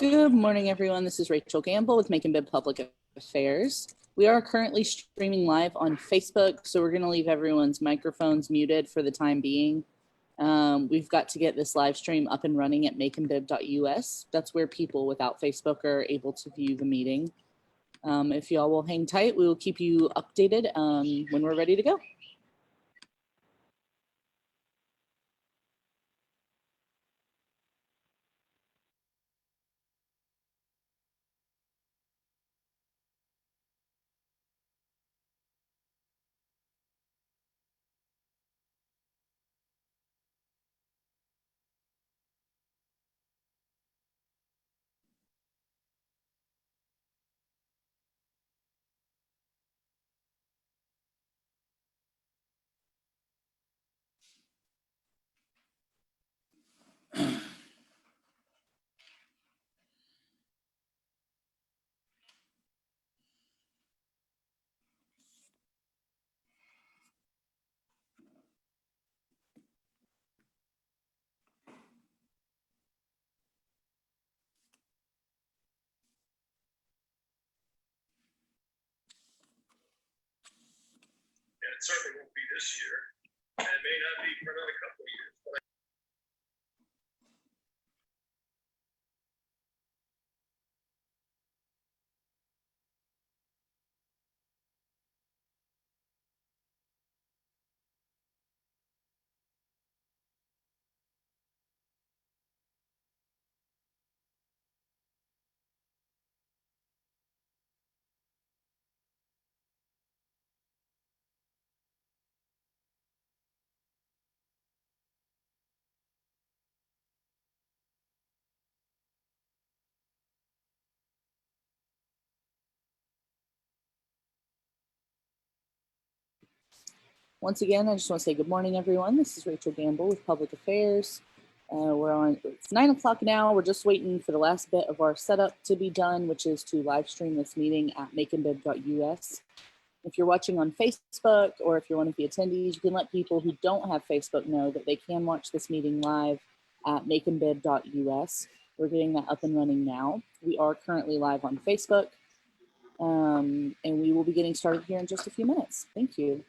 Good morning, everyone. This is Rachel Gamble with Macon-Bibb Public Affairs. We are currently streaming live on Facebook, so we're going to leave everyone's microphones muted for the time being. We've got to get this live stream up and running at Macon-Bibb.us. That's where people without Facebook are able to view the meeting. If y'all will hang tight, we will keep you updated when we're ready to go. And it certainly won't be this year, and it may not be for another couple of years. But Once again, I just want to say good morning, everyone. This is Rachel Gamble with Public Affairs. It's 9 o'clock now. We're just waiting for the last bit of our setup to be done, which is to live stream this meeting at Macon-Bibb.us. If you're watching on Facebook or if you're one of the attendees, you can let people who don't have Facebook know that they can watch this meeting live at Macon-Bibb.us. We're getting that up and running now. We are currently live on Facebook, and we will be getting started here in just a few minutes. Thank you.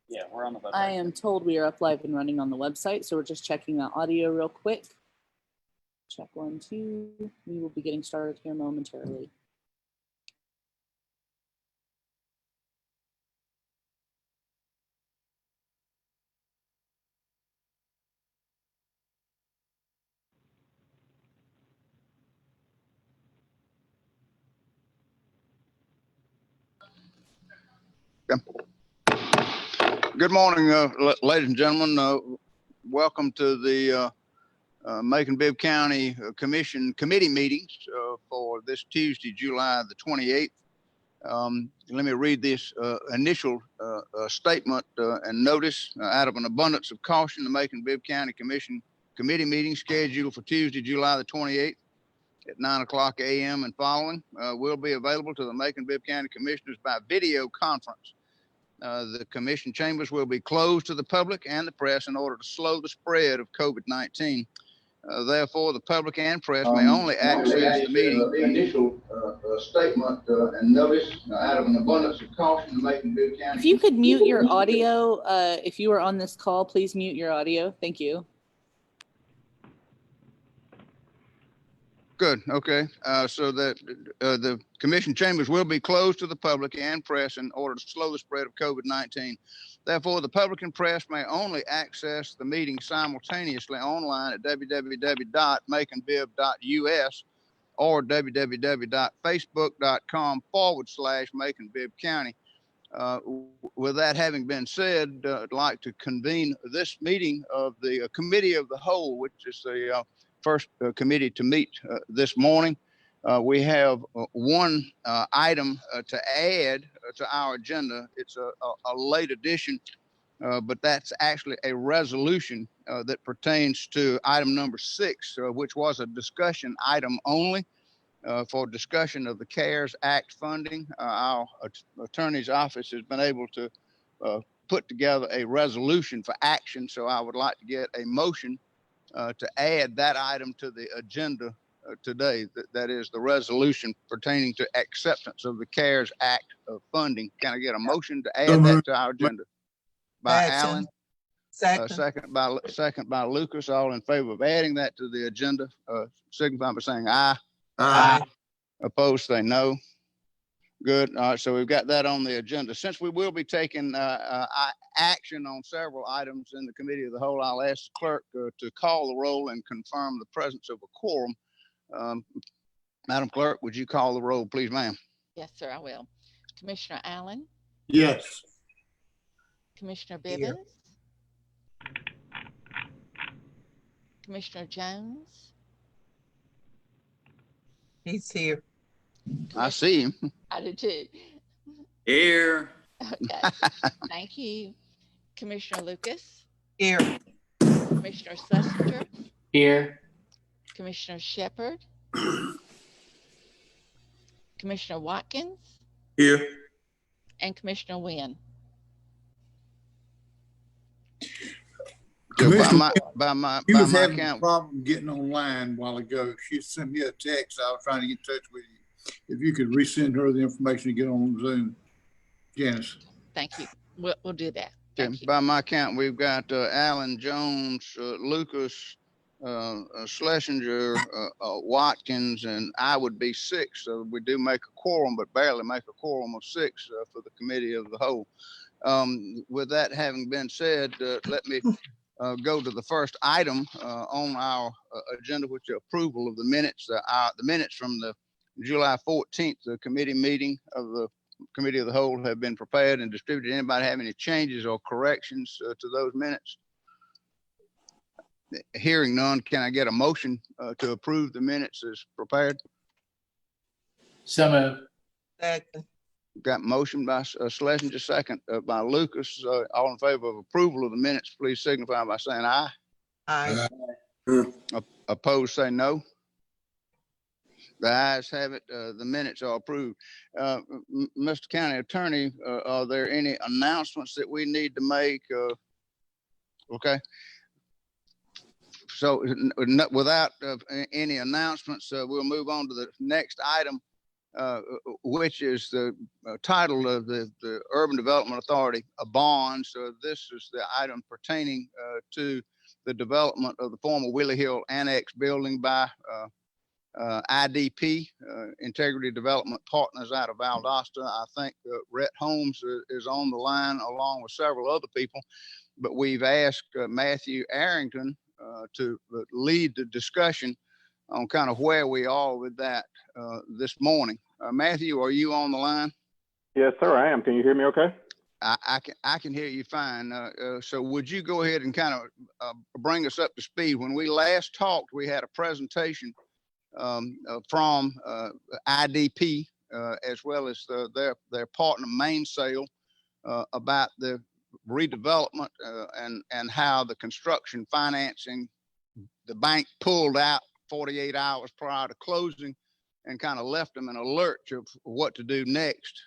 Yeah, we're on the website. I am told we are up live and running on the website, so we're just checking that audio real quick. Check 1, 2. We will be getting started here momentarily. Good morning, ladies and gentlemen. Welcome to the Macon-Bibb County Commission committee meetings for this Tuesday, July the 28th. Let me read this initial statement and notice. Out of an abundance of caution, the Macon-Bibb County Commission committee meeting scheduled for Tuesday, July the 28th at 9:00 a.m. and following will be available to the Macon-Bibb County Commissioners by video conference. The commission chambers will be closed to the public and the press in order to slow the spread of COVID-19. Therefore, the public and press may only access the meeting. Initial statement and notice out of an abundance of caution, the Macon-Bibb County. If you could mute your audio, if you are on this call, please mute your audio. Thank you. Good. Okay. So that the commission chambers will be closed to the public and press in order to slow the spread of COVID-19. Therefore, the public and press may only access the meeting simultaneously online at www.maconbibb.us or www.facebook.com/Macon-Bibb County. With that having been said, I'd like to convene this meeting of the Committee of the Whole, which is the first committee to meet this morning. We have one item to add to our agenda. It's a late addition, but that's actually a resolution that pertains to item number 6, which was a discussion item only for discussion of the CARES Act funding. Our attorney's office has been able to put together a resolution for action, so I would like to get a motion to add that item to the agenda today. That is the resolution pertaining to acceptance of the CARES Act of funding. Can I get a motion to add that to our agenda? By Alan. Second by Lucas. All in favor of adding that to the agenda, signify by saying aye. Aye. Opposed, say no. Good. All right, so we've got that on the agenda. Since we will be taking action on several items in the committee of the whole, I'll ask the clerk to call the roll and confirm the presence of a quorum. Madam Clerk, would you call the roll, please, ma'am? Yes, sir, I will. Commissioner Allen? Yes. Commissioner Bibbins? Commissioner Jones? He's here. I see him. I do too. Here. Okay, thank you. Commissioner Lucas? Here. Commissioner Schlesinger? Here. Commissioner Shepard? Commissioner Watkins? Here. And Commissioner Wynn? So Commissioner, by my he was having a count, problem getting online a while ago. She sent me a text. I was trying to get in touch with you. If you could resend her the information to get on Zoom, Janice. Thank you. We'll do that. okay, Thank you. by my count, we've got Allen, Jones, Lucas, Schlesinger, Watkins, and I would be 6. So we do make a quorum, but barely make a quorum of 6 for the committee of the whole. With that having been said, let me go to the first item on our agenda, which is approval of the minutes. The minutes from the July 14th committee meeting of the Committee of the Whole have been prepared and distributed. Anybody have any changes or corrections to those minutes? Hearing none, can I get a motion to approve the minutes as prepared? So moved. Second. Got motion by Schlesinger, second by Lucas. All in favor of approval of the minutes, please signify by saying aye. Aye. Opposed, say no. The ayes have it. The minutes are approved. Mr. County Attorney, are there any announcements that we need to make? Okay. So without any announcements, we'll move on to the next item, which is the title of the Urban Development Authority, a bond. So this is the item pertaining to the development of the former Willie Hill Annex building by IDP, Integrity Development Partners out of Valdosta. I think Rhett Holmes is on the line along with several other people, but we've asked Matthew Arrington to lead the discussion on kind of where we are with that this morning. Matthew, are you on the line? Yes, sir, I am. Can you hear me okay? I can hear you fine. So would you go ahead and kind of bring us up to speed? When we last talked, we had a presentation from IDP as well as their partner Mainsail about the redevelopment and how the construction financing, the bank pulled out 48 hours prior to closing and kind of left them in a lurch of what to do next.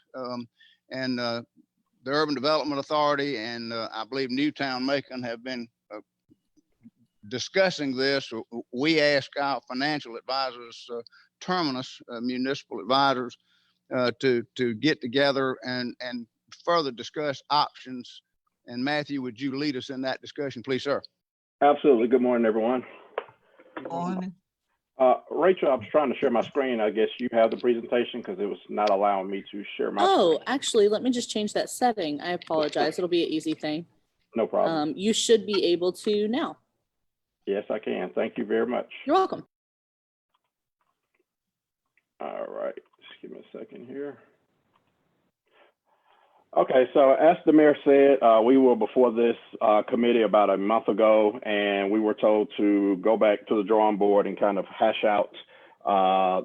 And the Urban Development Authority and I believe Newtown Macon have been discussing this. We ask our financial advisors, Terminus municipal advisors, to get together and further discuss options. And Matthew, would you lead us in that discussion, please, sir? Absolutely. Good morning, everyone. Morning. Rachel, I was trying to share my screen. I guess you have the presentation because it was not allowing me to share my screen. Actually, let me just change that setting. I apologize. It'll be an easy thing. No problem. You should be able to now. Yes, I can. Thank you very much. You're welcome. All right. Just give me a second here. Okay, so as the mayor said, we were before this committee about a month ago, and we were told to go back to the drawing board and kind of hash out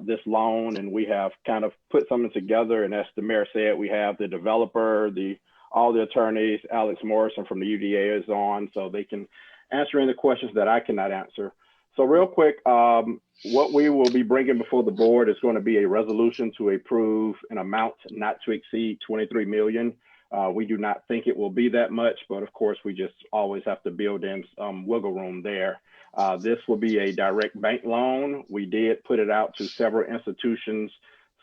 this loan, and we have kind of put something together. And as the mayor said, we have the developer, all the attorneys, Alex Morrison from the UDA is on, so they can answer any questions that I cannot answer. So real quick, what we will be bringing before the board is going to be a resolution to approve an amount not to exceed $23 million. We do not think it will be that much, but of course we just always have to build in some wiggle room there. This will be a direct bank loan. We did put it out to several institutions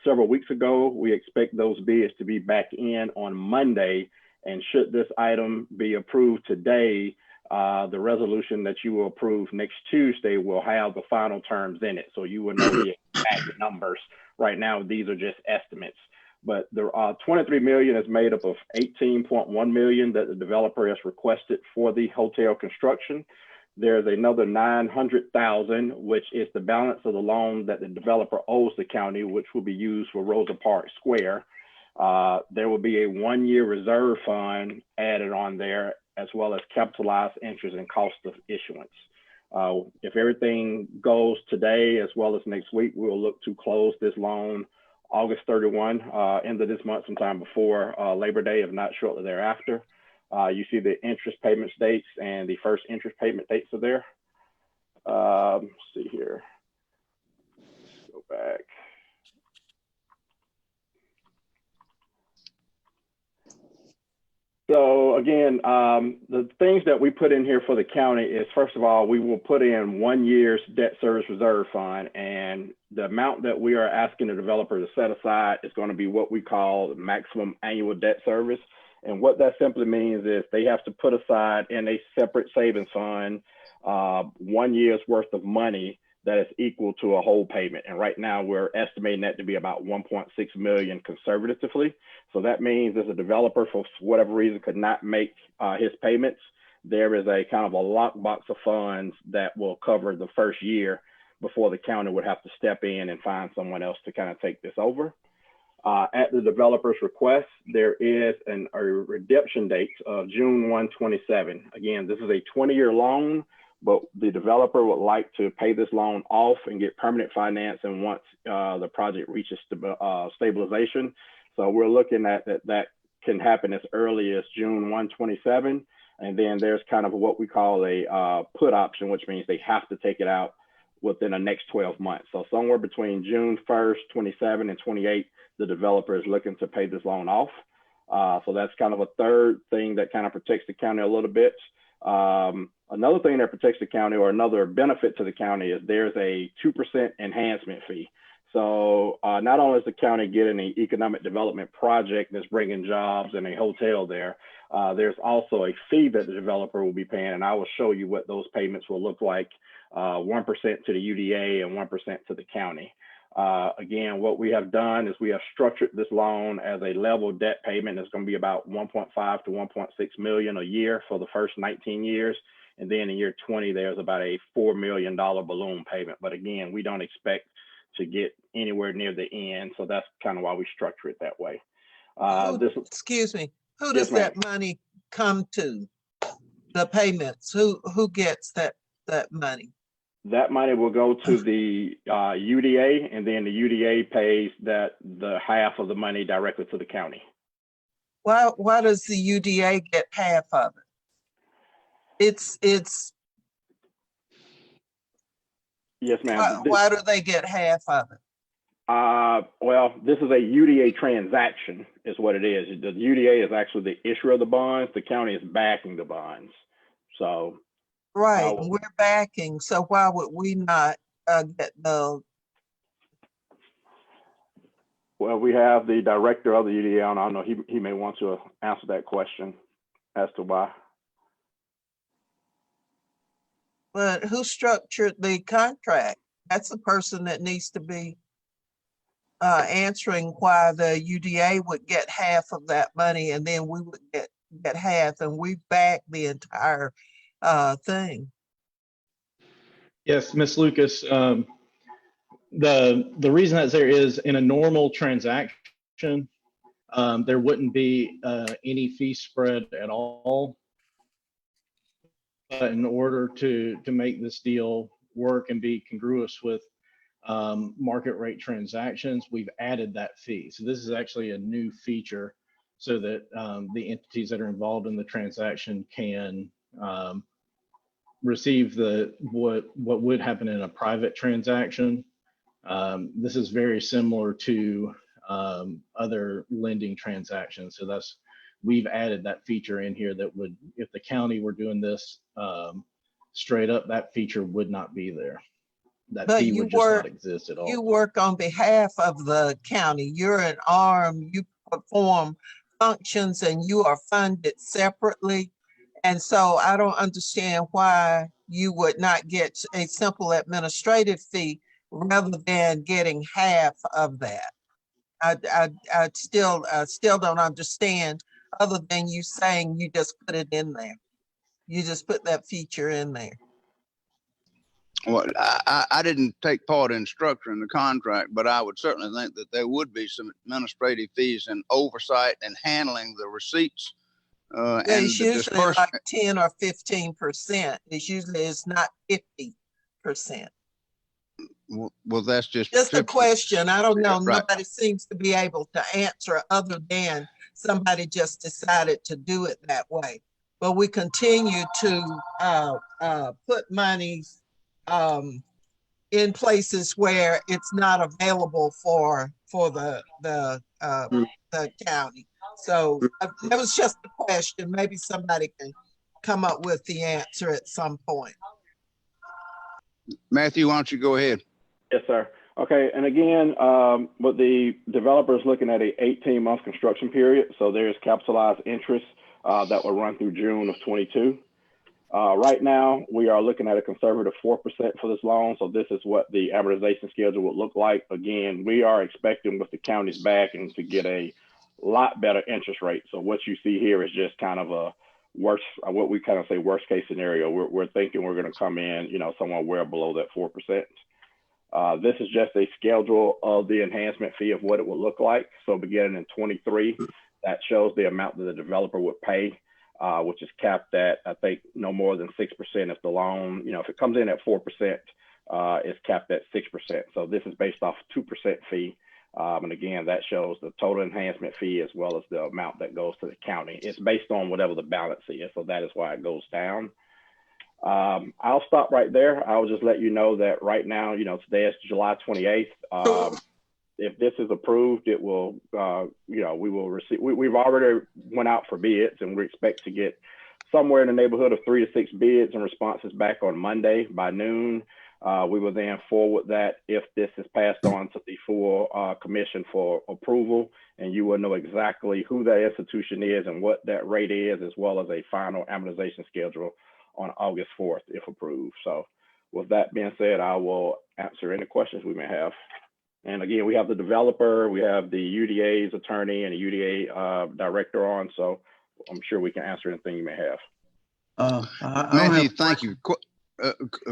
several weeks ago. We expect those bids to be back in on Monday. And should this item be approved today, the resolution that you will approve next Tuesday will have the final terms in it. So you will know the exact numbers. Right now, these are just estimates. But the 23 million is made up of 18.1 million that the developer has requested for the hotel construction. There's another 900,000, which is the balance of the loan that the developer owes the county, which will be used for Rosa Parks Square. There will be a 1-year reserve fund added on there, as well as capitalized interest and cost of issuance. If everything goes today as well as next week, we'll look to close this loan August 31, end of this month, sometime before Labor Day, if not shortly thereafter. You see the interest payment dates and the first interest payment dates are there. Let's see here. Go back. So again, the things that we put in here for the county is, first of all, we will put in 1 year's debt service reserve fund, and the amount that we are asking the developer to set aside is going to be what we call the maximum annual debt service. And what that simply means is they have to put aside in a separate savings fund 1 year's worth of money that is equal to a whole payment. And right now we're estimating that to be about 1.6 million conservatively. So that means if a developer for whatever reason could not make his payments, there is a kind of a lockbox of funds that will cover the first year before the county would have to step in and find someone else to kind of take this over. At the developer's request, there is a redemption date of June 1, 27. Again, this is a 20-year loan, but the developer would like to pay this loan off and get permanent financing once the project reaches stabilization. So we're looking at that can happen as early as June 1, 27. And then there's kind of what we call a put option, which means they have to take it out within the next 12 months. So somewhere between June 1st, 27 and 28, the developer is looking to pay this loan off. So that's kind of a third thing that kind of protects the county a little bit. Another thing that protects the county, or another benefit to the county, is there's a 2% enhancement fee. So not only is the county getting an economic development project that's bringing jobs and a hotel there, there's also a fee that the developer will be paying, and I will show you what those payments will look like. 1% to the UDA and 1% to the county. Again, what we have done is we have structured this loan as a level debt payment. It's going to be about 1.5 to 1.6 million a year for the first 19 years. And then in year 20, there's about a $4 million balloon payment. But again, we don't expect to get anywhere near the end. So that's kind of why we structure it that way. Excuse me. Who does Yes, ma'am. that money come to? The payments, who gets that money? That money will go to the UDA, and then the UDA pays the half of the money directly to the county. Why does the UDA get half of it? It's Yes, ma'am. why do they get half of it? Well, this is a UDA transaction, is what it is. The UDA is actually the issuer of the bonds. The county is backing the bonds. So, Right, and we're backing. So why would we not get the? well, we have the director of the UDA on. I don't know. He may want to answer that question as to why. But who structured the contract? That's the person that needs to be answering why the UDA would get half of that money and then we would get half, and we back the entire thing. Yes, Ms. Lucas. The reason that there is in a normal transaction, there wouldn't be any fee spread at all. But in order to make this deal work and be congruous with market rate transactions, we've added that fee. So this is actually a new feature so that the entities that are involved in the transaction can receive what would happen in a private transaction. This is very similar to other lending transactions. So we've added that feature in here that would, if the county were doing this straight up, that feature would not be there. That fee would just not exist at all. You work on behalf of the county. You're an arm, you perform functions, and you are funded separately. And so I don't understand why you would not get a simple administrative fee rather than getting half of that. I still don't understand, other than you saying you just put it in there. You just put that feature in there. Well, I didn't take part in structuring the contract, but I would certainly think that there would be some administrative fees and oversight and handling the receipts. And it's the usually like 10 or 15%. It's not 50%. Well, that's just a question. I don't know. Right. Nobody seems to be able to answer, other than somebody just decided to do it that way. But we continue to put monies in places where it's not available for the county. So that was just a question. Maybe somebody can come up with the answer at some point. Matthew, why don't you go ahead? Yes, sir. Okay, and again, but the developer is looking at a 18-month construction period. So there's capitalized interest that will run through June of 22. Right now, we are looking at a conservative 4% for this loan. So this is what the amortization schedule would look like. Again, we are expecting, with the county's backing, to get a lot better interest rate. So what you see here is just kind of a worst, what we kind of say worst case scenario. We're thinking we're going to come in, somewhere well below that 4%. This is just a schedule of the enhancement fee of what it would look like. So beginning in 23, that shows the amount that the developer would pay, which is capped at, I think, no more than 6% if the loan, if it comes in at 4%, it's capped at 6%. So this is based off 2% fee. And again, that shows the total enhancement fee as well as the amount that goes to the county. It's based on whatever the balance is. So that is why it goes down. I'll stop right there. I'll just let you know that right now, today is July 28th. If this is approved, it will, we will receive, we've already went out for bids, and we expect to get somewhere in the neighborhood of 3 to 6 bids and responses back on Monday by noon. We will then forward that, if this is passed on to the full commission for approval, and you will know exactly who that institution is and what that rate is, as well as a final amortization schedule on August 4th, if approved. So with that being said, I will answer any questions we may have. And again, we have the developer, we have the UDA's attorney and the UDA director on, so I'm sure we can answer anything you may have. Matthew, thank you.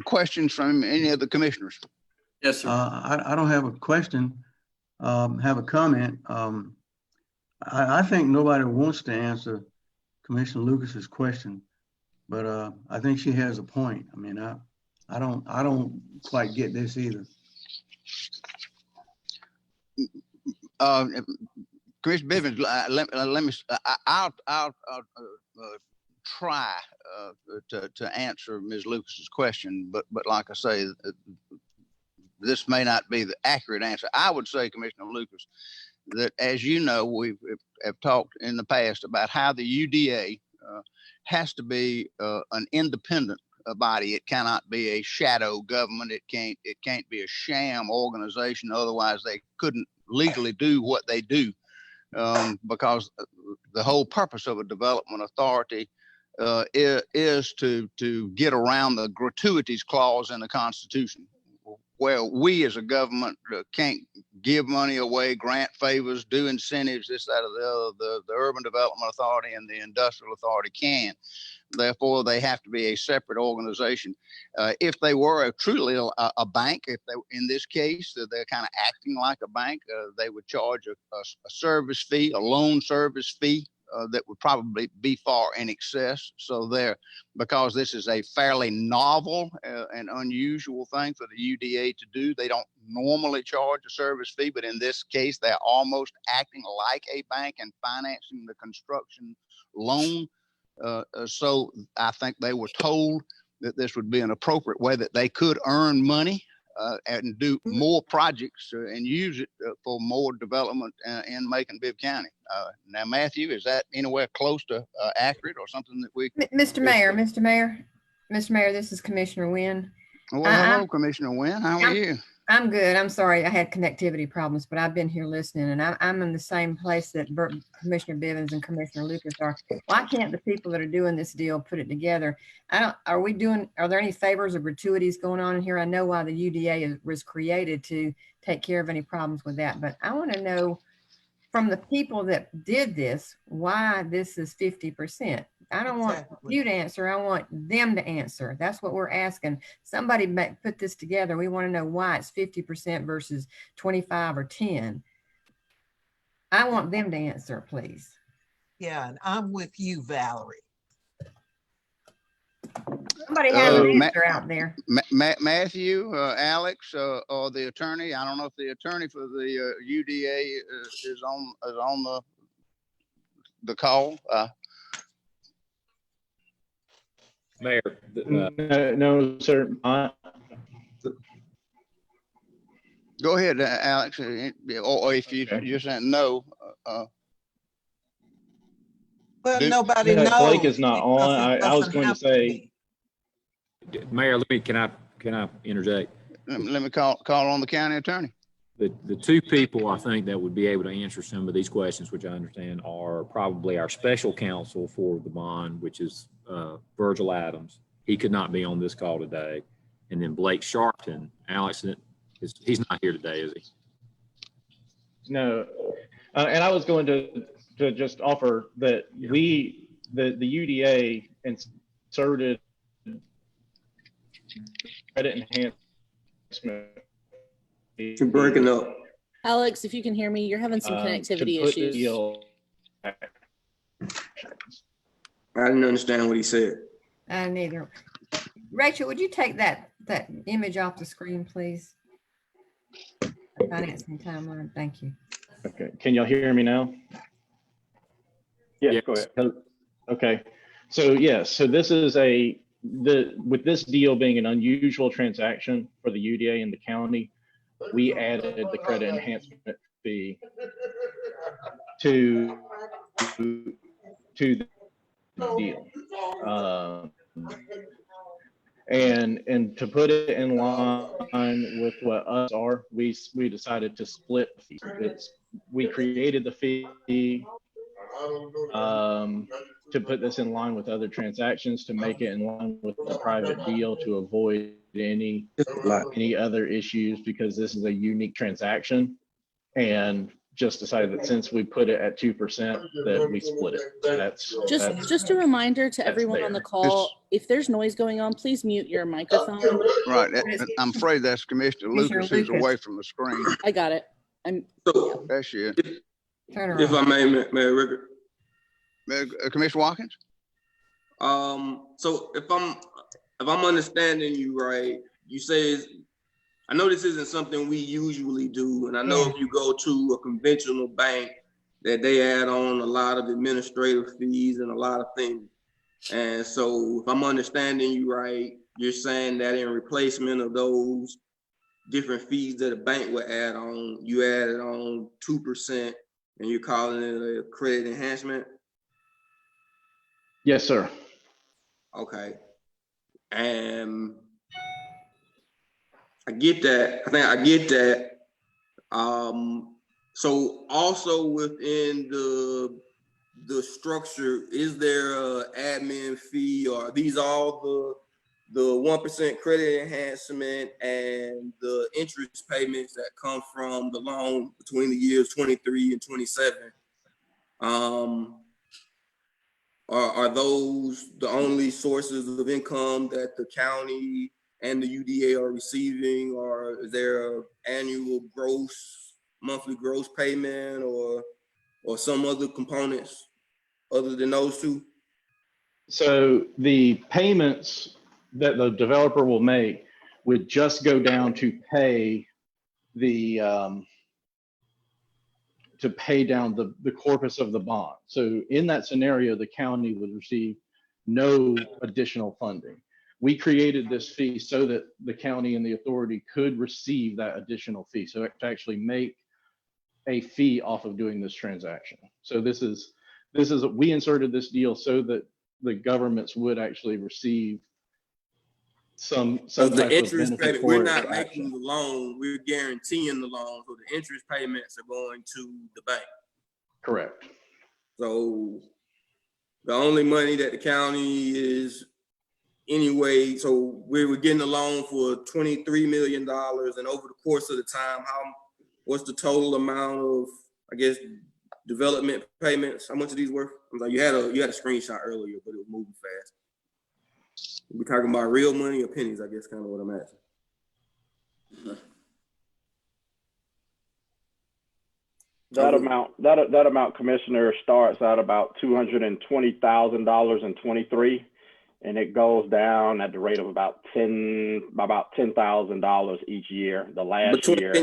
Questions from any of the commissioners? Yes, sir. I don't have a question, have a comment. I think nobody wants to answer Commissioner Lucas's question, but I think she has a point. I mean, I don't quite get this either. Commissioner Bivens, let me. I'll try to answer Ms. Lucas's question, but like I say, this may not be the accurate answer. I would say, Commissioner Lucas, that as you know, we have talked in the past about how the UDA has to be an independent body. It cannot be a shadow government. It can't be a sham organization. Otherwise, they couldn't legally do what they do, because the whole purpose of a development authority is to get around the gratuities clause in the Constitution, where we as a government can't give money away, grant favors, do incentives, this, that, or the other. The Urban Development Authority and the Industrial Authority can. Therefore, they have to be a separate organization. If they were truly a bank, if they, in this case, they're kind of acting like a bank, they would charge a service fee, a loan service fee that would probably be far in excess. So because this is a fairly novel and unusual thing for the UDA to do, they don't normally charge a service fee, but in this case, they're almost acting like a bank and financing the construction loan. So I think they were told that this would be an appropriate way that they could earn money and do more projects and use it for more development in Macon-Bibb County. Now, Matthew, is that anywhere close to accurate or something that we? Mr. Mayor, this is Commissioner Wynn. Well, hello, Commissioner Wynn. How are you? I'm good. I'm sorry. I had connectivity problems, but I've been here listening, and I'm in the same place that Commissioner Bivens and Commissioner Lucas are. Why can't the people that are doing this deal put it together? Are there any favors or gratuities going on in here? I know why the UDA was created to take care of any problems with that, but I want to know from the people that did this, why this is 50%. I don't want you to answer. I want them to answer. That's what we're asking. Somebody put this together. We want to know why it's 50% versus 25 or 10. I want them to answer, please. Yeah, and I'm with you, Valerie. Somebody has an answer out there. Matthew, Alex, or the attorney. I don't know if the attorney for the UDA is on the call. Mayor. No, sir. Go ahead, Alex, or if you're saying no. Well, nobody knows. Blake is not on. I was going to say, Mayor, can I interject? Let me call on the county attorney. The two people I think that would be able to answer some of these questions, which I understand, are probably our special counsel for the bond, which is Virgil Adams. He could not be on this call today. And then Blake Sharpton. Alex, he's not here today, is he? no. And I was going to just offer that the UDA inserted credit enhancement. You're breaking up. Alex, if you can hear me, you're having some connectivity issues. I didn't understand what he said. Neither. Rachel, would you take that image off the screen, please? Financing timeline. Thank you. Okay. Can y'all hear me now? Yeah, go ahead. Okay. So yes, so this is with this deal being an unusual transaction for the UDA and the county, we added the credit enhancement fee to the deal. And to put it in line with what us are, we decided to split the fee. We created the fee to put this in line with other transactions, to make it in line with the private deal, to avoid any other issues, because this is a unique transaction, and just decided that since we put it at 2%, that we split it. That's just a reminder to everyone on the call, if there's noise going on, please mute your microphone. Right. I'm afraid that's Commissioner Lucas who's away from the screen. I got it. That's it. Turn If I around. may, Mayor Rickard. Commissioner Watkins? So if I'm understanding you right, you say I know this isn't something we usually do, and I know Yeah. if you go to a conventional bank that they add on a lot of administrative fees and a lot of things. And so if I'm understanding you right, you're saying that in replacement of those different fees that a bank would add on, you added on 2% and you're calling it a credit enhancement? Yes, sir. Okay. And I get that. I think I get that. So also within the structure, is there a admin fee, or are these all the 1% credit enhancement and the interest payments that come from the loan between the years 23 and 27? Are those the only sources of income that the county and the UDA are receiving, or is there an annual monthly gross payment, or some other components other than those two? So the payments that the developer will make would just go down to pay the the corpus of the bond. So in that scenario, the county would receive no additional funding. We created this fee so that the county and the authority could receive that additional fee. So to actually make a fee off of doing this transaction. So we inserted this deal so that the governments would actually receive some So type the of interest benefit payment, we're for not its making action. the loan, we're guaranteeing the loan. So the interest payments are going to the bank. Correct. So the only money that the county is anyway, so we were getting a loan for $23 million, and over the course of the time, what's the total amount of, I guess, development payments? How much are these worth? I'm like, you had a screenshot earlier, but it was moving fast. We're talking about real money or pennies, I guess, kind of what I'm asking. That amount, Commissioner, starts at about $220,000 in 23, and it goes down at the rate of about $10,000 each year. The last year.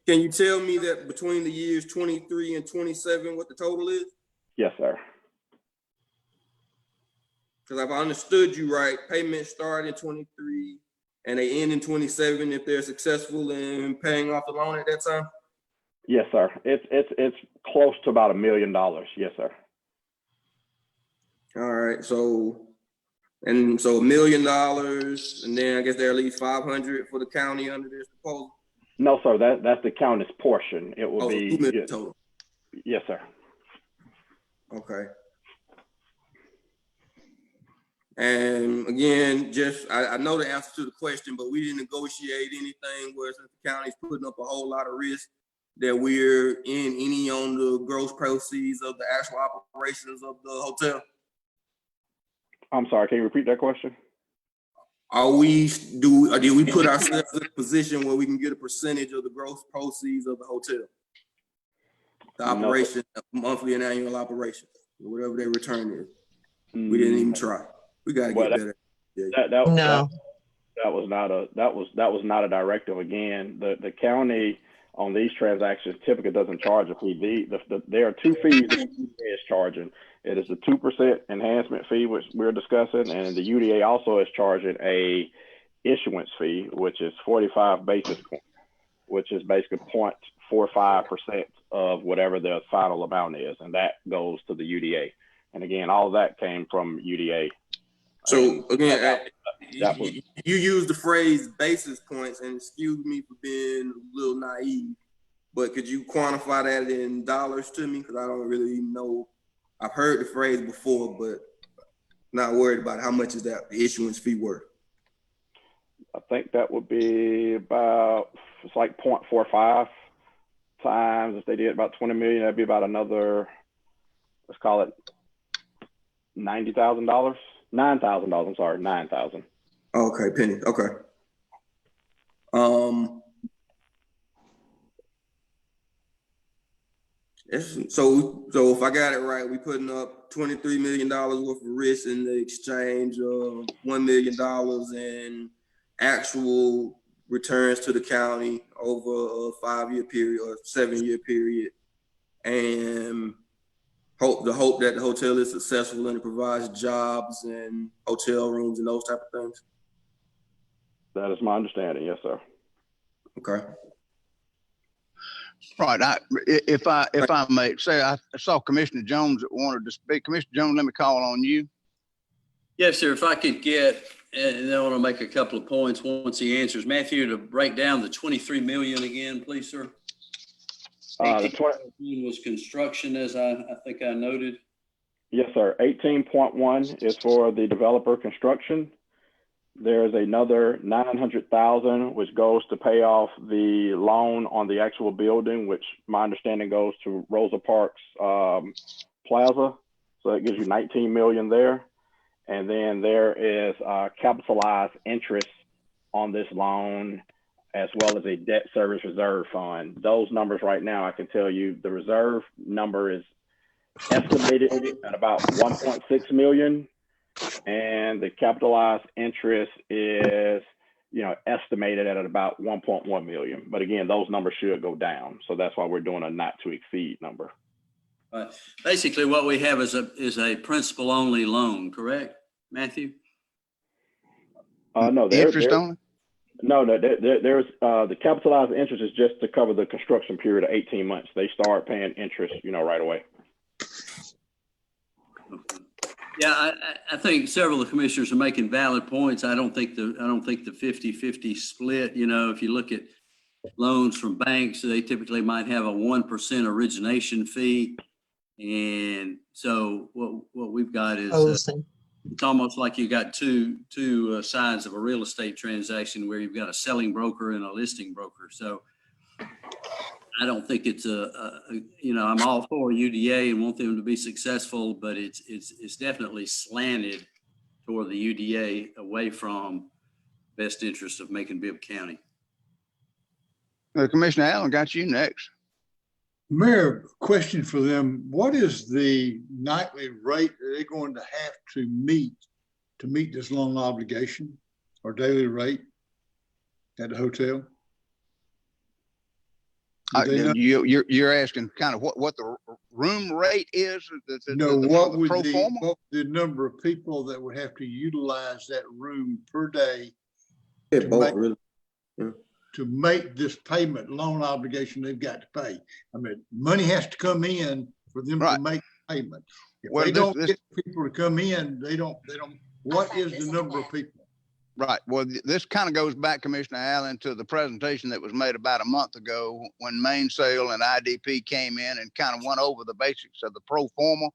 Can you tell me that between the years 23 and 27, what the total is? Yes, sir. Because if I understood you right, payments start in 23 and they end in 27 if they're successful in paying off the loan at that time? Yes, sir. It's close to about $1 million. Yes, sir. All right. So $1 million, and then I guess there are at least 500 for the county under this proposal. No, sir. That's the county's portion. It will be 2 million total. Yes, sir. Okay. And again, just I know the answer to the question, but we didn't negotiate anything where since the county's putting up a whole lot of risk that we're in any on the gross proceeds of the actual operations of the hotel. I'm sorry, can you repeat that question? Did we put ourselves in a position where we can get a percentage of the gross proceeds of the hotel? The operation, monthly and annual operations, whatever their return is. We didn't even try. We gotta get better. No. That was not a directive. Again, the county on these transactions typically doesn't charge a fee. There are two fees that the UDA is charging. It is the 2% enhancement fee, which we're discussing, and the UDA also is charging a issuance fee, which is 45 basis points, which is basically 0.45% of whatever the final amount is, and that goes to the UDA. And again, all of that came from UDA. So again, you use the phrase basis points, and excuse me for being a little naive, but could you quantify that in dollars to me? Because I don't really know. I've heard the phrase before, but not worried about how much is that the issuance fee worth. I think that would be about, it's like 0.45 times, if they did about 20 million, that'd be about another, let's call it $90,000, $9,000, I'm sorry, 9,000. Okay, penny, okay. So if I got it right, we putting up $23 million worth of risk in the exchange of $1 million in actual returns to the county over a 5-year period or 7-year period, and hope that the hotel is successful and it provides jobs and hotel rooms and those type of things. That is my understanding. Yes, sir. Okay. Right. If I may say, I saw Commissioner Jones that wanted to speak. Commissioner Jones, let me call on you. Yes, sir. If I could get, and I want to make a couple of points once he answers. Matthew, to break down the 23 million again, please, sir. The 20 was construction, as I think I noted. Yes, sir. 18.1 is for the developer construction. There's another 900,000 which goes to pay off the loan on the actual building, which my understanding goes to Rosa Parks Plaza. So that gives you 19 million there. And then there is capitalized interest on this loan, as well as a debt service reserve fund. Those numbers right now, I can tell you the reserve number is estimated at about 1.6 million. And the capitalized interest is, estimated at about 1.1 million. But again, those numbers should go down. So that's why we're doing a not to exceed number. Basically, what we have is a principal only loan, correct, Matthew? No, interest only. No, there's the capitalized interest is just to cover the construction period of 18 months. They start paying interest, right away. Okay. Yeah, I think several of the commissioners are making valid points. I don't think the 50-50 split, if you look at loans from banks, they typically might have a 1% origination fee. And so what we've got is it's almost like you got two sides of a real estate transaction where you've got a selling broker and a listing broker. So I don't think it's I'm all for UDA and want them to be successful, but it's definitely slanted toward the UDA away from best interest of Macon-Bibb County. Commissioner Allen, got you next. Mayor, question for them. What is the nightly rate that they're going to have to meet this loan obligation, or daily rate at the hotel? You're asking kind of what the room rate is? What would the number of people that would have to utilize that room per day to make this payment loan obligation they've got to pay? I mean, money has to come in for them to make payment. If they don't get people to come in, they don't. What is the number of people? Right. Well, this kind of goes back, Commissioner Allen, to the presentation that was made about a month ago when Mainsail and IDP came in and kind of went over the basics of the pro forma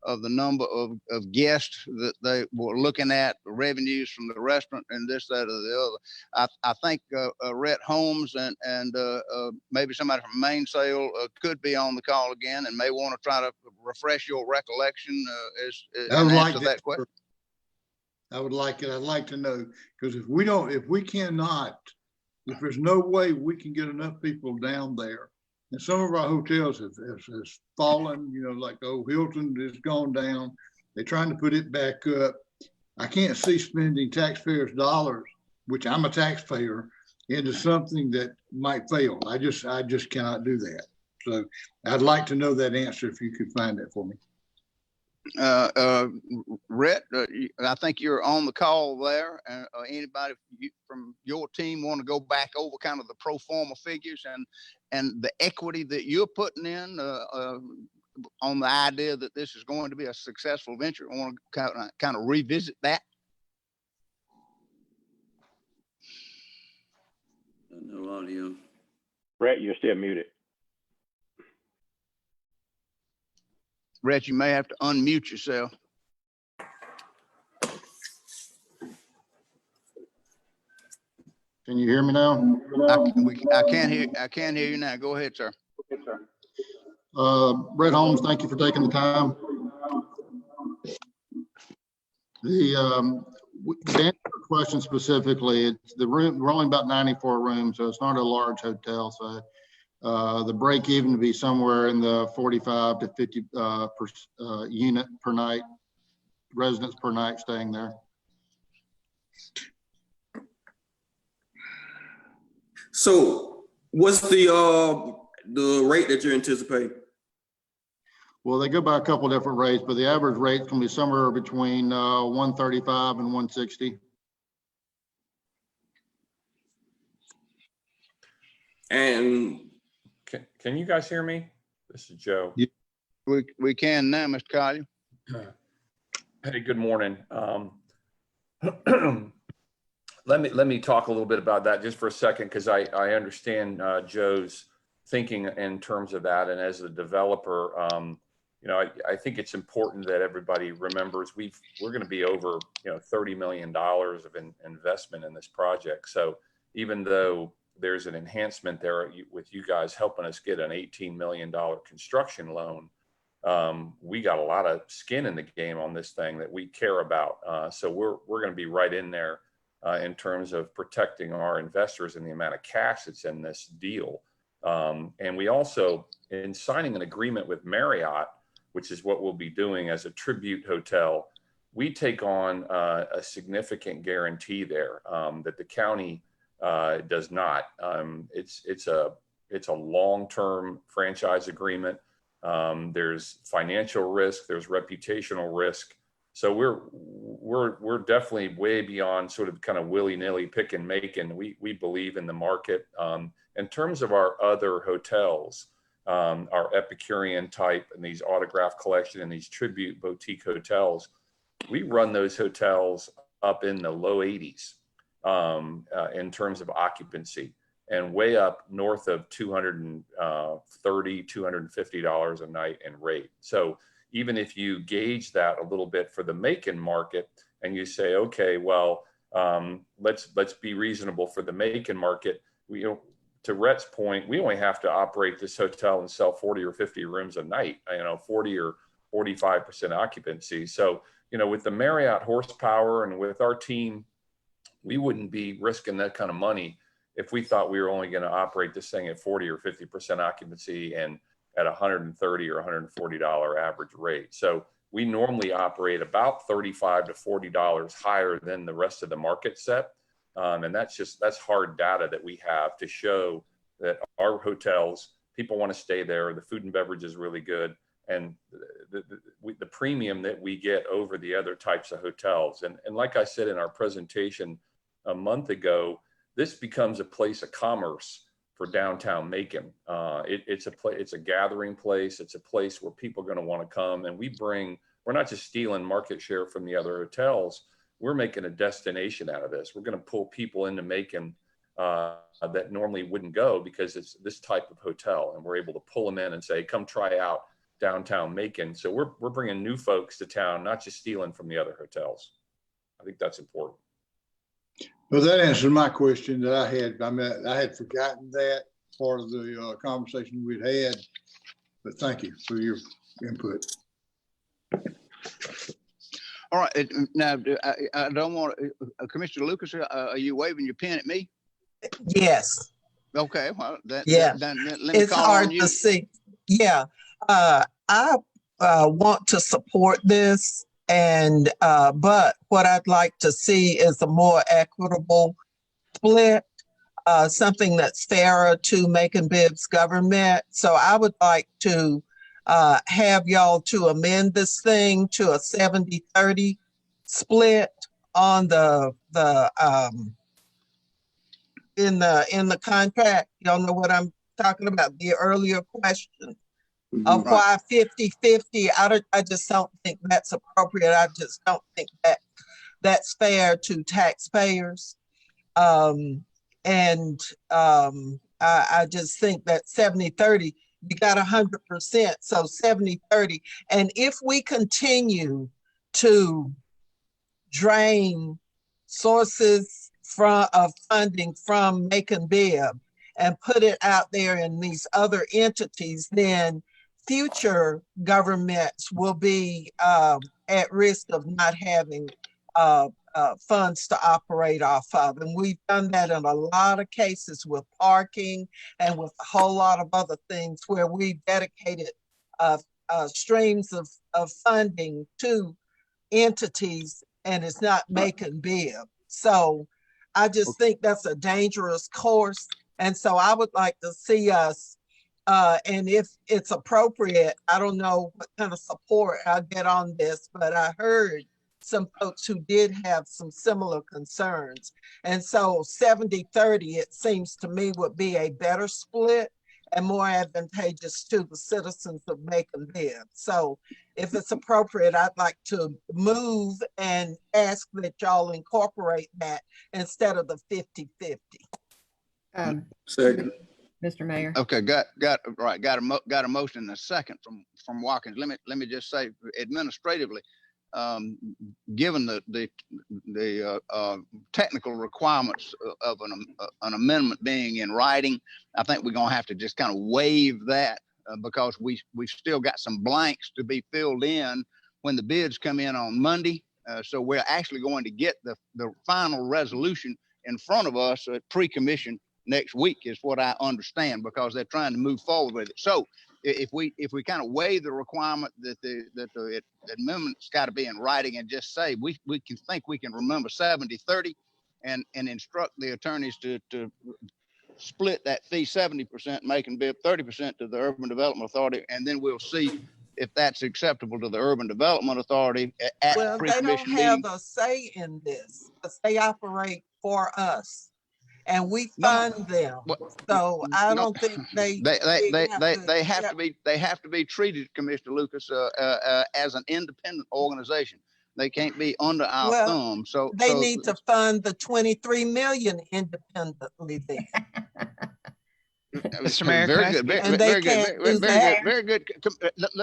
of the number of guests that they were looking at, the revenues from the restaurant and this, that, or the other. I think Rhett Holmes and maybe somebody from Mainsail could be on the call again and may want to try to refresh your recollection and answer that question. I would like it. I'd like to know, because if there's no way we can get enough people down there, and some of our hotels have fallen, like the old Hilton has gone down. They're trying to put it back up. I can't see spending taxpayers' dollars, which I'm a taxpayer, into something that might fail. I just cannot do that. So I'd like to know that answer if you could find that for me. Rhett, I think you're on the call there. Anybody from your team want to go back over kind of the pro forma figures and the equity that you're putting in on the idea that this is going to be a successful venture? I want to kind of revisit that. No audio. Brett, you're still muted. Rhett, you may have to unmute yourself. Can you hear me now? I can't hear you now. Go ahead, sir. Brett Holmes, thank you for taking the time. To answer the question specifically, it's the room. We're only about 94 rooms, so it's not a large hotel. So The break even to be somewhere in the 45 to 50 unit per night, residents per night staying there. So what's the rate that you're anticipating? Well, they go by a couple different rates, but the average rate can be somewhere between 135 and 160. And can you guys hear me? This is Joe. Yeah, we can now, Mr. Collier. Hey, good morning. Let me talk a little bit about that just for a second, because I understand Joe's thinking in terms of that. And as a developer, I think it's important that everybody remembers we're going to be over $30 million of investment in this project. So even though there's an enhancement there with you guys helping us get an $18 million construction loan, we got a lot of skin in the game on this thing that we care about. So we're going to be right in there in terms of protecting our investors and the amount of cash that's in this deal. And we also, in signing an agreement with Marriott, which is what we'll be doing as a tribute hotel, we take on a significant guarantee there that the county does not. It's a long-term franchise agreement. There's financial risk, there's reputational risk. So we're definitely way beyond sort of kind of willy-nilly pick and make, and we believe in the market. In terms of our other hotels, our Epicurean type and these autograph collection and these tribute boutique hotels, we run those hotels up in the low 80s in terms of occupancy, and way up north of $230, $250 a night in rate. So even if you gauge that a little bit for the Macon market and you say, okay, well, let's be reasonable for the Macon market. To Rhett's point, we only have to operate this hotel and sell 40 or 50 rooms a night, 40 or 45% occupancy. So, with the Marriott horsepower and with our team, we wouldn't be risking that kind of money if we thought we were only going to operate this thing at 40 or 50% occupancy and at $130 or $140 average rate. So we normally operate about $35 to $40 higher than the rest of the market set. And that's hard data that we have to show that our hotels, people want to stay there. The food and beverage is really good. And the premium that we get over the other types of hotels. And like I said in our presentation a month ago, this becomes a place of commerce for downtown Macon. It's a gathering place. It's a place where people are going to want to come. And we're not just stealing market share from the other hotels. We're making a destination out of this. We're going to pull people into Macon that normally wouldn't go because it's this type of hotel. And we're able to pull them in and say, come try out downtown Macon. So we're bringing new folks to town, not just stealing from the other hotels. I think that's important. Well, that answered my question that I had. I had forgotten that part of the conversation we'd had, but thank you for your input. All right. Now, I don't want Commissioner Lucas, are you waving your pen at me? Yes. Okay. Well, let me it's call hard on you. to see. Yeah. I want to support this. And but what I'd like to see is a more equitable split, something that's fairer to Macon-Bibb's government. So I would like to have y'all to amend this thing to a 70-30 split on in the contract. Y'all know what I'm talking about, the earlier question. Of why 50-50, I just don't think that's appropriate. I just don't think that that's fair to taxpayers. I just think that 70-30, you got 100%, so 70-30. And if we continue to drain sources of funding from Macon-Bibb and put it out there in these other entities, then future governments will be at risk of not having funds to operate off of. And we've done that in a lot of cases with parking and with a whole lot of other things where we've dedicated streams of funding to entities, and it's not Macon-Bibb. So I just think that's a dangerous course. And so I would like to see us, and if it's appropriate, I don't know what kind of support I'll get on this, but I heard some folks who did have some similar concerns. And so 70-30, it seems to me, would be a better split and more advantageous to the citizens of Macon-Bibb. So if it's appropriate, I'd like to move and ask that y'all incorporate that instead of the 50-50. Second. Mr. Mayor. Okay, got a motion and a second from Watkins. Let me just say, administratively, given the technical requirements of an amendment being in writing, I think we're gonna have to just kind of waive that because we've still got some blanks to be filled in when the bids come in on Monday. So we're actually going to get the final resolution in front of us at pre-commission next week, is what I understand, because they're trying to move forward with it. So if we kind of waive the requirement that the amendment's got to be in writing and just say we can remember 70-30 and instruct the attorneys to split that fee 70% Macon-Bibb, 30% to the Urban Development Authority, and then we'll see if that's acceptable to the Urban Development Authority at Well, they don't have a say in this, because they operate for us and we fund them. So I don't think they have to be treated, Commissioner Lucas, as an independent organization. They can't be under our thumb. So they need to fund the 23 million independently then. Mr. Mayor, very good, very good.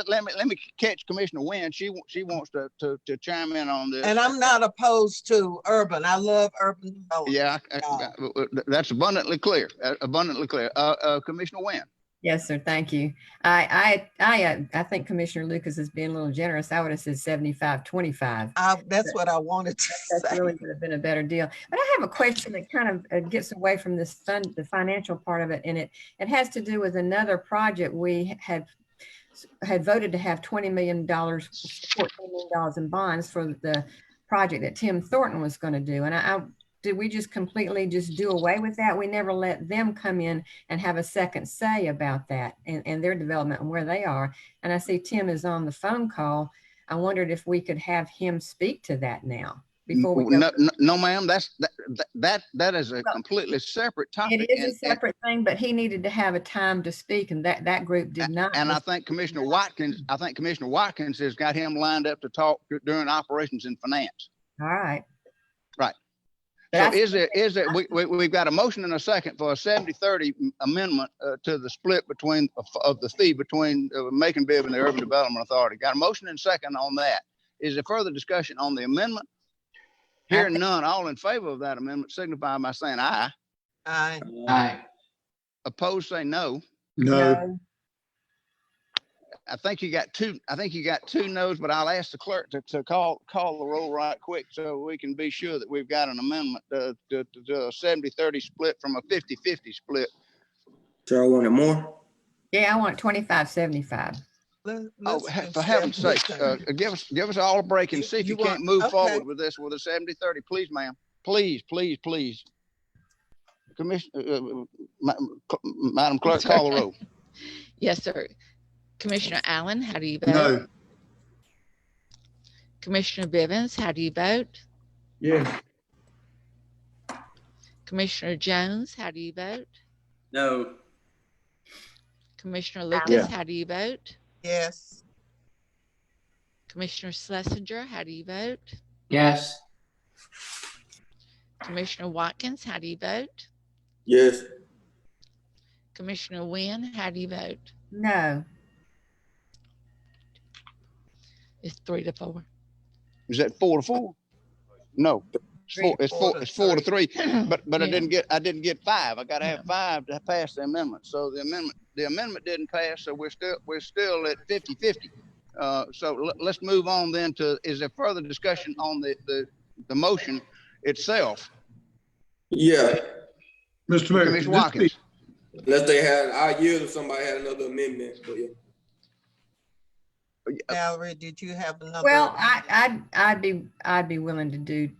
Let me catch Commissioner Wynn. She wants to chime in on this. And I'm not opposed to urban. I love urban development. Yeah, that's abundantly clear. Commissioner Wynn. Yes, sir. Thank you. I think Commissioner Lucas is being a little generous. I would have said 75-25. That's what I wanted to say. That really would have been a better deal. But I have a question that kind of gets away from this the financial part of it, and it has to do with another project. We had voted to have $20 million, $14 million in bonds for the project that Tim Thornton was going to do, and did we just completely just do away with that? We never let them come in and have a second say about that and their development and where they are. And I see Tim is on the phone call. I wondered if we could have him speak to that now before we go. No, ma'am. That is a completely separate topic. It is a separate thing, but he needed to have a time to speak, and that group did not. And I think Commissioner Watkins has got him lined up to talk during operations and finance. All right. Right. So we've got a motion and a second for a 70-30 amendment to the split of the fee between Macon-Bibb and the Urban Development Authority. Got a motion and second on that. Is there further discussion on the amendment? Hearing none, all in favor of that amendment signify by saying aye. Aye. Aye. Opposed, say no. No. I think you got two no's, but I'll ask the clerk to call the roll right quick so we can be sure that we've got an amendment to a 70-30 split from a 50-50 split. So I wanted more? Yeah, I want 25-75. For heaven's sake, give us all a break and see if you can't move forward with this with a 70-30. Please, ma'am. Please. Commissioner, Madam Clerk, call the roll. Yes, sir. Commissioner Allen, how do you vote? No. Commissioner Bivens, how do you vote? Yes. Commissioner Jones, how do you vote? No. Commissioner Lucas, how do you vote? Yes. Commissioner Schlesinger, how do you vote? Yes. Commissioner Watkins, how do you vote? Yes. Commissioner Wynn, how do you vote? No. It's 3-4. Is that 4-4? No, it's 4-3. But Yeah. I didn't get 5. I got to have 5 to pass the amendment. So the amendment didn't pass. So we're still at 50-50. So let's move on then to, is there further discussion on the the motion itself. Yeah, Mr. Mayor, Commissioner could this be- Watkins. unless they had, I yield if somebody had another amendment, but yeah. Valerie, did you have another? Well, I'd be willing to do.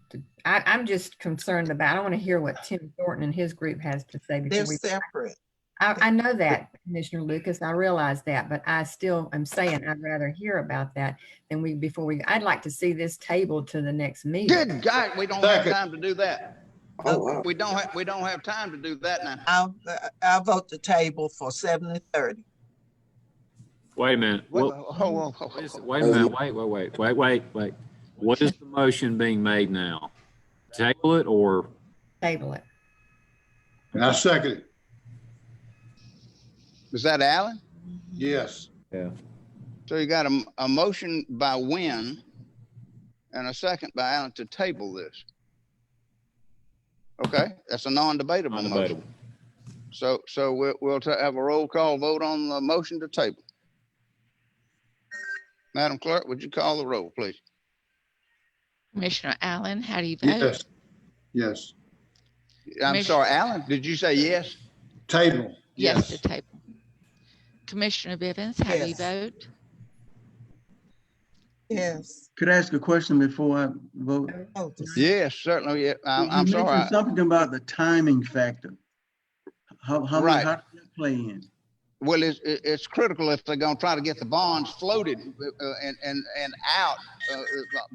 I'm just concerned about. I want to hear what Tim Thornton and his group has to say before They're we. separate. I know that, Commissioner Lucas. I realize that, but I still am saying I'd rather hear about that than before we. I'd like to see this tabled to the next meeting. Good God, we don't have time to do that. Oh, wow. We don't have time to do that now. I'll vote the table for 70-30. Wait a minute. Wait, Wait a minute. Wait. What is the motion being made now? Table it or? Table it. I second it. Is that Alan? Yes. Yeah. So you got a motion by Wynn and a second by Alan to table this. Okay, that's a non-debatable motion. So we'll have a roll call vote on the motion to table. Madam Clerk, would you call the roll, please? Commissioner Allen, how do you vote? Yes. Yes. I'm sorry, Alan, did you say yes? Table. Yes, to table. Commissioner Bivens, how do you vote? Yes. Could I ask a question before I vote? Yes, certainly. Yeah. I'm You sorry. mentioned something about the timing factor. How does that play in? Well, it's critical if they're going to try to get the bonds floated and out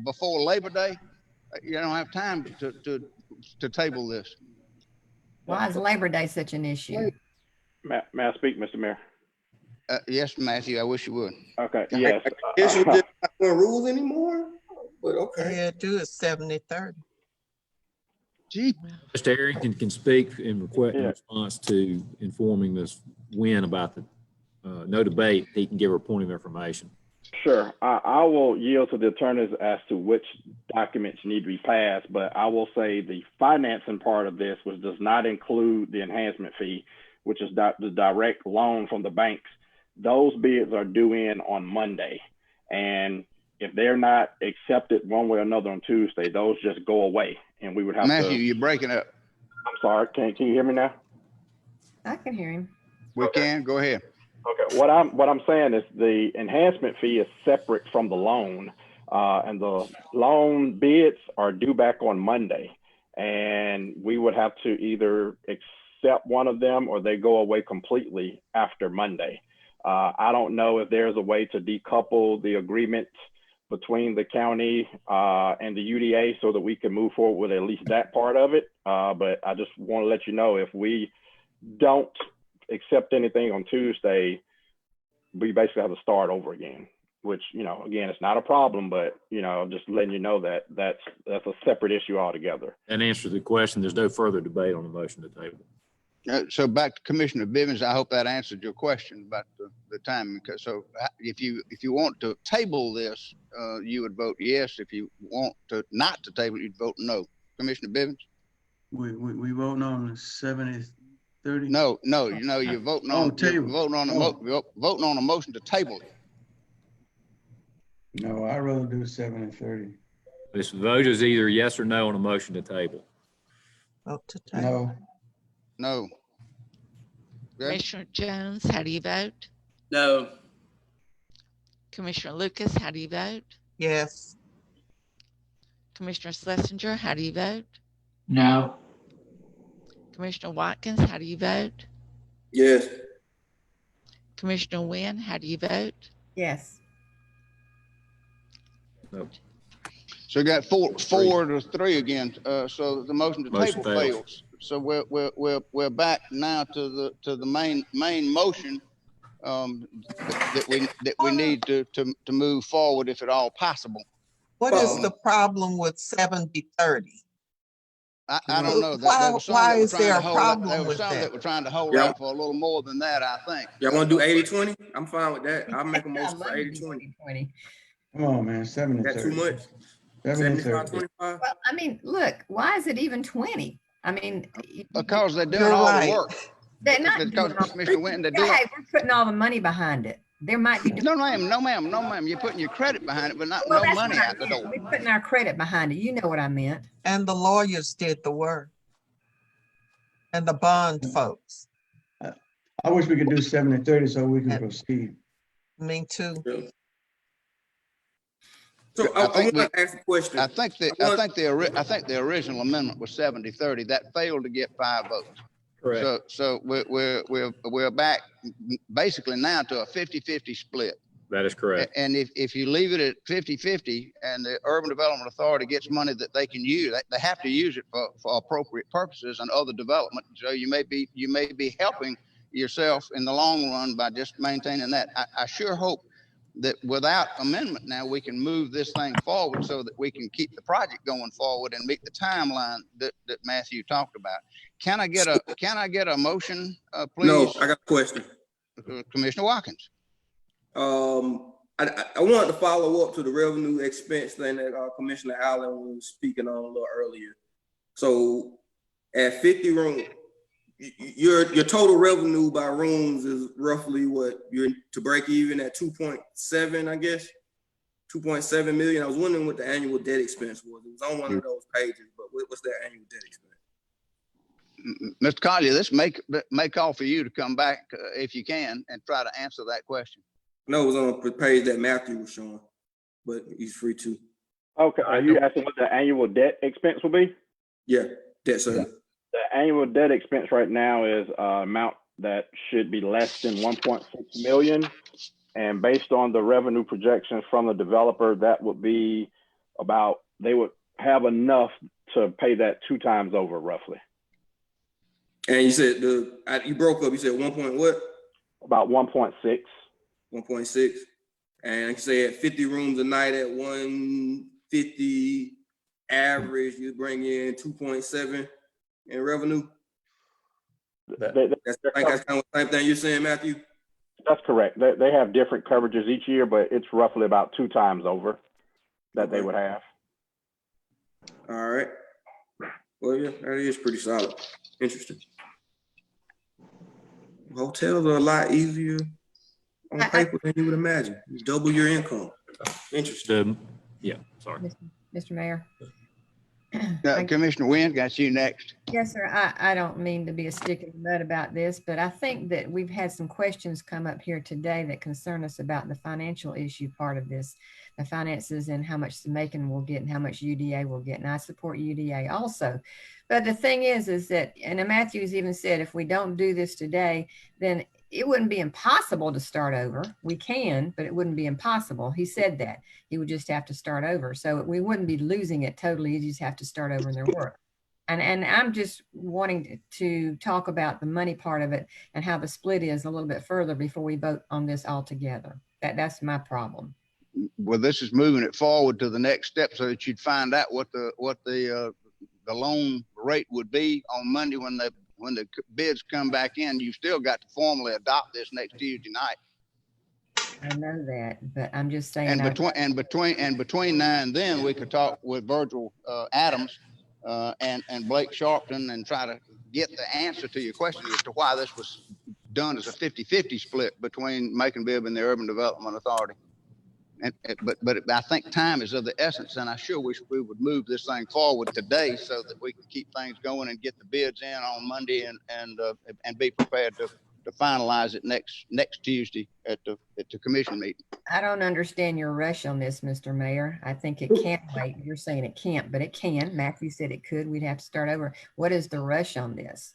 before Labor Day. You don't have time to table this. Why is Labor Day such an issue? May I speak, Mr. Mayor? Yes, Matthew, I wish you would. Okay, yes. I guess we're just not going to rule anymore, but okay. Yeah, do it 70-30. Gee. Mr. Arrington can speak in response to informing Ms. Wynn about the no debate. He can give her a point of information. Sure. I will yield to the attorneys as to which documents need to be passed, but I will say the financing part of this does not include the enhancement fee, which is the direct loan from the banks. Those bids are due in on Monday. And if they're not accepted one way or another on Tuesday, those just go away. And we would have Matthew, you're breaking up. I'm sorry. Can you hear me now? I can hear him. We can. Go ahead. Okay. What I'm saying is the enhancement fee is separate from the loan, and the loan bids are due back on Monday, and we would have to either accept one of them or they go away completely after Monday. I don't know if there's a way to decouple the agreement between the county and the UDA so that we can move forward with at least that part of it. But I just want to let you know, if we don't accept anything on Tuesday, we basically have to start over again, which, again, it's not a problem, but, just letting you know that that's a separate issue altogether. And answer the question, there's no further debate on the motion to table. So back to Commissioner Bivens, I hope that answered your question about the timing. So if you want to table this, you would vote yes. If you want to not to table, you'd vote no. Commissioner Bivens? We voting on 70-30? No, you're voting on voting on a motion to table it. No, I'd rather do 70-30. This vote is either yes or no on a motion to table. Vote to table. No. Commissioner Jones, how do you vote? No. Commissioner Lucas, how do you vote? Yes. Commissioner Schlesinger, how do you vote? No. Commissioner Watkins, how do you vote? Yes. Commissioner Wynn, how do you vote? Yes. No. So you got four to three again. So the motion to table fails. So we're back now to the main motion that we need to move forward, if at all possible. What is the problem with 70-30? I don't know. Why is there a problem with that? That were trying to hold out for a little more than that, I think. Y'all want to do 80-20? I'm fine with that. I'll make a motion for 80-20. Come on, man, 70-30. That's too much. 70-30. Well, I mean, look, why is it even 20? I mean, because they're doing all the work. They're not. Because Commissioner Winton, they're doing. Hey, we're putting all the money behind it. There might be. No, ma'am, no, ma'am, no, ma'am. You're putting your credit behind it, but not Well, no that's money what I out the meant. door. We're putting our credit behind it. You know what I meant. And the lawyers did the work. And the bond folks. I wish we could do 70-30 so we can proceed. Me too. So I want to ask a question. I think the original amendment was 70-30. That failed to get 5 votes. Correct. So we're back basically now to a 50-50 split. That is correct. And if you leave it at 50-50 and the Urban Development Authority gets money that they can use, they have to use it for appropriate purposes and other development. So you may be helping yourself in the long run by just maintaining that. I sure hope that without amendment now we can move this thing forward so that we can keep the project going forward and meet the timeline that Matthew talked about. Can I get a motion, please? No, I got a question. Commissioner Watkins. I wanted to follow up to the revenue expense thing that Commissioner Allen was speaking on a little earlier. So at 50 rooms, your total revenue by rooms is roughly what you're to break even at 2.7, I guess, 2.7 million. I was wondering what the annual debt expense was. It was on one of those pages, but what's that annual debt expense? Mr. Collier, this may call for you to come back if you can and try to answer that question. No, it was on the page that Matthew was showing, but he's free to. Okay, are you asking what the annual debt expense will be? Yeah, debt service. The annual debt expense right now is an amount that should be less than 1.6 million. And based on the revenue projections from the developer, that would be about, they would have enough to pay that 2 times over roughly. And you said you broke up, you said 1 point what? About 1.6. 1.6. And you say at 50 rooms a night at 150 average, you bring in 2.7 in revenue. That's kind of the same thing you're saying, Matthew? That's correct. They have different coverages each year, but it's roughly about 2 times over that they would have. All right. Well, yeah, that is pretty solid. Interesting. Hotels are a lot easier on paper than you would imagine. You double your income. Interesting. Yeah, sorry. Mr. Mayor. Commissioner Wynn, got you next. Yes, sir. I don't mean to be a stick in the mud about this, but I think that we've had some questions come up here today that concern us about the financial issue part of this, the finances and how much the Macon will get and how much UDA will get. And I support UDA also. But the thing is that, and Matthew's even said, if we don't do this today, then it wouldn't be impossible to start over. We can, but it wouldn't be impossible. He said that. He would just have to start over. So we wouldn't be losing it totally. You just have to start over in their work. And I'm just wanting to talk about the money part of it and how the split is a little bit further before we vote on this altogether. That's my problem. Well, this is moving it forward to the next step so that you'd find out what the loan rate would be on Monday when the bids come back in. You've still got to formally adopt this next Tuesday night. I know that, but I'm just saying. And between now and then, we could talk with Virgil Adams and Blake Sharpton and try to get the answer to your question as to why this was done as a 50-50 split between Macon-Bibb and the Urban Development Authority. But I think time is of the essence, and I sure wish we would move this thing forward today so that we can keep things going and get the bids in on Monday and be prepared to finalize it next Tuesday at the commission meeting. I don't understand your rush on this, Mr. Mayor. I think it can't wait. You're saying it can't, but it can. Matthew said it could. We'd have to start over. What is the rush on this?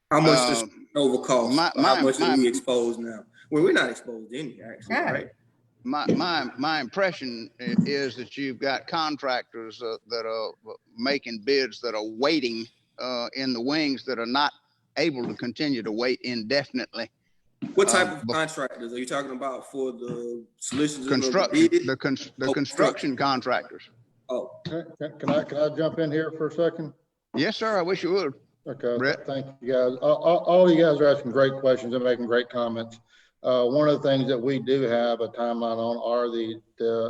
How much does over cost? How much are we exposed now? Well, we're not exposed to any, actually, right? My impression is that you've got contractors that are making bids that are waiting in the wings that are not able to continue to wait indefinitely. What type of contractors are you talking about for the solicitors? The construction contractors. Oh, can I jump in here for a second? Yes, sir. I wish you would. Okay. Brett. Thank you, guys. All you guys are asking great questions and making great comments. One of the things that we do have a timeline on are the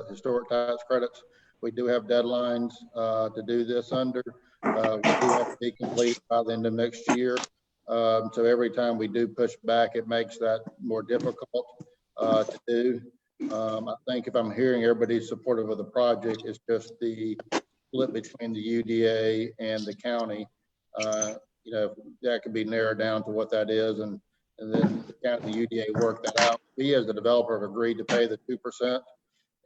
historic tax credits. We do have deadlines to do this under. We do have to be complete by the end of next year. So every time we do push back, it makes that more difficult. to do. I think if I'm hearing everybody supportive of the project, it's just the split between the UDA and the county. You know, that could be narrowed down to what that is, and then the UDA work that out. We as the developer have agreed to pay the 2%.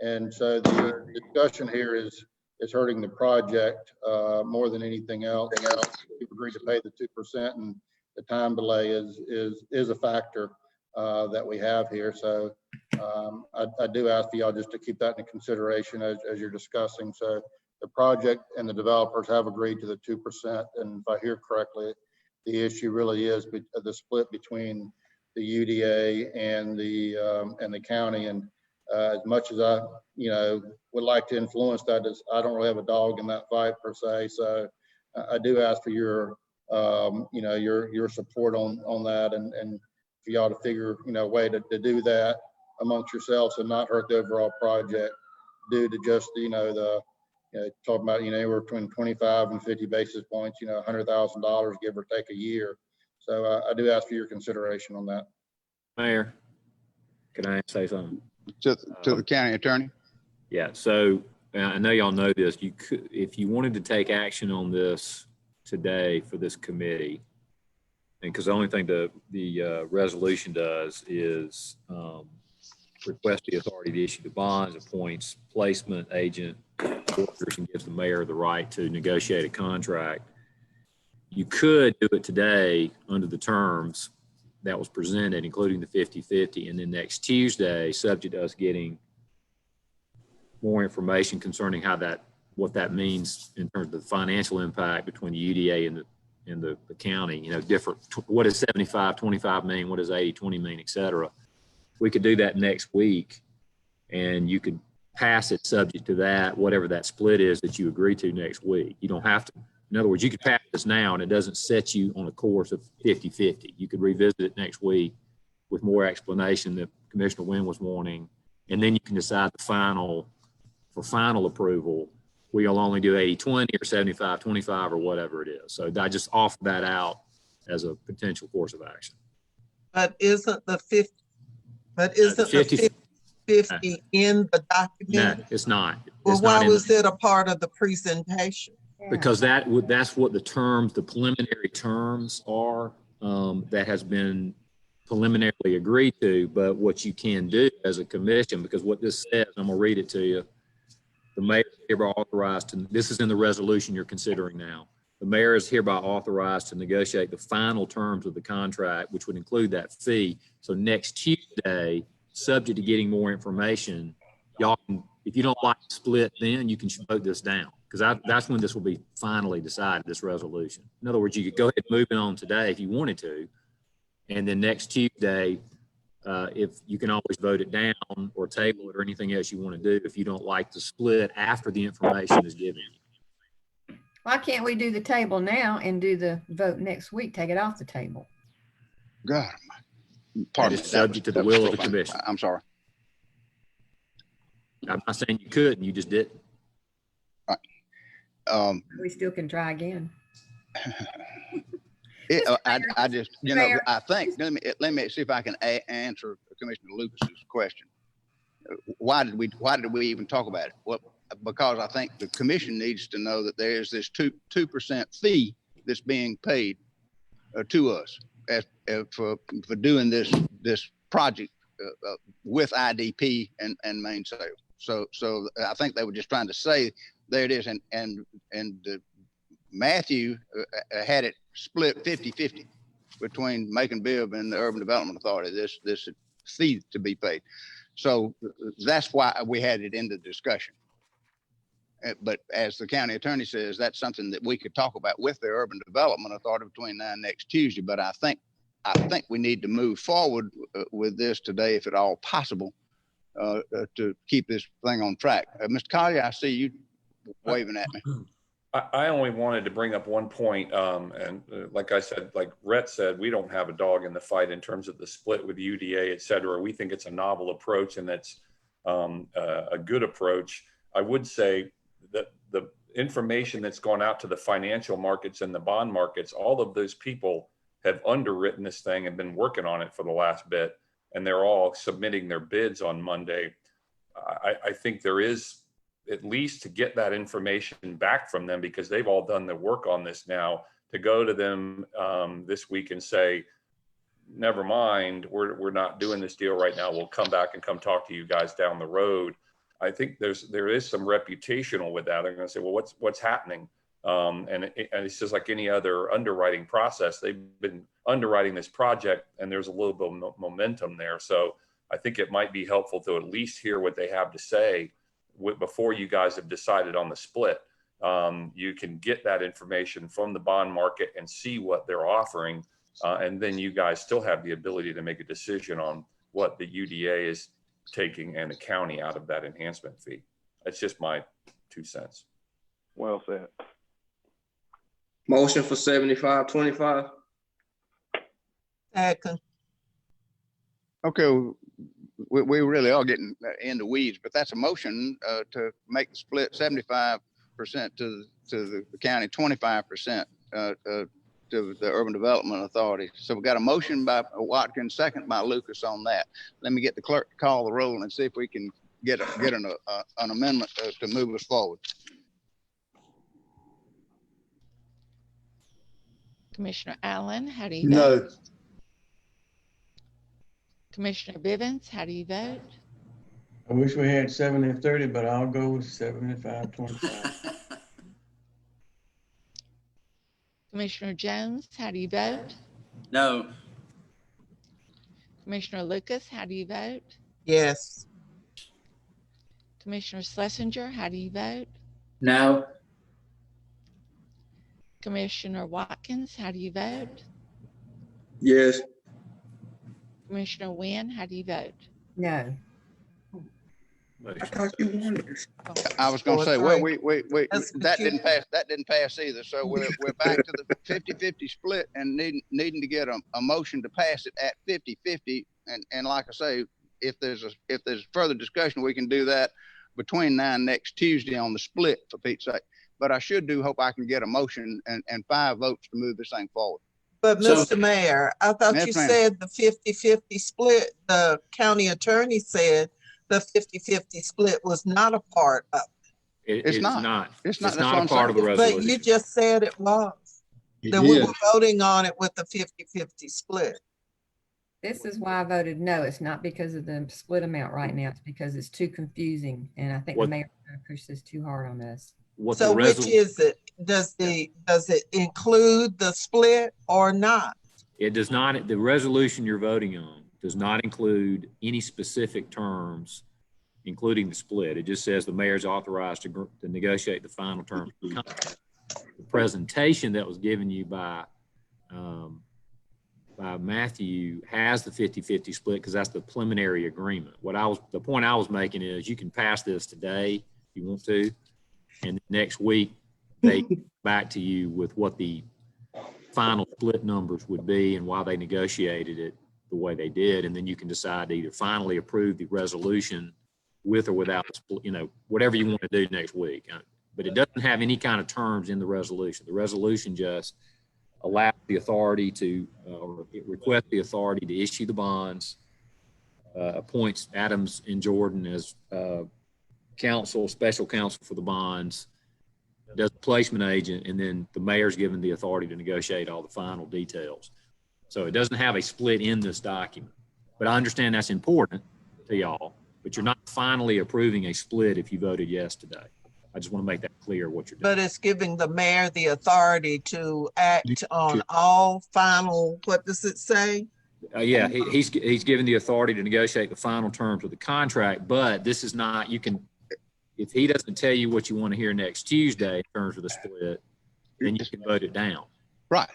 And so the discussion here is hurting the project more than anything else. We've agreed to pay the 2%, and the time delay is a factor that we have here. So I do ask for y'all just to keep that in consideration as you're discussing. So the project and the developers have agreed to the 2%. And if I hear correctly, the issue really is the split between the UDA and the county. And as much as I, you know, would like to influence that, I don't really have a dog in that fight per se. So I do ask for your, you know, your support on that, and for y'all to figure, you know, a way to do that amongst yourselves and not hurt the overall project due to just, you know, talking about, you know, anywhere between 25 and 50 basis points, you know, $100,000 give or take a year. So I do ask for your consideration on that. Mayor, can I say something? To the county attorney? Yeah, so I know y'all know this. You could, if you wanted to take action on this today for this committee, and because the only thing the resolution does is request the authority to issue the bonds, appoints placement agent, workers, and gives the mayor the right to negotiate a contract. You could do it today under the terms that was presented, including the 50-50, and then next Tuesday, subject to us getting more information concerning how what that means in terms of the financial impact between the UDA and the county, you know, different, what does 75-25 mean, what does 80-20 mean, et cetera. We could do that next week, and you could pass it subject to that, whatever that split is that you agree to next week. You don't have to. In other words, you could pass this now and it doesn't set you on a course of 50-50. You could revisit it next week with more explanation that Commissioner Wynn was wanting, and then you can decide for final approval, we'll only do 80-20 or 75-25 or whatever it is. So I just offer that out as a potential course of action. But isn't the 50, but isn't the 50 in the document? No, it's not. Well, why was it a part of the presentation? Because that's what the terms, the preliminary terms are, that has been preliminarily agreed to. But what you can do as a commission, because what this says, I'm gonna read it to you. The mayor is hereby authorized to, this is in the resolution you're considering now. The mayor is hereby authorized to negotiate the final terms of the contract, which would include that fee. So next Tuesday, subject to getting more information, y'all can, if you don't like the split, then you can vote this down, because that's when this will be finally decided, this resolution. In other words, you could go ahead and move it on today if you wanted to, and then next Tuesday, if you can always vote it down or table it or anything else you want to do if you don't like the split after the information is given. Why can't we do the table now and do the vote next week? Take it off the table. God, Pardon me, subject to the will of the commission. I'm sorry. I'm not saying you couldn't, you just didn't. We still can try again. I just, you know, I think, let me see if I can answer Commissioner Lucas's question. Why did we even talk about it? Well, because I think the commission needs to know that there is this 2% fee that's being paid to us for doing this project with IDP and main sale. So I think they were just trying to say there it is, and Matthew had it split 50-50 between Macon-Bibb and the Urban Development Authority, this fee to be paid. So that's why we had it in the discussion. But as the county attorney says, that's something that we could talk about with the Urban Development Authority between now and next Tuesday. But I think we need to move forward with this today, if at all possible, to keep this thing on track. Mr. Collier, I see you waving at me. I only wanted to bring up one point, and like I said, like Rhett said, we don't have a dog in the fight in terms of the split with UDA, et cetera. We think it's a novel approach, and that's a good approach. I would say that the information that's gone out to the financial markets and the bond markets, all of those people have underwritten this thing and been working on it for the last bit. and they're all submitting their bids on Monday. I think there is, at least to get that information back from them, because they've all done the work on this now, to go to them this week and say, never mind, we're not doing this deal right now. We'll come back and come talk to you guys down the road. I think there is some reputational with that. They're going to say, well, what's happening? And it's just like any other underwriting process. They've been underwriting this project, and there's a little bit of momentum there. So I think it might be helpful to at least hear what they have to say before you guys have decided on the split. You can get that information from the bond market and see what they're offering. And then you guys still have the ability to make a decision on what the UDA is taking and the county out of that enhancement fee. That's just my 2 cents. Well said. Motion for 75-25. Second. Okay, we really are getting in the weeds, but that's a motion to make the split 75% to the county, 25% to the Urban Development Authority. So we got a motion by Watkins, second by Lucas on that. Let me get the clerk to call the roll and see if we can get an amendment to move us forward. Commissioner Allen, how do you No. vote? Commissioner Bivens, how do you vote? I wish we had 70-30, but I'll go with 75-25. Commissioner Jones, how do you vote? No. Commissioner Lucas, how do you vote? Yes. Commissioner Schlesinger, how do you vote? No. Commissioner Watkins, how do you vote? Yes. Commissioner Wynn, how do you vote? No. I thought you wanted this. I was going to say, well, wait, That's that confusing. didn't pass. That didn't pass either. So we're back to the 50-50 split and needing to get a motion to pass it at 50-50. And like I say, if there's further discussion, we can do that between now and next Tuesday on the split, for Pete's sake. But I hope I can get a motion and 5 votes to move this thing forward. But So- Mr. Mayor, I thought Yes, you ma'am. said the 50-50 split. The county attorney said the 50-50 split was not a part of it. It's not. It's not. That's what a I'm part of the saying. resolution. But you just said it was. He That we did. were voting on it with the 50-50 split. This is why I voted no. It's not because of the split amount right now. It's because it's too confusing. And I think the What- mayor pushed this too hard on us. What So the which resolution, is it? Does it include the split or not? it does not, the resolution you're voting on does not include any specific terms, including the split. It just says the mayor's authorized to negotiate the final terms of the contract. The presentation that was given you by Matthew has the 50-50 split because that's the preliminary agreement. The point I was making is you can pass this today if you want to, and next week they come back to you with what the final split numbers would be and why they negotiated it the way they did, and then you can decide to either finally approve the resolution with or without, whatever you want to do next week. But it doesn't have any kind of terms in the resolution. The resolution just allows the authority to, or it requests the authority to issue the bonds, appoints Adams and Jordan as special counsel for the bonds, does the placement agent, and then the mayor's given the authority to negotiate all the final details. So it doesn't have a split in this document. But I understand that's important to y'all, but you're not finally approving a split if you voted yes today. I just want to make that clear what you're doing. But it's giving the mayor the authority to act on all final, what does it say? Yeah, he's given the authority to negotiate the final terms of the contract, but this is not, if he doesn't tell you what you want to hear next Tuesday in terms of the split, then you can vote it down. Right.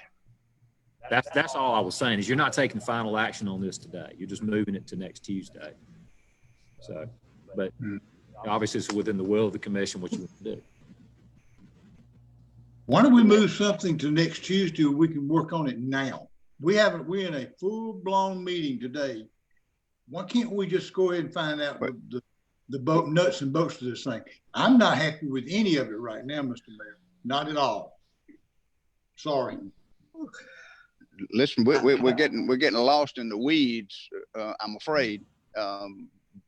That's all I was saying is you're not taking final action on this today. You're just moving it to next Tuesday. So, but obviously it's within the will of the commission what you want to do. Why don't we move something to next Tuesday where we can work on it now? We're in a full-blown meeting today. Why can't we just go ahead and find out the boat nuts and bolts of this thing? I'm not happy with any of it right now, Mr. Mayor. Not at all. Sorry. listen, we're getting lost in the weeds. I'm afraid.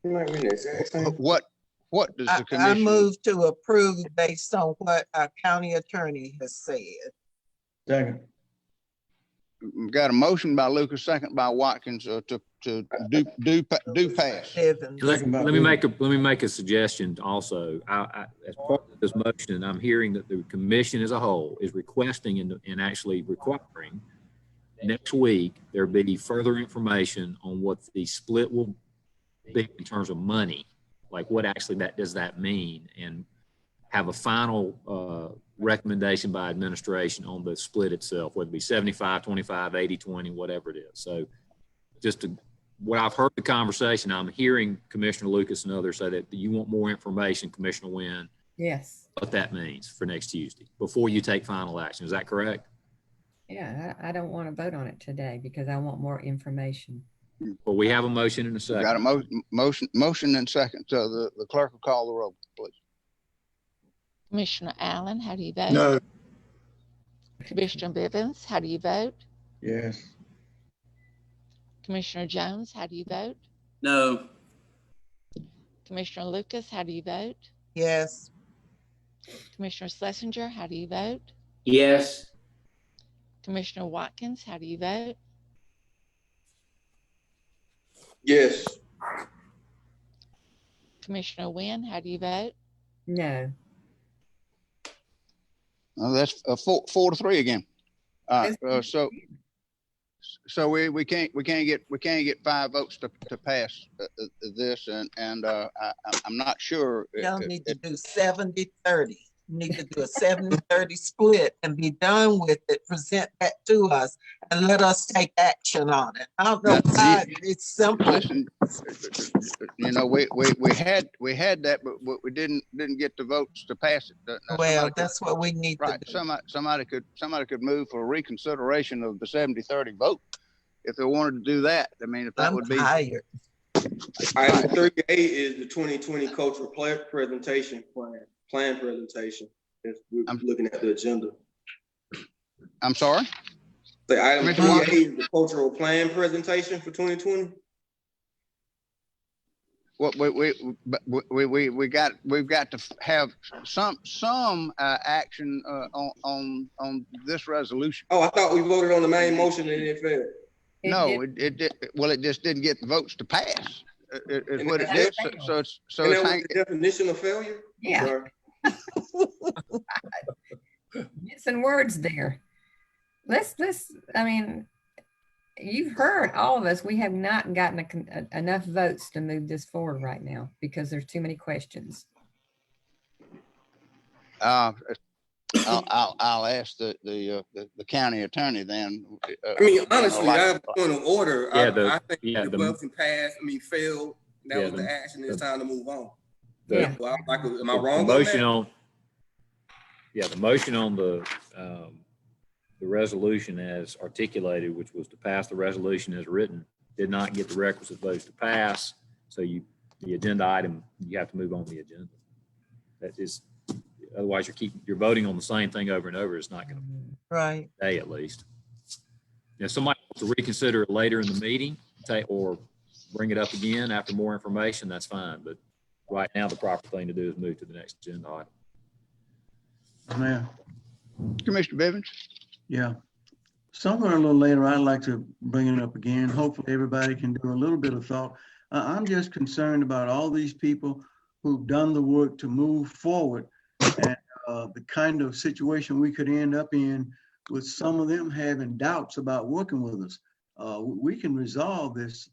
What does the commission? I move to approve based on what our county attorney has said. Second. We've got a motion by Lucas, second by Watkins to do pass. Let me make a suggestion also. As part of this motion, I'm hearing that the commission as a whole is requesting and actually requiring next week there be further information on what the split will be in terms of money, like what actually does that mean, and have a final recommendation by administration on the split itself, whether it be 75, 25, 80, 20, whatever it is. So just what I've heard the conversation, I'm hearing Commissioner Lucas and others say that you want more information, Commissioner Wynn. Yes. What that means for next Tuesday before you take final action. Is that correct? Yeah, I don't want to vote on it today because I want more information. Well, we have a motion and a second. Got a motion and second. So the clerk will call the roll, please. Commissioner Allen, how do you vote? No. Commissioner Bivens, how do you vote? Yes. Commissioner Jones, how do you vote? No. Commissioner Lucas, how do you vote? Yes. Commissioner Schlesinger, how do you vote? Yes. Commissioner Watkins, how do you vote? Yes. Commissioner Wynn, how do you vote? No. That's 4-3 again. So we can't get 5 votes to pass this, and I'm not sure. Y'all need to do 70-30. Need to do a 70-30 split and be done with it. Present that to us and let us take action on it. I don't know why it's simple. Listen, you know, we had that, but we didn't get the votes to pass it. Well, that's what we need to do. Somebody could move for reconsideration of the 70-30 vote if they wanted to do that. I mean, if that would be. Tired. Item 38 is the 2020 cultural presentation plan presentation. I'm looking at the agenda. I'm sorry? The item 38 is the cultural plan presentation for 2020. What we've got to have some action on this resolution. Oh, I thought we voted on the main motion and it failed. No, it did. Well, it just didn't get the votes to pass. Is what it did. So it's the definition of failure. Yeah. Missing words there. Let's. I mean, you've heard all of us. We have not gotten enough votes to move this forward right now because there's too many questions. I'll ask the county attorney then. I mean, honestly, I have a point of order. Yeah, I think the motion passed. I mean, failed. That was the action. It's time to move on. Well, am I wrong? The motion on the resolution as articulated, which was to pass the resolution as written, did not get the requisite votes to pass. So the agenda item, you have to move on the agenda. That is, otherwise you're voting on the same thing over and over. It's not going to right. Today at least. If somebody wants to reconsider it later in the meeting, or bring it up again after more information, that's fine. But right now, the proper thing to do is move to the next agenda item. Man. Commissioner Bivens? Yeah. Somewhere a little later, I'd like to bring it up again. Hopefully everybody can do a little bit of thought. I'm just concerned about all these people who've done the work to move forward and the kind of situation we could end up in with some of them having doubts about working with us. We can resolve this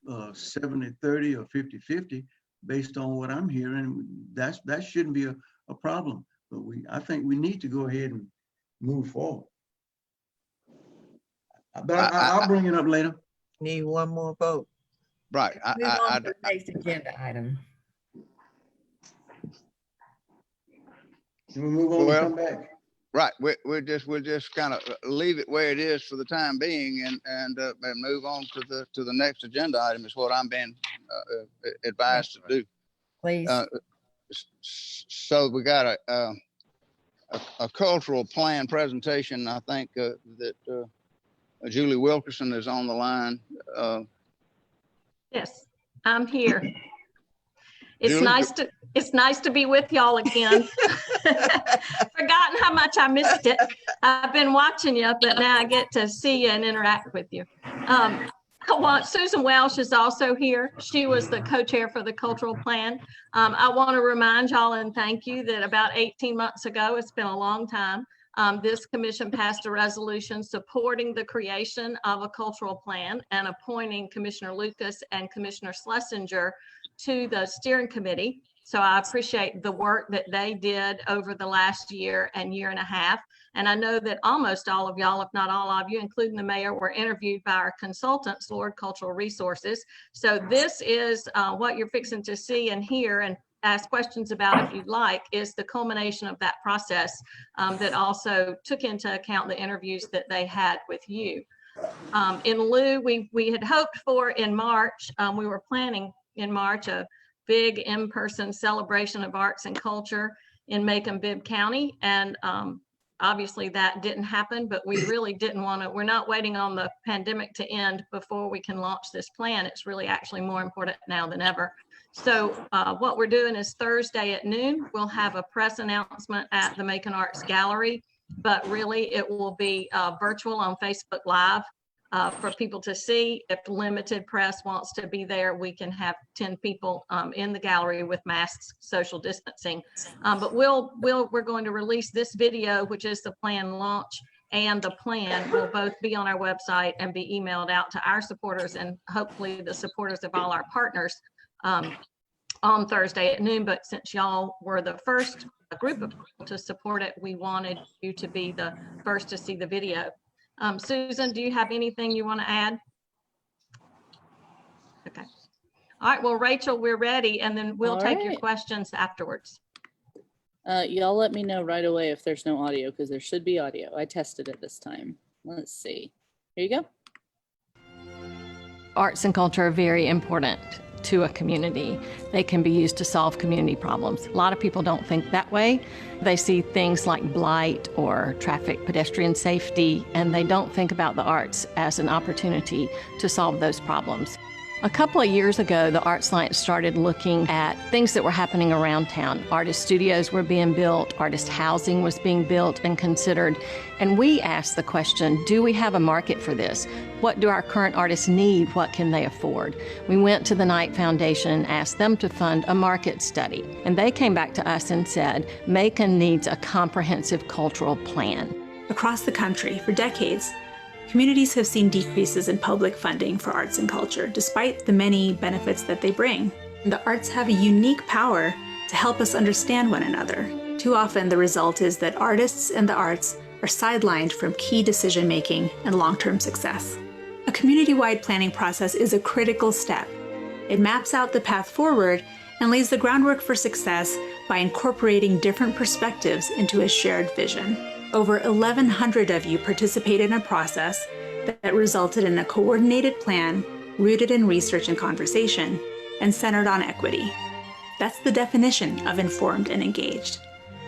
70-30 or 50-50 based on what I'm hearing. That shouldn't be a problem, but I think we need to go ahead and move forward. But I'll bring it up later. Need one more vote. Right. Move on to the next agenda item. Can we move on and come back? Right. We'll just kind of leave it where it is for the time being and move on to the next agenda item is what I'm being advised to do. Please. So we got a cultural plan presentation. I think that Julie Wilkerson is on the line. Yes, I'm here. Julie? It's nice to be with y'all again. Forgotten how much I missed it. I've been watching you, but now I get to see you and interact with you. Susan Welsh is also here. She was the co-chair for the cultural plan. I want to remind y'all and thank you that about 18 months ago, it's been a long time, this commission passed a resolution supporting the creation of a cultural plan and appointing Commissioner Lucas and Commissioner Schlesinger to the steering committee. So I appreciate the work that they did over the last year and year and a half. And I know that almost all of y'all, if not all of you, including the mayor, were interviewed by our consultants, Lord Cultural Resources. So this is what you're fixing to see and hear and ask questions about if you'd like, is the culmination of that process that also took into account the interviews that they had with you. In lieu, we had hoped for in March, we were planning in March a big in-person celebration of arts and culture in Macon-Bibb County. And obviously that didn't happen, but we really didn't want to, we're not waiting on the pandemic to end before we can launch this plan. It's really actually more important now than ever. So what we're doing is Thursday at noon, we'll have a press announcement at the Macon Arts Gallery, but really it will be virtual on Facebook Live for people to see. If limited press wants to be there, we can have 10 people in the gallery with masks, social distancing. But we're going to release this video, which is the plan launch, and the plan will both be on our website and be emailed out to our supporters and hopefully the supporters of all our partners on Thursday at noon. But since y'all were the first group of people to support it, we wanted you to be the first to see the video. Susan, do you have anything you want to add? Okay. All right, well, Rachel, we're ready, and then we'll take your questions afterwards. Y'all let me know right away if there's no audio, because there should be audio. I tested it this time. Let's see. Here you go. Arts and culture are very important to a community. They can be used to solve community problems. A lot of people don't think that way. They see things like blight or traffic pedestrian safety, and they don't think about the arts as an opportunity to solve those problems. A couple of years ago, the Arts Alliance started looking at things that were happening around town. Artist studios were being built, artist housing was being built and considered, and we asked the question, do we have a market for this? What do our current artists need? What can they afford? We went to the Knight Foundation and asked them to fund a market study, and they came back to us and said, Macon needs a comprehensive cultural plan. Across the country, for decades, communities have seen decreases in public funding for arts and culture, despite the many benefits that they bring. The arts have a unique power to help us understand one another. Too often, the result is that artists and the arts are sidelined from key decision-making and long-term success. A community-wide planning process is a critical step. It maps out the path forward and lays the groundwork for success by incorporating different perspectives into a shared vision. Over 1,100 of you participated in a process that resulted in a coordinated plan rooted in research and conversation and centered on equity. That's the definition of informed and engaged.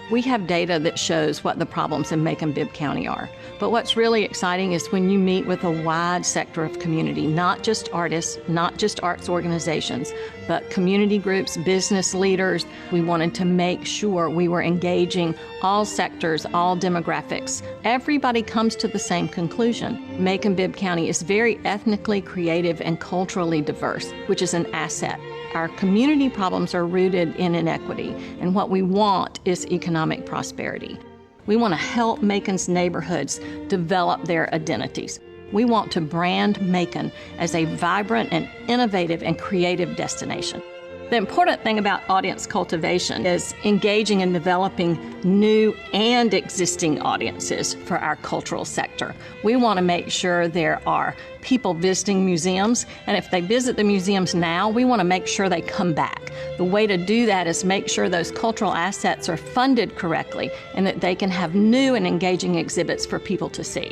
We have data that shows what the problems in Macon-Bibb County are. But what's really exciting is when you meet with a wide sector of community, not just artists, not just arts organizations, but community groups, business leaders. We wanted to make sure we were engaging all sectors, all demographics. Everybody comes to the same conclusion. Macon-Bibb County is very ethnically creative and culturally diverse, which is an asset. Our community problems are rooted in inequity, and what we want is economic prosperity. We want to help Macon's neighborhoods develop their identities. We want to brand Macon as a vibrant and innovative and creative destination. The important thing about audience cultivation is engaging and developing new and existing audiences for our cultural sector. We want to make sure there are people visiting museums, and if they visit the museums now, we want to make sure they come back. The way to do that is make sure those cultural assets are funded correctly and that they can have new and engaging exhibits for people to see.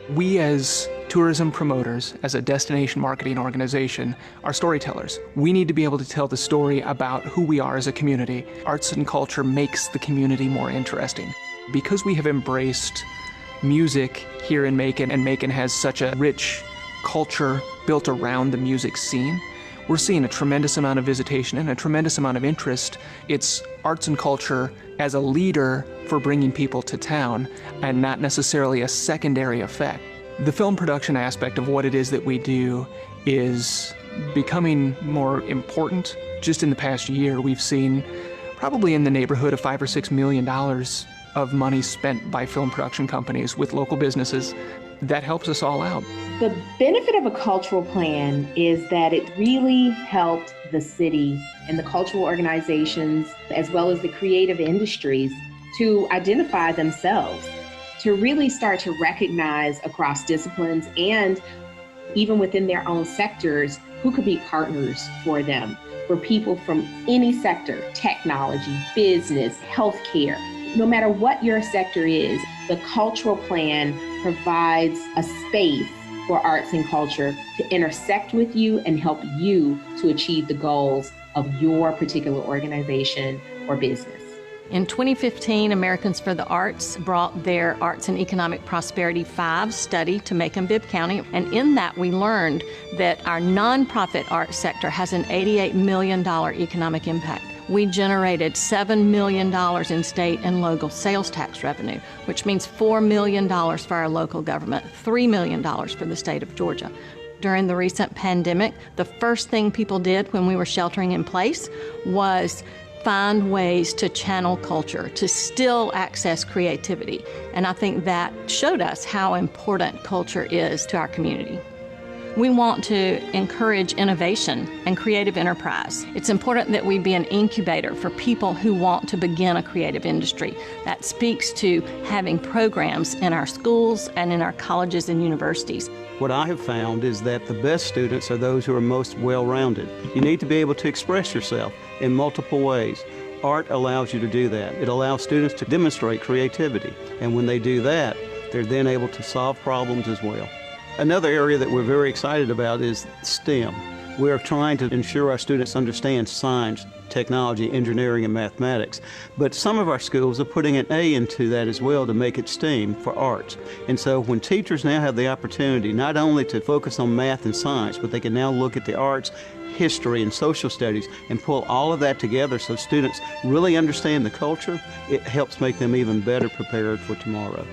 We as tourism promoters, as a destination marketing organization, are storytellers. We need to be able to tell the story about who we are as a community. Arts and culture makes the community more interesting. Because we have embraced music here in Macon, and Macon has such a rich culture built around the music scene. We're seeing a tremendous amount of visitation and a tremendous amount of interest. It's arts and culture as a leader for bringing people to town and not necessarily a secondary effect. The film production aspect of what it is that we do is becoming more important. Just in the past year, we've seen probably in the neighborhood of $5 or $6 million of money spent by film production companies with local businesses. That helps us all out. The benefit of a cultural plan is that it really helped the city and the cultural organizations, as well as the creative industries, to identify themselves, to really start to recognize across disciplines and even within their own sectors who could be partners for them, for people from any sector, technology, business, healthcare. No matter what your sector is, the cultural plan provides a space for arts and culture to intersect with you and help you to achieve the goals of your particular organization or business. In 2015, Americans for the Arts brought their Arts and Economic Prosperity 5 study to Macon-Bibb County, and in that we learned that our nonprofit arts sector has an $88 million economic impact. We generated $7 million in state and local sales tax revenue, which means $4 million for our local government, $3 million for the state of Georgia. During the recent pandemic, the first thing people did when we were sheltering in place was find ways to channel culture, to still access creativity. And I think that showed us how important culture is to our community. We want to encourage innovation and creative enterprise. It's important that we be an incubator for people who want to begin a creative industry. That speaks to having programs in our schools and in our colleges and universities. What I have found is that the best students are those who are most well-rounded. You need to be able to express yourself in multiple ways. Art allows you to do that. It allows students to demonstrate creativity. And when they do that, they're then able to solve problems as well. Another area that we're very excited about is STEM. We're trying to ensure our students understand science, technology, engineering, and mathematics. But some of our schools are putting an A into that as well to make it STEAM for arts. And so when teachers now have the opportunity not only to focus on math and science, but they can now look at the arts, history, and social studies and pull all of that together so students really understand the culture, it helps make them even better prepared for tomorrow.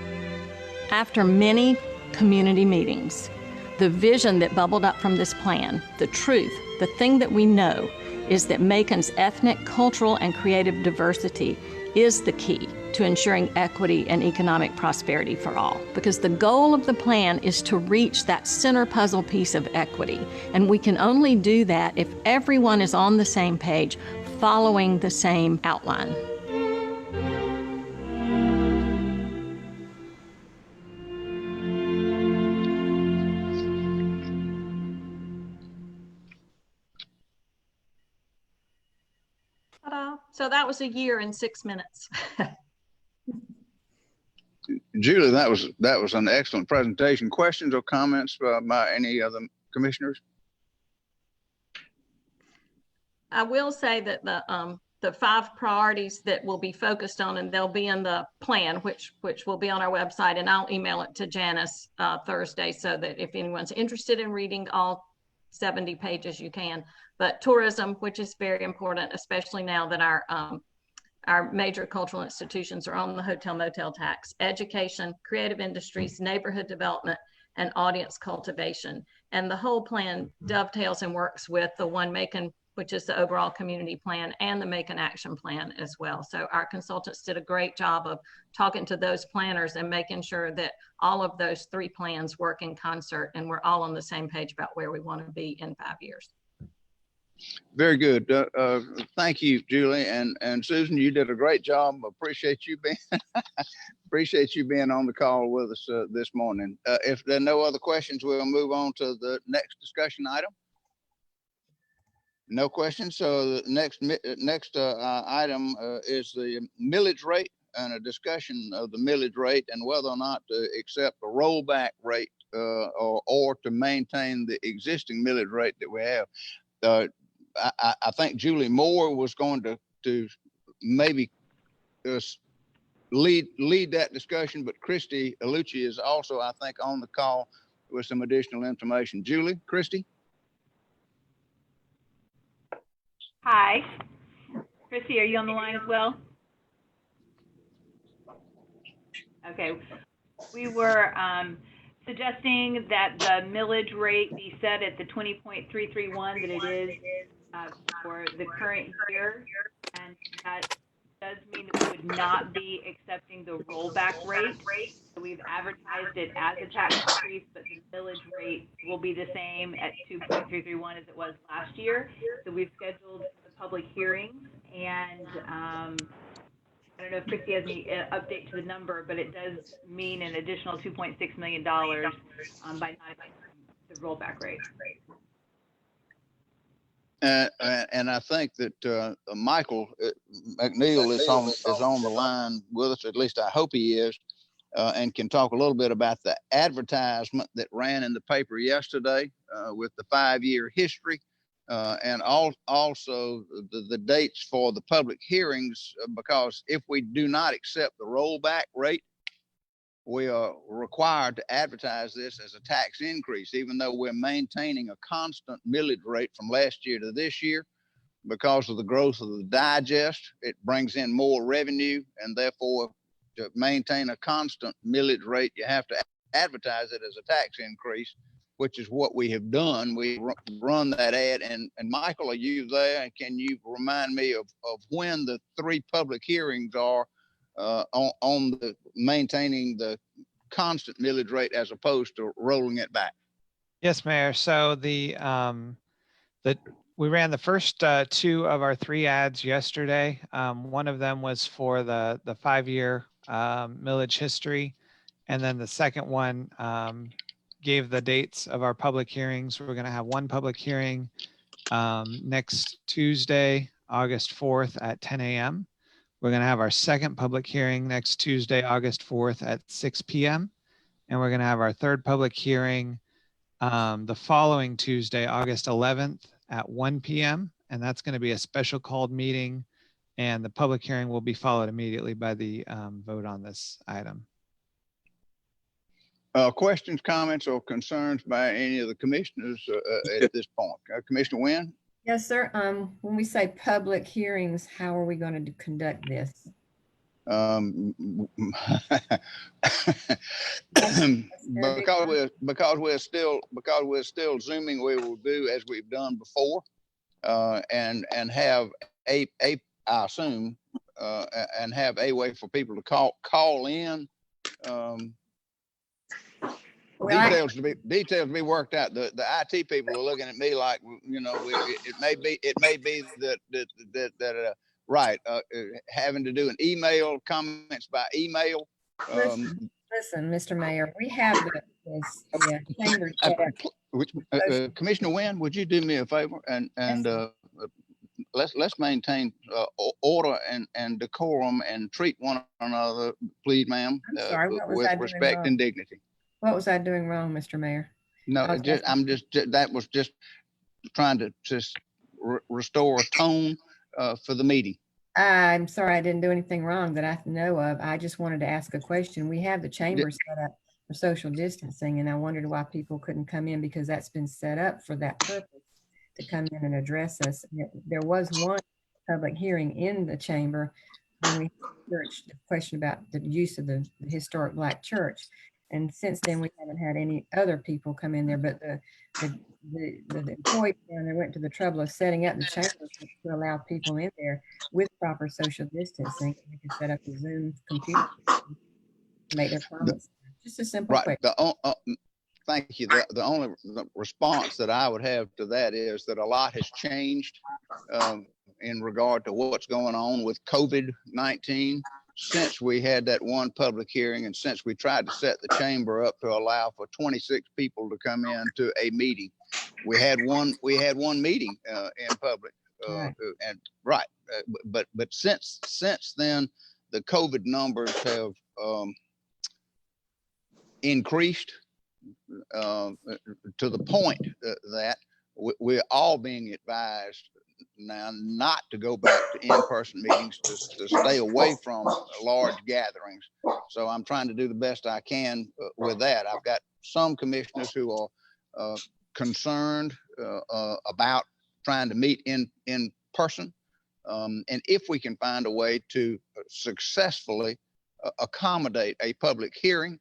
After many community meetings, the vision that bubbled up from this plan, the truth, the thing that we know is that Macon's ethnic, cultural, and creative diversity is the key to ensuring equity and economic prosperity for all. Because the goal of the plan is to reach that center puzzle piece of equity. And we can only do that if everyone is on the same page, following the same outline. So that was a year in 6 minutes. Julie, that was an excellent presentation. Questions or comments by any other commissioners? I will say that the 5 priorities that will be focused on, and they'll be in the plan, which will be on our website, and I'll email it to Janice Thursday so that if anyone's interested in reading all 70 pages, you can. But tourism, which is very important, especially now that our major cultural institutions are on the hotel motel tax, education, creative industries, neighborhood development, and audience cultivation. And the whole plan dovetails and works with the One Macon, which is the overall community plan, and the Macon Action Plan as well. So our consultants did a great job of talking to those planners and making sure that all of those 3 plans work in concert and we're all on the same page about where we want to be in 5 years. Very good. Thank you, Julie and Susan. You did a great job. Appreciate you being on the call with us this morning. If there are no other questions, we'll move on to the next discussion item. No questions. So the next item is the millage rate and a discussion of the millage rate and whether or not to accept a rollback rate or to maintain the existing millage rate that we have. I think Julie Moore was going to maybe lead that discussion, but Christy Alucci is also, I think, on the call with some additional information. Julie, Christy? Hi. Christy, are you on the line as well? Okay. We were suggesting that the millage rate be set at the 20.331 that it is for the current year, and that does mean that we would not be accepting the rollback rate. So we've advertised it as a tax increase, but the millage rate will be the same at 2.331 as it was last year. So we've scheduled the public hearings, and I don't know if Christy has any update to the number, but it does mean an additional $2.6 million by not accepting the rollback rate. And I think that Michael McNeil is on the line with us. At least I hope he is, and can talk a little bit about the advertisement that ran in the paper yesterday with the 5-year history, and also the dates for the public hearings. Because if we do not accept the rollback rate, we are required to advertise this as a tax increase, even though we're maintaining a constant millage rate from last year to this year. Because of the growth of the digest, it brings in more revenue, and therefore to maintain a constant millage rate, you have to advertise it as a tax increase, which is what we have done. We run that ad. And Michael, are you there? And can you remind me of when the 3 public hearings are on the maintaining the constant millage rate as opposed to rolling it back? Yes, Mayor. So we ran the first 2 of our 3 ads yesterday. One of them was for the 5-year millage history, and then the second one gave the dates of our public hearings. We're going to have one public hearing next Tuesday, August 4th at 10 a.m. We're going to have our second public hearing next Tuesday, August 4th at 6 p.m. And we're going to have our third public hearing the following Tuesday, August 11th at 1 p.m. And that's going to be a special called meeting. And the public hearing will be followed immediately by the vote on this item. Questions, comments, or concerns by any of the commissioners at this point? Commissioner Wynn? Yes, sir. When we say public hearings, how are we going to conduct this? Because we're still Zooming, we will do as we've done before, and have I assume, and have a way for people to call in. Details to be worked out. The IT people are looking at me like, you know, it may be that right, having to do an email, comments by email. Listen, Mr. Mayor, we have this chamber set up. Commissioner Wynn, would you do me a favor and let's maintain order and decorum and treat one another, please, ma'am, with respect and dignity. What was I doing wrong, Mr. Mayor? No, that was just trying to just restore a tone for the meeting. I'm sorry, I didn't do anything wrong that I know of. I just wanted to ask a question. We have the chamber set up for social distancing, and I wondered why people couldn't come in, because that's been set up for that purpose, to come in and address us. There was one public hearing in the chamber when we searched the question about the use of the historic Black church. And since then, we haven't had any other people come in there, but the employees down there went to the trouble of setting up the chamber to allow people in there with proper social distancing. We could set up a Zoom computer to make their comments. Just a simple question. Thank you. The only response that I would have to that is that a lot has changed in regard to what's going on with COVID-19. Since we had that one public hearing, and since we tried to set the chamber up to allow for 26 people to come in to a meeting, we had one meeting in public, but since then the COVID numbers have increased to the point that we're all being advised now not to go back to in-person meetings, to stay away from large gatherings. So I'm trying to do the best I can with that. I've got some commissioners who are concerned about trying to meet in person. And if we can find a way to successfully accommodate a public hearing,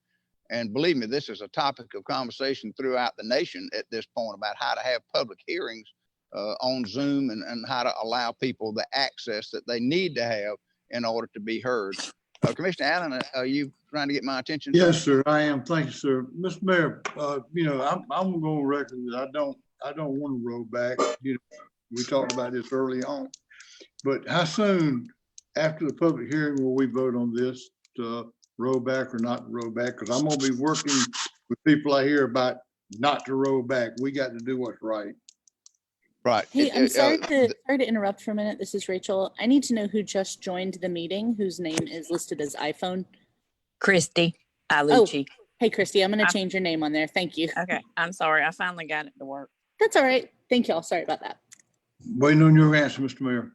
and believe me, this is a topic of conversation throughout the nation at this point about how to have public hearings on Zoom and how to allow people the access that they need to have in order to be heard. Commissioner Allen, are you trying to get my attention? Yes, sir, I am. Thank you, sir. Mr. Mayor, you know, I'm going to record that I don't want to roll back. You know, we talked about this early on, but how soon after the public hearing will we vote on this to roll back or not to roll back? Because I'm going to be working with people I hear about not to roll back. We got to do what's right. Right. Hey, I'm sorry to interrupt for a minute. This is Rachel. I need to know who just joined the meeting, whose name is listed as iPhone. Christy Alucci. Oh, hey, Christy, I'm going to change your name on there. Thank you. Okay, I'm sorry. I finally got it to work. That's all right. Thank you all. Sorry about that. Waiting on your answer, Mr. Mayor.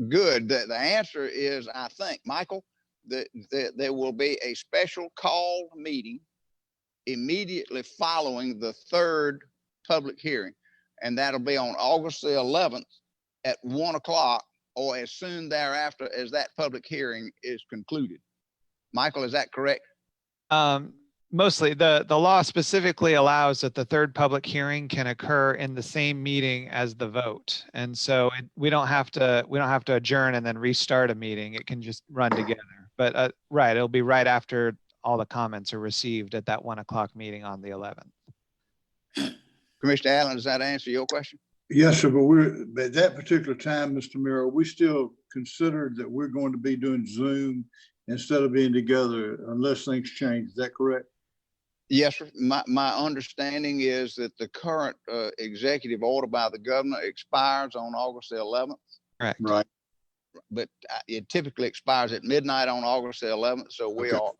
Good. The answer is, I think, Michael, that there will be a special called meeting immediately following the third public hearing. And that'll be on August the 11th at 1 o'clock or as soon thereafter as that public hearing is concluded. Michael, is that correct? Mostly the law specifically allows that the third public hearing can occur in the same meeting as the vote. And so we don't have to adjourn and then restart a meeting. It can just run together. But right, it'll be right after all the comments are received at that 1 o'clock meeting on the 11th. Commissioner Allen, does that answer your question? Yes, sir, but at that particular time, Mr. Mayor, we still considered that we're going to be doing Zoom instead of being together unless things change. Is that correct? Yes, sir. My understanding is that the current executive order by the governor expires on August the 11th. Correct. Right. But it typically expires at midnight on August the 11th. So we are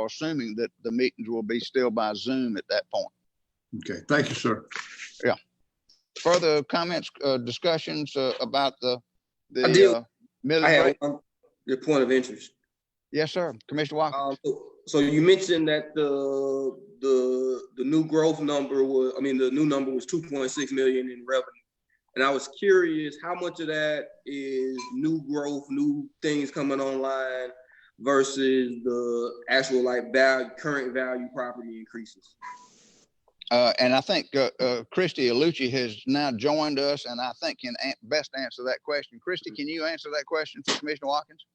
assuming that the meetings will be still by Zoom at that point. Okay. Thank you, sir. Yeah. Further comments, discussions about the I have one point of interest. Yes, sir. Commissioner Watkins. So you mentioned that the new growth number was, the new number was 2.6 million in revenue. And I was curious how much of that is new growth, new things coming online versus the actual current value property increases. And I think Christy Alucci has now joined us, and I think can best answer that question. Christy, can you answer that question for Commissioner Watkins?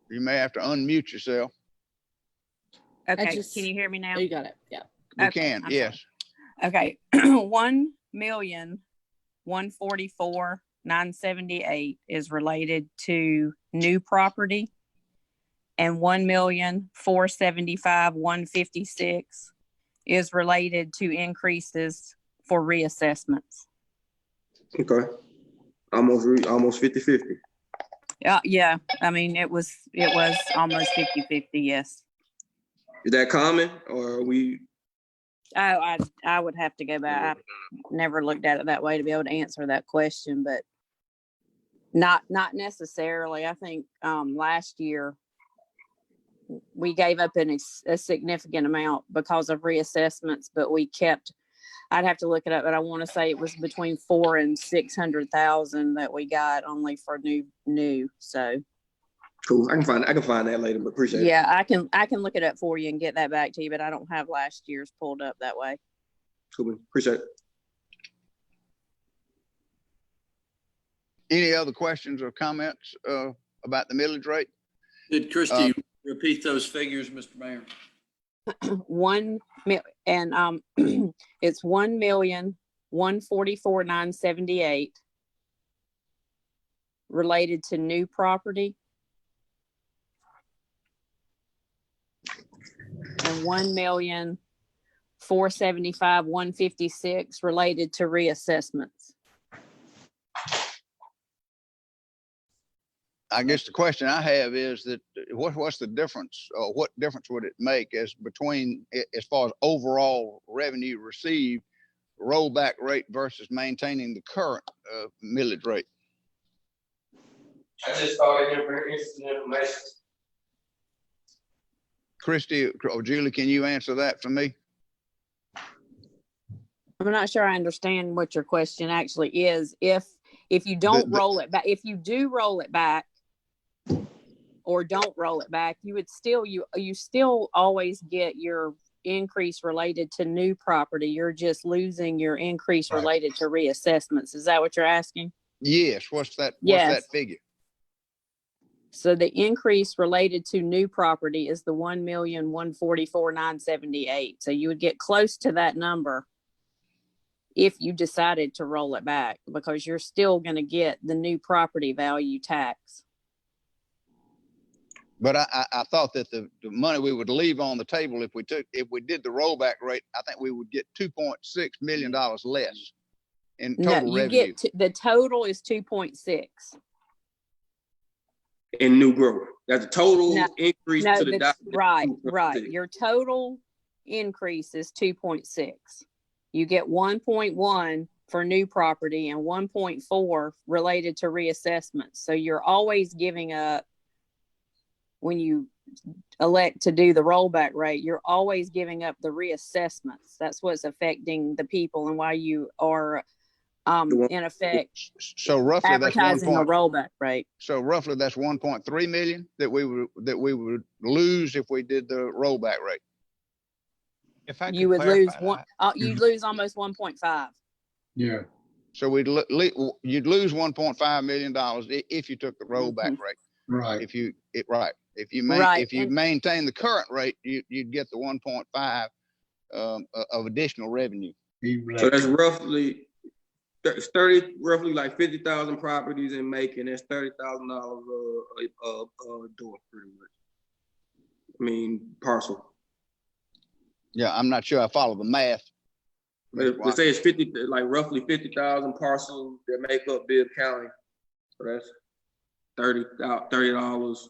You may have to unmute yourself. Okay, can you hear me now? You got it, yeah. We can, yes. Okay, 1,144,978 is related to new property, and 1,475,156 is related to increases for reassessments. Okay, almost 50-50. Yeah. It was almost 50-50. Yes. Is that common, or are we? I would have to go back. I never looked at it that way to be able to answer that question, but not necessarily. I think last year we gave up a significant amount because of reassessments, but we kept. I'd have to look it up, but I want to say it was between 400,000 and 600,000 that we got only for new. So cool. I can find that later, but appreciate it. Yeah, I can look it up for you and get that back to you, but I don't have last year's pulled up that way. Cool. Appreciate it. Any other questions or comments about the millage rate? Did Christy repeat those figures, Mr. Mayor? It's 1,144,978 related to new property, and 1,475,156 related to reassessments. I guess the question I have is that what's the difference? What difference would it make as far as overall revenue received, rollback rate versus maintaining the current millage rate? I just thought it interesting information. Christy or Julie, can you answer that for me? I'm not sure I understand what your question actually is. If you don't roll it back, if you do roll it back or don't roll it back, you would still, you still always get your increase related to new property. You're just losing your increase related to reassessments. Is that what you're asking? Yes. What's that figure? So the increase related to new property is the 1,144,978. So you would get close to that number if you decided to roll it back, because you're still going to get the new property value tax. But I thought that the money we would leave on the table if we did the rollback rate, I think we would get $2.6 million less in total revenue. The total is 2.6. In new growth. That's a total increase to the right. Your total increase is 2.6. You get 1.1 for new property and 1.4 related to reassessments. So you're always giving up, when you elect to do the rollback rate, you're always giving up the reassessments. That's what's affecting the people and why you are in effect, so roughly advertising a rollback rate. So roughly that's 1.3 million that we would lose if we did the rollback rate. If I you would lose you'd lose almost 1.5. Yeah. So you'd lose $1.5 million if you took the rollback rate. Right. If you maintain the current rate, you'd get the 1.5 of additional revenue. So that's roughly like 50,000 properties in Macon. That's $30,000 a door, pretty much. I mean, parcel. Yeah, I'm not sure I follow the math. Let's say it's roughly 50,000 parcels that make up Bibb County. So that's $30.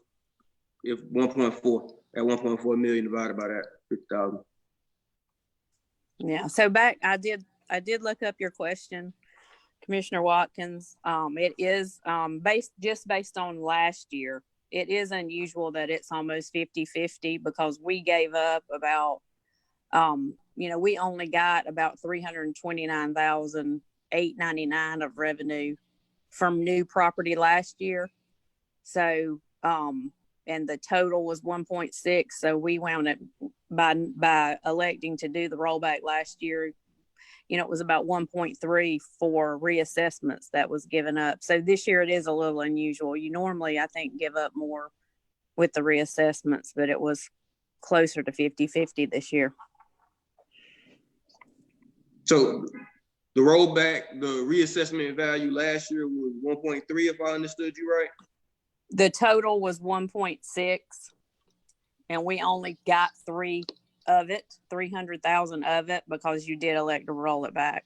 If 1.4 million divided by that 50,000. Yeah. So I did look up your question, Commissioner Watkins. It is based on last year. It is unusual that it's almost 50-50 because we gave up about, we only got about $329,899 of revenue from new property last year. So, and the total was 1.6. So we wound up by electing to do the rollback last year. It was about 1.3 for reassessments that was given up. So this year it is a little unusual. You normally, I think, give up more with the reassessments, but it was closer to 50-50 this year. So the rollback, the reassessment value last year was 1.3, if I understood you right? The total was 1.6, and we only got 300,000 of it because you did elect to roll it back.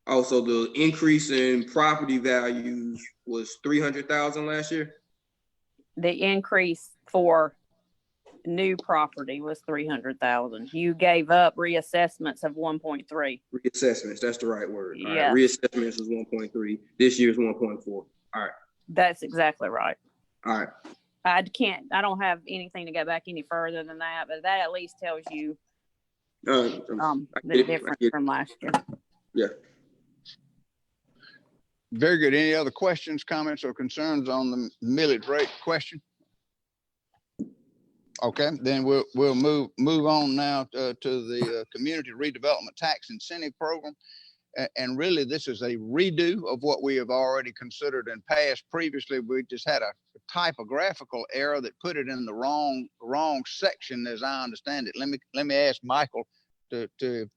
Oh, so the increase in property values was 300,000 last year? The increase for new property was 300,000. You gave up reassessments of 1.3. Reassessments, that's the right word. Yeah. All right. Reassessments was 1.3. This year's 1.4. All right. That's exactly right. All right. I don't have anything to go back any further than that, but that at least tells you the difference from last year. Yeah. Very good. Any other questions, comments, or concerns on the millage rate question? Okay, then we'll move on now to the Community Redevelopment Tax Incentive Program. And really, this is a redo of what we have already considered and passed previously. We just had a typographical error that put it in the wrong section, as I understand it. Let me ask Michael to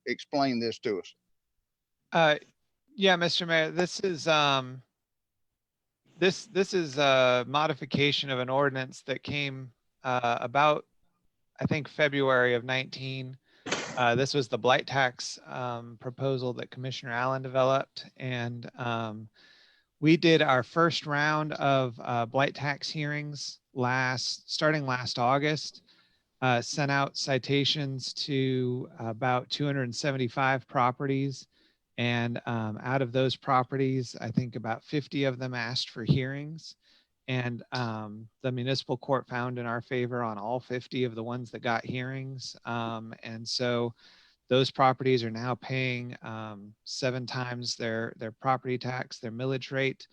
explain this to us. Yeah, Mr. Mayor, this is a modification of an ordinance that came about, I think, February of 19. This was the blight tax proposal that Commissioner Allen developed, and We did our first round of blight tax hearings starting last August. Sent out citations to about 275 properties. And out of those properties, I think about 50 of them asked for hearings. And the municipal court found in our favor on all 50 of the ones that got hearings. And so those properties are now paying 7 times their property tax, their millage rate.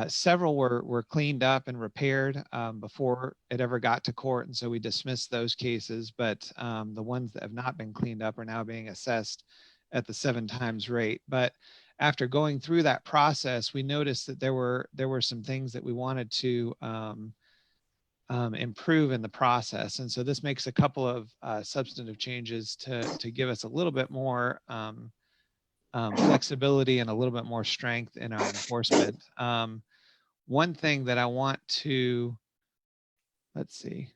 Several were cleaned up and repaired before it ever got to court, and so we dismissed those cases. But the ones that have not been cleaned up are now being assessed at the 7 times rate. But after going through that process, we noticed that there were some things that we wanted to improve in the process, and so this makes a couple of substantive changes to give us a little bit more flexibility and a little bit more strength in our enforcement. One thing that I want to, let's see,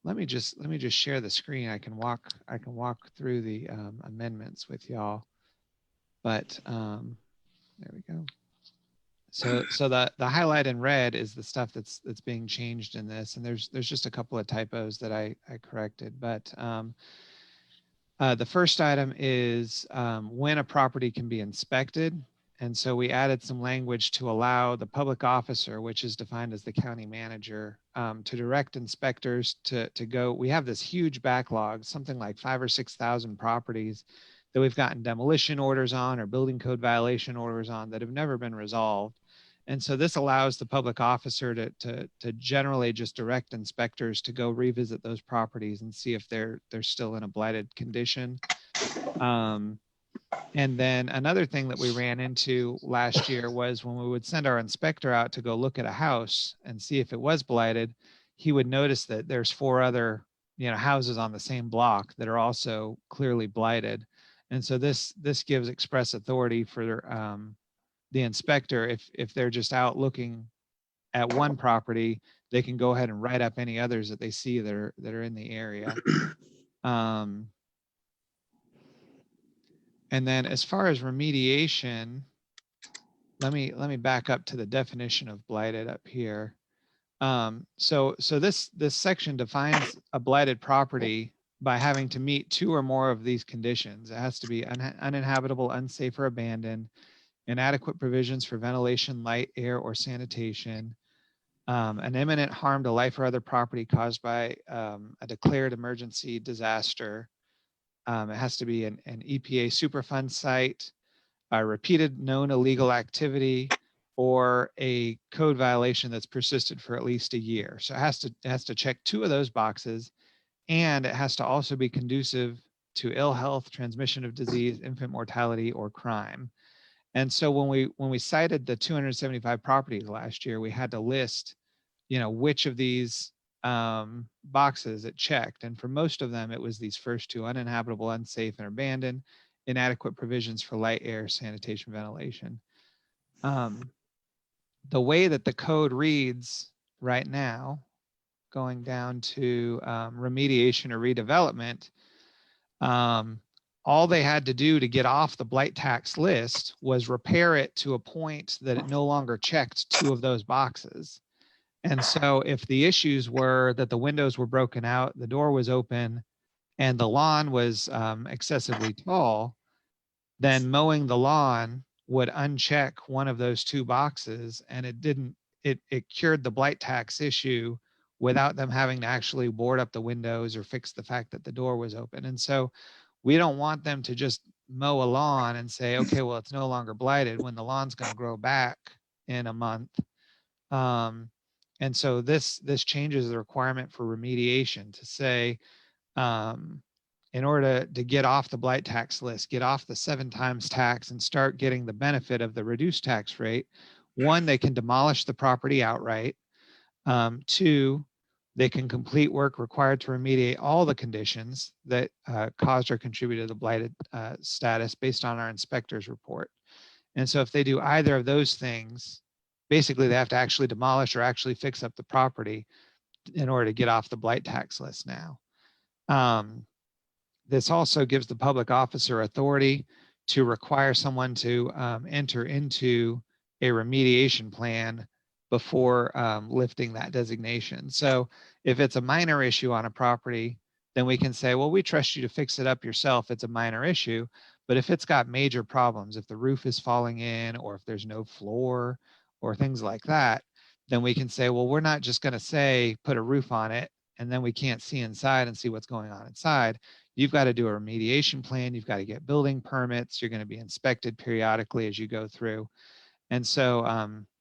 let me just share the screen. I can walk through the amendments with y'all, but there we go. So the highlight in red is the stuff that's being changed in this, and there's just a couple of typos that I corrected, but the first item is when a property can be inspected. And so we added some language to allow the public officer, which is defined as the county manager, to direct inspectors to go. We have this huge backlog, something like 5,000 or 6,000 properties that we've gotten demolition orders on or building code violation orders on that have never been resolved. And so this allows the public officer to generally just direct inspectors to go revisit those properties and see if they're still in a blighted condition. And then another thing that we ran into last year was when we would send our inspector out to go look at a house and see if it was blighted, he would notice that there's 4 other houses on the same block that are also clearly blighted. And so this gives express authority for the inspector, if they're just out looking at one property, they can go ahead and write up any others that they see that are in the area. And then as far as remediation, let me back up to the definition of blighted up here. So this section defines a blighted property by having to meet 2 or more of these conditions. It has to be uninhabitable, unsafe, or abandoned, inadequate provisions for ventilation, light, air, or sanitation, an imminent harm to life or other property caused by a declared emergency disaster. It has to be an EPA Superfund site, a repeated known illegal activity, or a code violation that's persisted for at least a year. So it has to check 2 of those boxes, and it has to also be conducive to ill health, transmission of disease, infant mortality, or crime. And so when we cited the 275 properties last year, we had to list, which of these boxes it checked. And for most of them, it was these first 2: uninhabitable, unsafe, and abandoned, inadequate provisions for light, air, sanitation, ventilation. The way that the code reads right now, going down to remediation or redevelopment, all they had to do to get off the blight tax list was repair it to a point that it no longer checked 2 of those boxes. And so if the issues were that the windows were broken out, the door was open, and the lawn was excessively tall, then mowing the lawn would uncheck one of those 2 boxes, and it cured the blight tax issue without them having to actually board up the windows or fix the fact that the door was open. And so we don't want them to just mow a lawn and say, okay, well, it's no longer blighted, when the lawn's going to grow back in a month. And so this changes the requirement for remediation to say, in order to get off the blight tax list, get off the 7 times tax and start getting the benefit of the reduced tax rate, 1, they can demolish the property outright. 2, they can complete work required to remediate all the conditions that caused or contributed to the blighted status based on our inspector's report. And so if they do either of those things, basically they have to actually demolish or actually fix up the property in order to get off the blight tax list now. This also gives the public officer authority to require someone to enter into a remediation plan before lifting that designation. So if it's a minor issue on a property, then we can say, well, we trust you to fix it up yourself. It's a minor issue. But if it's got major problems, if the roof is falling in, or if there's no floor or things like that, then we can say, well, we're not just going to say, put a roof on it, and then we can't see inside and see what's going on inside. You've got to do a remediation plan. You've got to get building permits. You're going to be inspected periodically as you go through. And so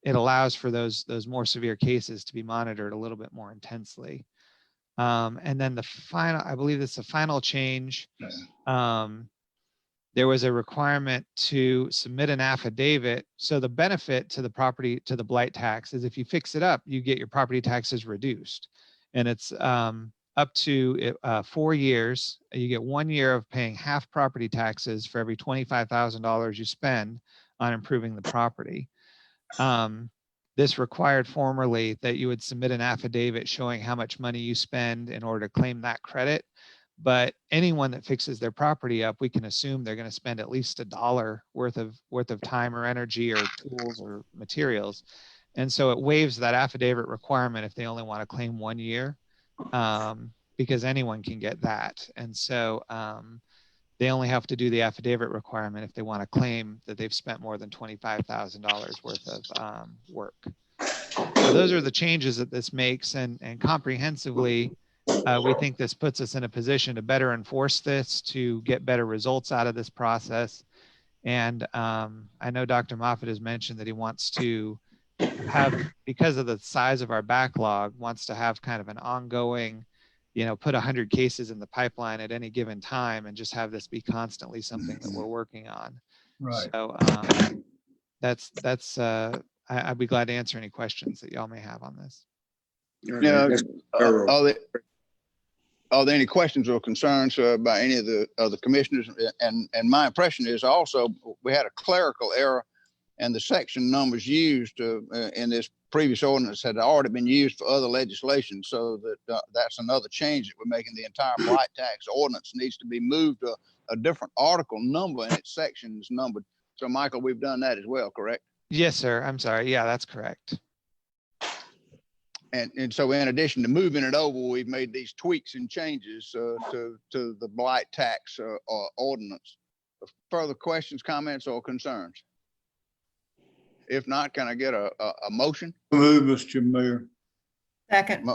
it allows for those more severe cases to be monitored a little bit more intensely. And then the final, I believe this is the final change. There was a requirement to submit an affidavit. So the benefit to the property, to the blight tax, is if you fix it up, you get your property taxes reduced. And it's up to 4 years. You get 1 year of paying half property taxes for every $25,000 you spend on improving the property. This required formerly that you would submit an affidavit showing how much money you spend in order to claim that credit. But anyone that fixes their property up, we can assume they're going to spend at least $1 worth of time or energy or tools or materials. And so it waives that affidavit requirement if they only want to claim 1 year, because anyone can get that. And so they only have to do the affidavit requirement if they want to claim that they've spent more than $25,000 worth of work. So those are the changes that this makes, and comprehensively, we think this puts us in a position to better enforce this, to get better results out of this process. And I know Dr. Moffitt has mentioned that he wants to have, because of the size of our backlog, wants to have kind of an ongoing, put 100 cases in the pipeline at any given time and just have this be constantly something that we're working on. Right. So I'd be glad to answer any questions that y'all may have on this. Yeah. Are there any questions or concerns by any of the commissioners? And my impression is also we had a clerical error, and the section numbers used in this previous ordinance had already been used for other legislation. So that's another change that we're making. The entire blight tax ordinance needs to be moved to a different article number, and its sections numbered. So Michael, we've done that as well, correct? Yes, sir. I'm sorry. Yeah, that's correct. And so in addition to moving it over, we've made these tweaks and changes to the blight tax ordinance. Further questions, comments, or concerns? If not, can I get a motion? Move, Mr. Mayor. Second.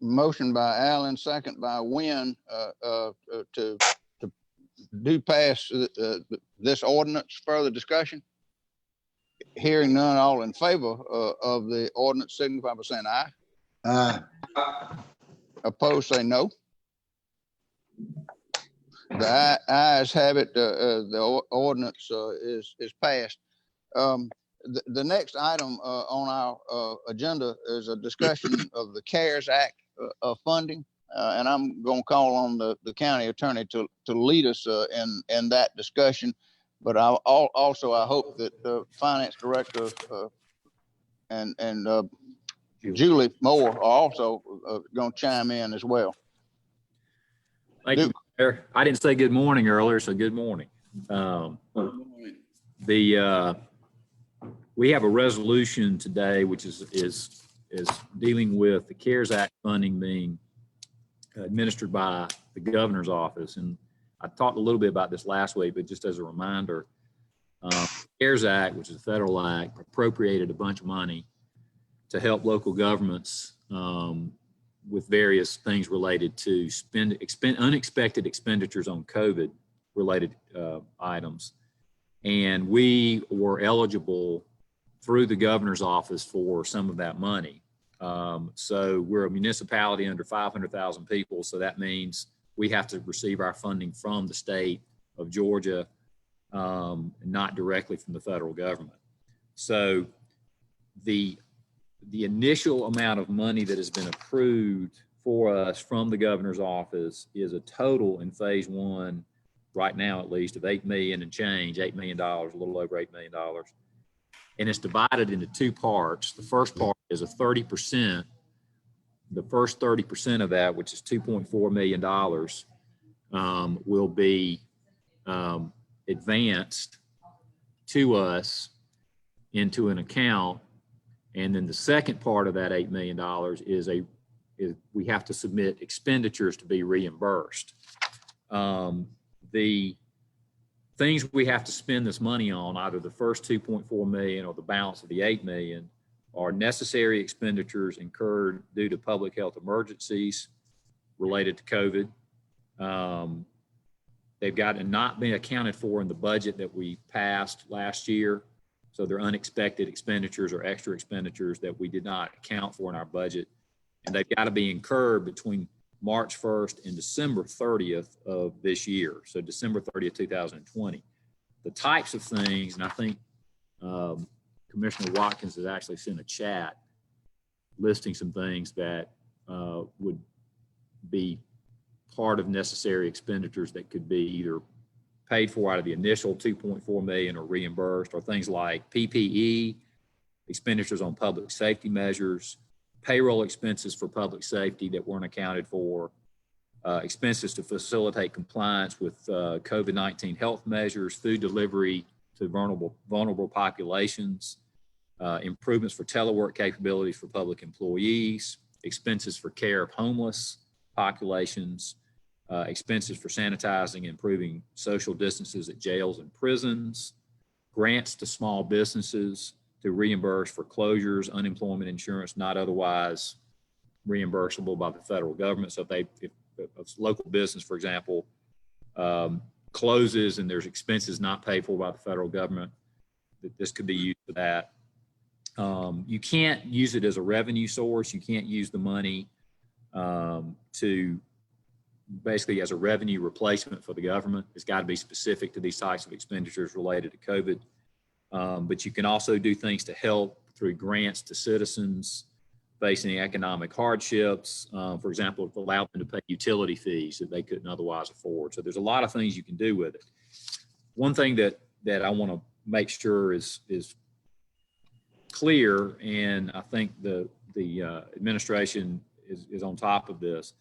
Motion by Allen, second by Wynn, to do pass this ordinance. Further discussion? Hearing none, all in favor of the ordinance signify by saying aye. Aye. Opposed, say no. The ayes have it. The ordinance is passed. The next item on our agenda is a discussion of the CARES Act funding, and I'm going to call on the county attorney to lead us in that discussion. But I hope that the finance director and Julie Moore are also going to chime in as well. Thank you, Mayor. I didn't say good morning earlier, so good morning. We have a resolution today, which is dealing with the CARES Act funding being administered by the governor's office. And I talked a little bit about this last week, but just as a reminder, the CARES Act, which is a federal act, appropriated a bunch of money to help local governments with various things related to unexpected expenditures on COVID-related items. And we were eligible through the governor's office for some of that money. So we're a municipality under 500,000 people, so that means we have to receive our funding from the state of Georgia, not directly from the federal government. So the initial amount of money that has been approved for us from the governor's office is a total in phase one, right now at least, of $8 million and change, $8 million, a little over $8 million. And it's divided into two parts. The first part is a 30%. The first 30% of that, which is $2.4 million, will be advanced to us into an account. And then the second part of that $8 million is we have to submit expenditures to be reimbursed. The things we have to spend this money on, either the first 2.4 million or the balance of the 8 million, are necessary expenditures incurred due to public health emergencies related to COVID. They've got to not be accounted for in the budget that we passed last year. So they're unexpected expenditures or extra expenditures that we did not account for in our budget. And they've got to be incurred between March 1st and December 30th of this year. So December 30th, 2020. The types of things, and I think Commissioner Watkins has actually sent a chat listing some things that would be part of necessary expenditures that could be either paid for out of the initial 2.4 million or reimbursed, or things like PPE, expenditures on public safety measures, payroll expenses for public safety that weren't accounted for, expenses to facilitate compliance with COVID-19 health measures, food delivery to vulnerable populations, improvements for telework capabilities for public employees, expenses for care of homeless populations, expenses for sanitizing and improving social distances at jails and prisons, grants to small businesses to reimburse for closures, unemployment insurance not otherwise reimbursable by the federal government. So if a local business, for example, closes and there's expenses not paid for by the federal government, this could be used for that. You can't use it as a revenue source. You can't use the money to basically as a revenue replacement for the government. It's got to be specific to these types of expenditures related to COVID. But you can also do things to help through grants to citizens facing economic hardships. For example, if allow them to pay utility fees that they couldn't otherwise afford. So there's a lot of things you can do with it. One thing that I want to make sure is clear, and I think the administration is on top of this,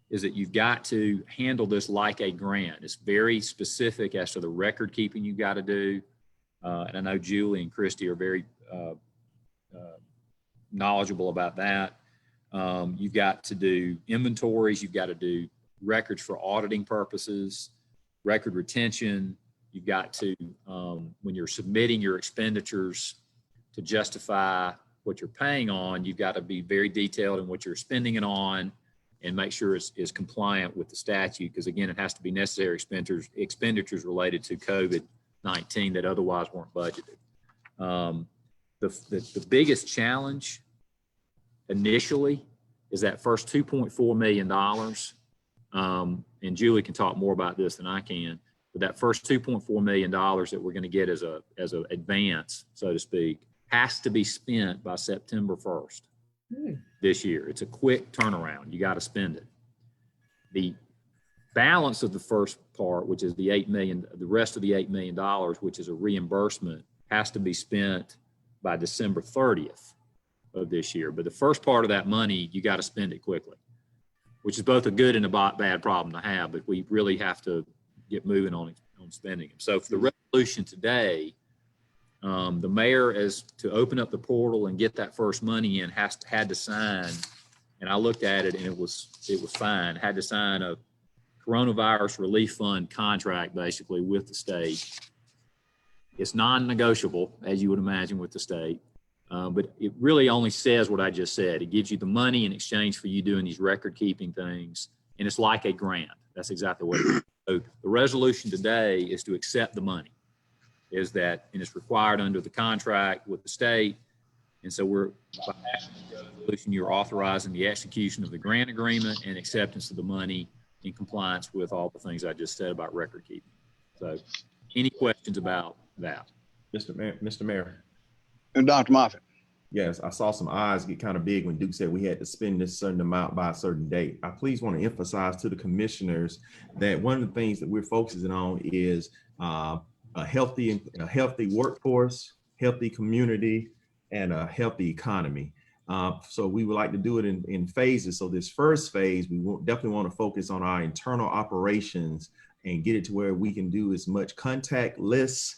is that you've got to handle this like a grant. It's very specific as to the record keeping you've got to do. And I know Julie and Christy are very knowledgeable about that. You've got to do inventories. You've got to do records for auditing purposes, record retention. You've got to, when you're submitting your expenditures to justify what you're paying on, you've got to be very detailed in what you're spending it on and make sure it's compliant with the statute. Because again, it has to be necessary expenditures related to COVID-19 that otherwise weren't budgeted. The biggest challenge initially is that first $2.4 million. And Julie can talk more about this than I can, but that first $2.4 million that we're going to get as an advance, so to speak, has to be spent by September 1st this year. It's a quick turnaround. You got to spend it. The balance of the first part, which is the $8 million, the rest of the $8 million, which is a reimbursement, has to be spent by December 30th of this year. But the first part of that money, you got to spend it quickly, which is both a good and a bad problem to have, but we really have to get moving on spending it. So for the resolution today, the mayor, as to open up the portal and get that first money in, had to sign, and I looked at it and it was fine, had to sign a coronavirus relief fund contract basically with the state. It's non-negotiable, as you would imagine, with the state, but it really only says what I just said. It gives you the money in exchange for you doing these record keeping things, and it's like a grant. That's exactly what it is. So the resolution today is to accept the money. And it's required under the contract with the state. And so by passing the resolution, you're authorizing the execution of the grant agreement and acceptance of the money in compliance with all the things I just said about record keeping. So any questions about that? Mr. Mayor. And Dr. Moffitt. Yes, I saw some eyes get kind of big when Duke said we had to spend this certain amount by a certain date. I please want to emphasize to the commissioners that one of the things that we're focusing on is a healthy workforce, healthy community, and a healthy economy. So we would like to do it in phases. So this first phase, we definitely want to focus on our internal operations and get it to where we can do as much contactless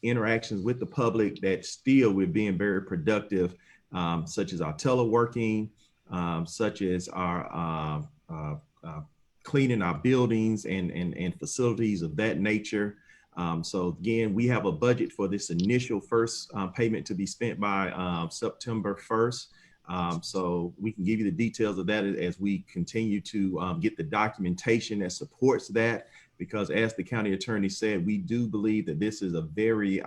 interactions with the public that still we're being very productive, such as our teleworking, such as our cleaning our buildings and facilities of that nature. So again, we have a budget for this initial first payment to be spent by September 1st. So we can give you the details of that as we continue to get the documentation that supports that, because as the county attorney said, we do believe that this is a very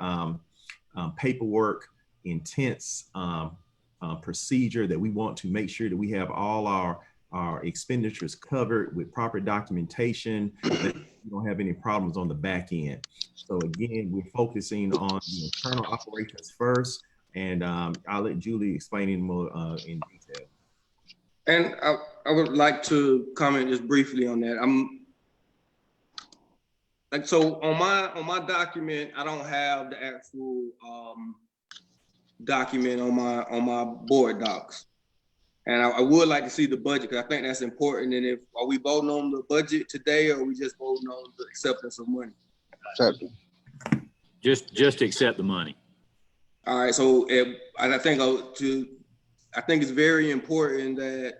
paperwork intense procedure that we want to make sure that we have all our expenditures covered with proper documentation, that we don't have any problems on the back end. So again, we're focusing on the internal operations first, and I'll let Julie explain in more in detail. And I would like to comment just briefly on that. So on my document, I don't have the actual document on my board docs. And I would like to see the budget, because I think that's important. And are we voting on the budget today, or are we just voting on the acceptance of money? Just accept the money. All right. So I think it's very important that,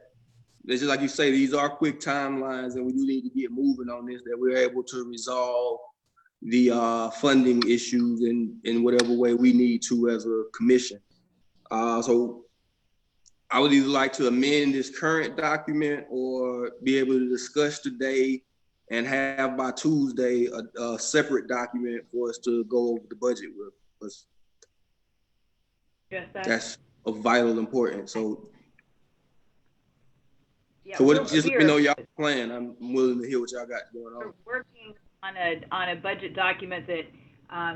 just like you say, these are quick timelines, and we do need to get moving on this, that we're able to resolve the funding issues in whatever way we need to as a commission. So I would either like to amend this current document or be able to discuss today and have by Tuesday a separate document for us to go over the budget with. That's of vital importance. So, yeah, just let me know y'all plan. I'm willing to hear what y'all got going on. We're working on a budget document that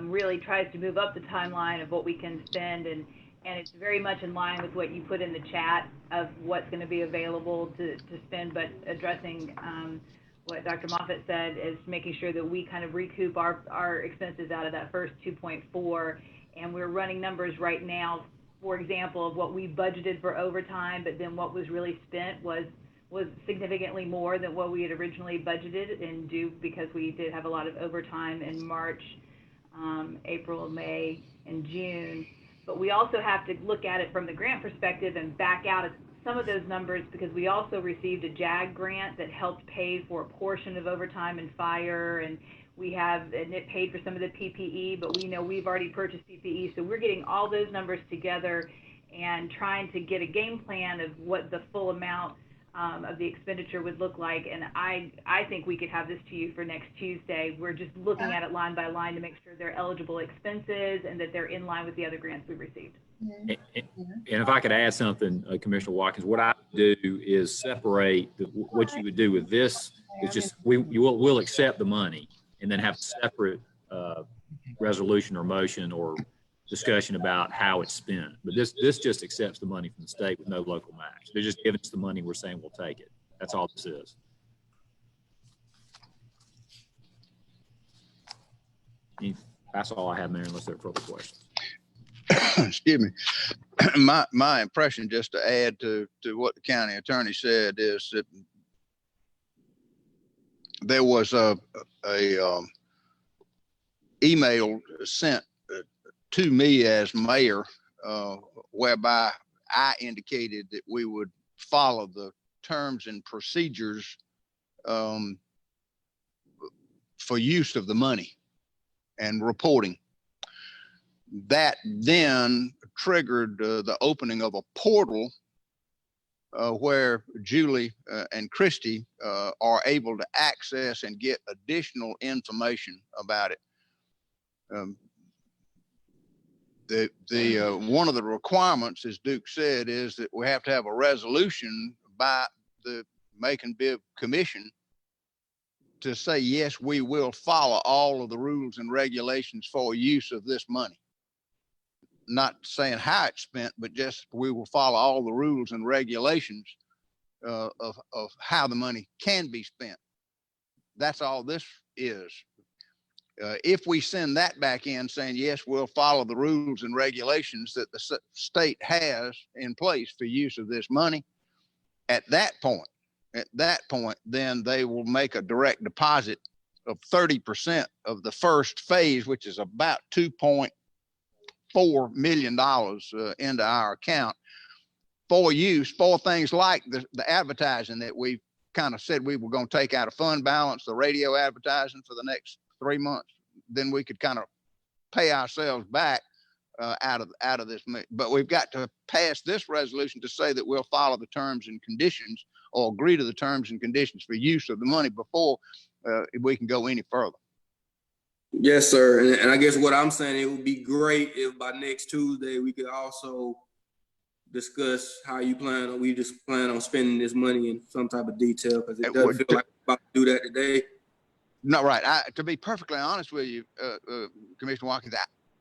really tries to move up the timeline of what we can spend, and it's very much in line with what you put in the chat of what's going to be available to spend, but addressing what Dr. Moffitt said is making sure that we kind of recoup our expenses out of that first 2.4, and we're running numbers right now, for example, of what we budgeted for overtime, but then what was really spent was significantly more than what we had originally budgeted, and due because we did have a lot of overtime in March, April, May, and June. But we also have to look at it from the grant perspective and back out some of those numbers, because we also received a JAG grant that helped pay for a portion of overtime and fire, and it paid for some of the PPE, but we know we've already purchased PPE. So we're getting all those numbers together and trying to get a game plan of what the full amount of the expenditure would look like. And I think we could have this to you for next Tuesday. We're just looking at it line by line to make sure they're eligible expenses and that they're in line with the other grants we received. And if I could add something, Commissioner Watkins, what I would do is separate what you would do with this is just we'll accept the money and then have a separate resolution or motion or discussion about how it's spent. But this just accepts the money from the state with no local match. They're just giving us the money. We're saying we'll take it. That's all this is. That's all I have, Mayor, unless there are further questions. Excuse me. My impression, just to add to what the county attorney said, is that there was a email sent to me as mayor, whereby I indicated that we would follow the terms and procedures for use of the money and reporting. That then triggered the opening of a portal where Julie and Christy are able to access and get additional information about it. One of the requirements, as Duke said, is that we have to have a resolution by the Macon-Bibb Commission to say, yes, we will follow all of the rules and regulations for use of this money. Not saying how it's spent, but just we will follow all the rules and regulations of how the money can be spent. That's all this is. If we send that back in saying, yes, we'll follow the rules and regulations that the state has in place for use of this money, at that point, then they will make a direct deposit 30% of the first phase, which is about $2.4 million into our account for use for things like the advertising that we kind of said we were going to take out of fund balance, the radio advertising for the next 3 months. Then we could kind of pay ourselves back out of this. But we've got to pass this resolution to say that we'll follow the terms and conditions or agree to the terms and conditions for use of the money before we can go any further. Yes, sir. And I guess what I'm saying, it would be great if by next Tuesday we could also discuss how we just plan on spending this money in some type of detail, because it doesn't feel like we're about to do that today. No, right. To be perfectly honest with you, Commissioner Watkins,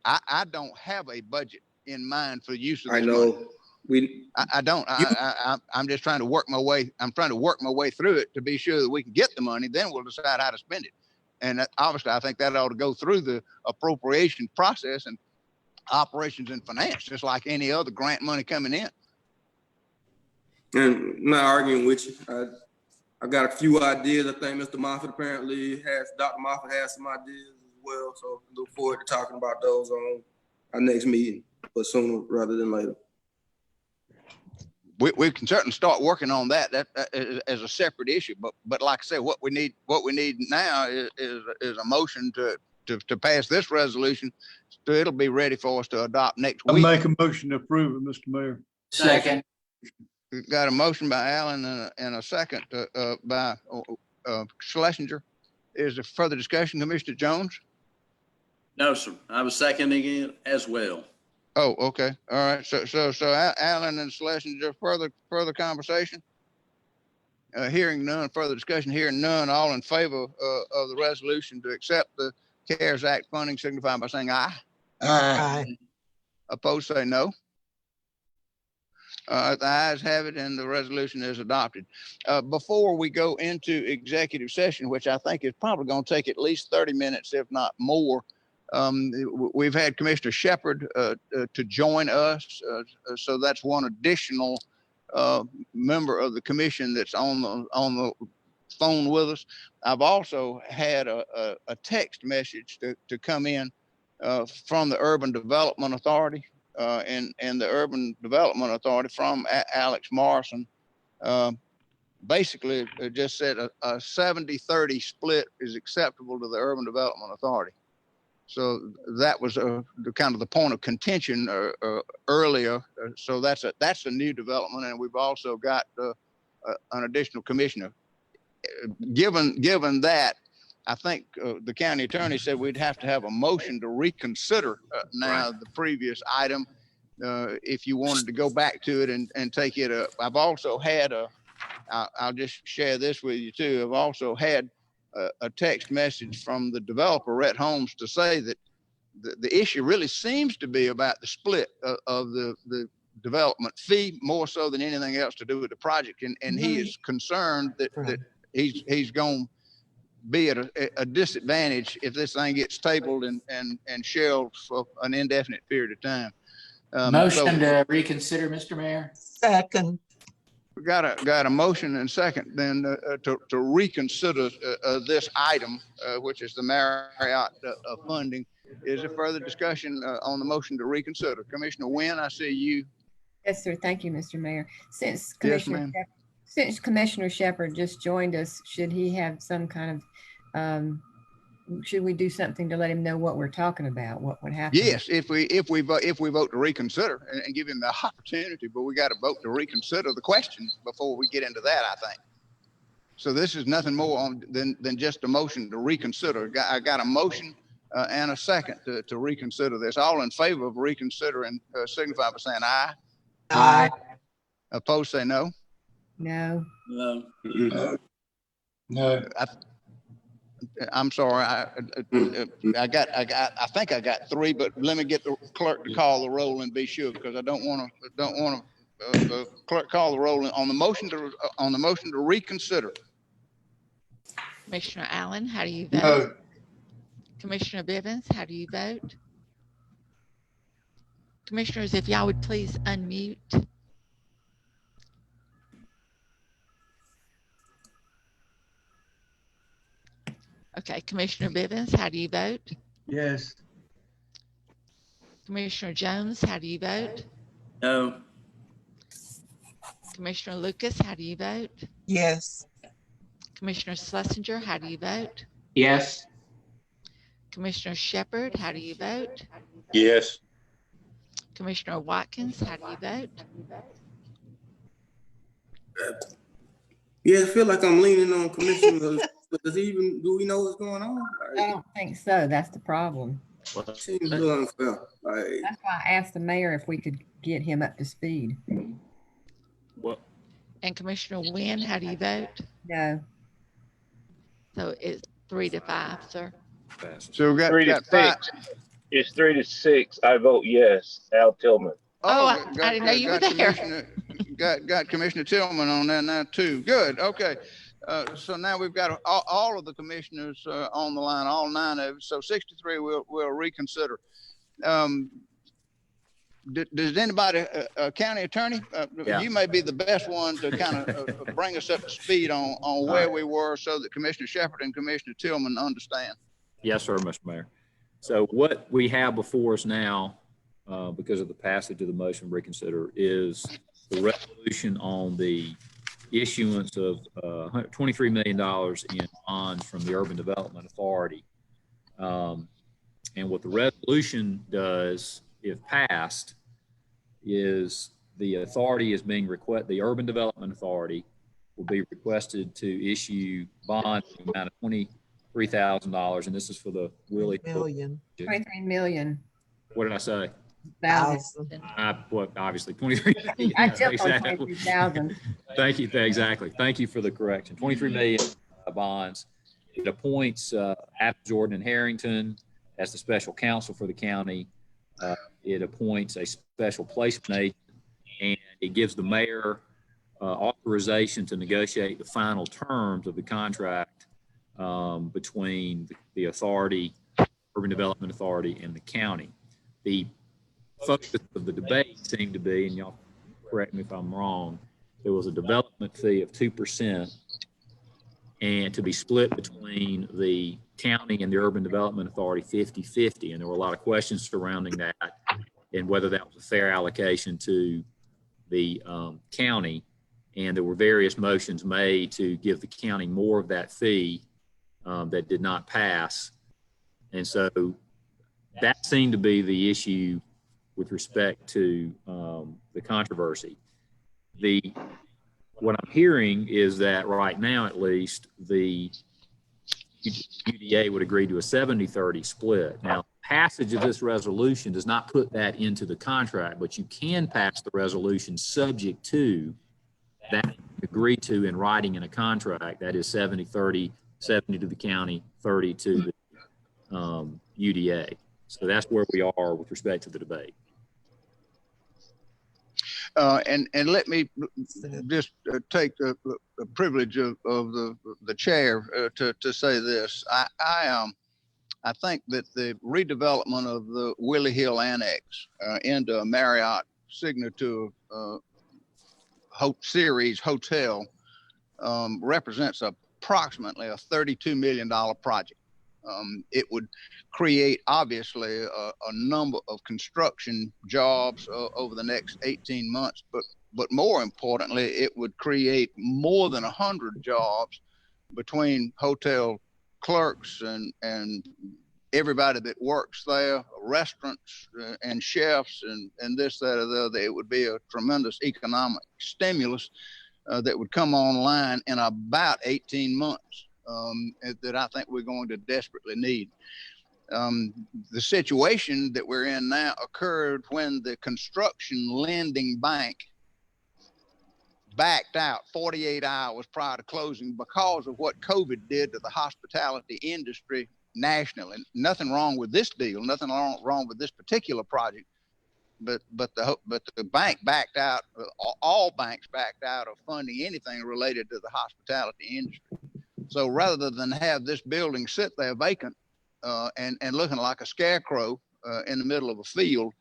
I don't have a budget in mind for the use of this money. I don't. I'm just trying to work my way. I'm trying to work my way through it to be sure that we can get the money. Then we'll decide how to spend it. And obviously, I think that ought to go through the appropriation process and operations and finance, just like any other grant money coming in. And I'm not arguing with you. I got a few ideas. I think Mr. Dr. Moffitt has some ideas as well. So I look forward to talking about those on our next meeting, but sooner rather than later. We can certainly start working on that as a separate issue. But like I said, what we need now is a motion to pass this resolution. So it'll be ready for us to adopt next week. I make a motion to approve it, Mr. Mayor. Second. We've got a motion by Allen and a second by Schlesinger. Is there further discussion, Commissioner Jones? No, sir. I was seconding it as well. Oh, okay. All right. So Allen and Schlesinger, further conversation? Hearing none, further discussion, hearing none, all in favor of the resolution to accept the CARES Act funding signify by saying aye. Aye. Opposed, say no. The ayes have it and the resolution is adopted. Before we go into executive session, which I think is probably going to take at least 30 minutes, if not more, we've had Commissioner Shepard to join us. So that's one additional member of the commission that's on the phone with us. I've also had a text message to come in from the Urban Development Authority and the Urban Development Authority from Alex Morrison. Basically, it just said a 70-30 split is acceptable to the Urban Development Authority. So that was the kind of the point of contention earlier. So that's a new development, and we've also got an additional commissioner. Given that, I think the county attorney said we'd have to have a motion to reconsider now the previous item if you wanted to go back to it and take it up. I've also had I'll just share this with you too. I've also had a text message from the developer, Rhett Holmes, to say that the issue really seems to be about the split of the development fee more so than anything else to do with the project. And he is concerned that he's going to be at a disadvantage if this thing gets tabled and shelved for an indefinite period of time. Motion to reconsider, Mr. Mayor. Second. We got a motion and second then to reconsider this item, which is the Marriott funding. Is there further discussion on the motion to reconsider? Commissioner Wynn, I see you. Yes, sir. Thank you, Mr. Mayor. Since Commissioner Shepard just joined us, should he have some kind of should we do something to let him know what we're talking about? What would happen? Yes, if we vote to reconsider and give him the opportunity, but we got to vote to reconsider the question before we get into that, I think. So this is nothing more than just a motion to reconsider. I got a motion and a second to reconsider this. All in favor of reconsidering signify by saying aye. Aye. Opposed, say no. No. No. No. I'm sorry. I think I got three, but let me get the clerk to call the roll and be sure, because I don't want to clerk call the roll on the motion to reconsider. Commissioner Allen, how do you vote? No. Commissioner Bivens, how do you vote? Commissioners, if y'all would please unmute. Okay, Commissioner Bivens, how do you vote? Yes. Commissioner Jones, how do you vote? No. Commissioner Lucas, how do you vote? Yes. Commissioner Schlesinger, how do you vote? Yes. Commissioner Shepard, how do you vote? Yes. Commissioner Watkins, how do you vote? Yeah, I feel like I'm leaning on Commissioner. Do we know what's going on? I don't think so. That's the problem. Seems a little unfair. That's why I asked the mayor if we could get him up to speed. And Commissioner Wynn, how do you vote? No. So it's 3-5, sir. So we got 3-6. five. It's 3-6. I vote yes. Al Tillman. I didn't know you were there. Got Commissioner Tillman on that now too. Good. Okay. So now we've got all of the commissioners on the line, all 9 of them. So 63 we'll reconsider. Does anybody, county attorney, Yeah. you may be the best one to kind of bring us up to speed on where we were so that Commissioner Shepard and Commissioner Tillman understand. Yes, sir, Mr. Mayor. So what we have before us now, because of the passage of the motion reconsider, is the resolution on the issuance of $23 million in bonds from the Urban Development Authority. And what the resolution does, if passed, is the authority is being the Urban Development Authority will be requested to issue bonds in the amount of $23,000, and this is for the Willie. 23 million. What did I say? Thousand. Obviously 23 million. I jumped on 23,000. Thank you. Exactly. Thank you for the correction. 23 million bonds. It appoints Adam Jordan and Harrington as the special counsel for the county. It appoints a special placement agent, and it gives the mayor authorization to negotiate the final terms of the contract between the authority, Urban Development Authority, and the county. The focus of the debate seemed to be, and y'all correct me if I'm wrong, there was a development fee of 2% and to be split between the county and the Urban Development Authority 50-50. And there were a lot of questions surrounding that and whether that was a fair allocation to the county. And there were various motions made to give the county more of that fee that did not pass. And so that seemed to be the issue with respect to the controversy. What I'm hearing is that right now, at least, the UDA would agree to a 70-30 split. Now, passage of this resolution does not put that into the contract, but you can pass the resolution subject to that agreed to in writing in a contract. That is 70-30, 70 to the county, 30 to the UDA. So that's where we are with respect to the debate. And let me just take the privilege of the chair to say this. I think that the redevelopment of the Willie Hill Annex into a Marriott Signature Series hotel represents approximately a $32 million project. It would create obviously a number of construction jobs over the next 18 months, but more importantly, it would create more than 100 jobs between hotel clerks and everybody that works there, restaurants and chefs and this, that, or the other. It would be a tremendous economic stimulus that would come online in about 18 months. That I think we're going to desperately need. The situation that we're in now occurred when the construction lending bank backed out 48 hours prior to closing because of what COVID did to the hospitality industry nationally. Nothing wrong with this deal, nothing wrong with this particular project, but the bank backed out, all banks backed out of funding anything related to the hospitality industry. So rather than have this building sit there vacant and looking like a scarecrow in the middle of a field,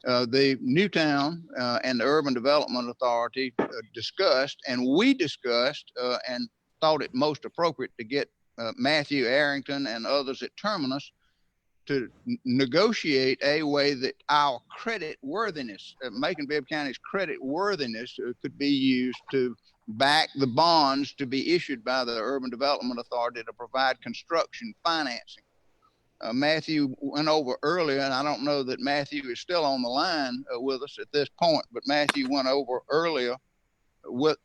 the Newtown and the Urban Development Authority discussed, and we discussed and thought it most appropriate to get Matthew Arrington and others at Terminus to negotiate a way that our credit worthiness, Macon-Bibb County's credit worthiness, could be used to back the bonds to be issued by the Urban Development Authority to provide construction financing. Matthew went over earlier, and I don't know that Matthew is still on the line with us at this point, but Matthew went over earlier with,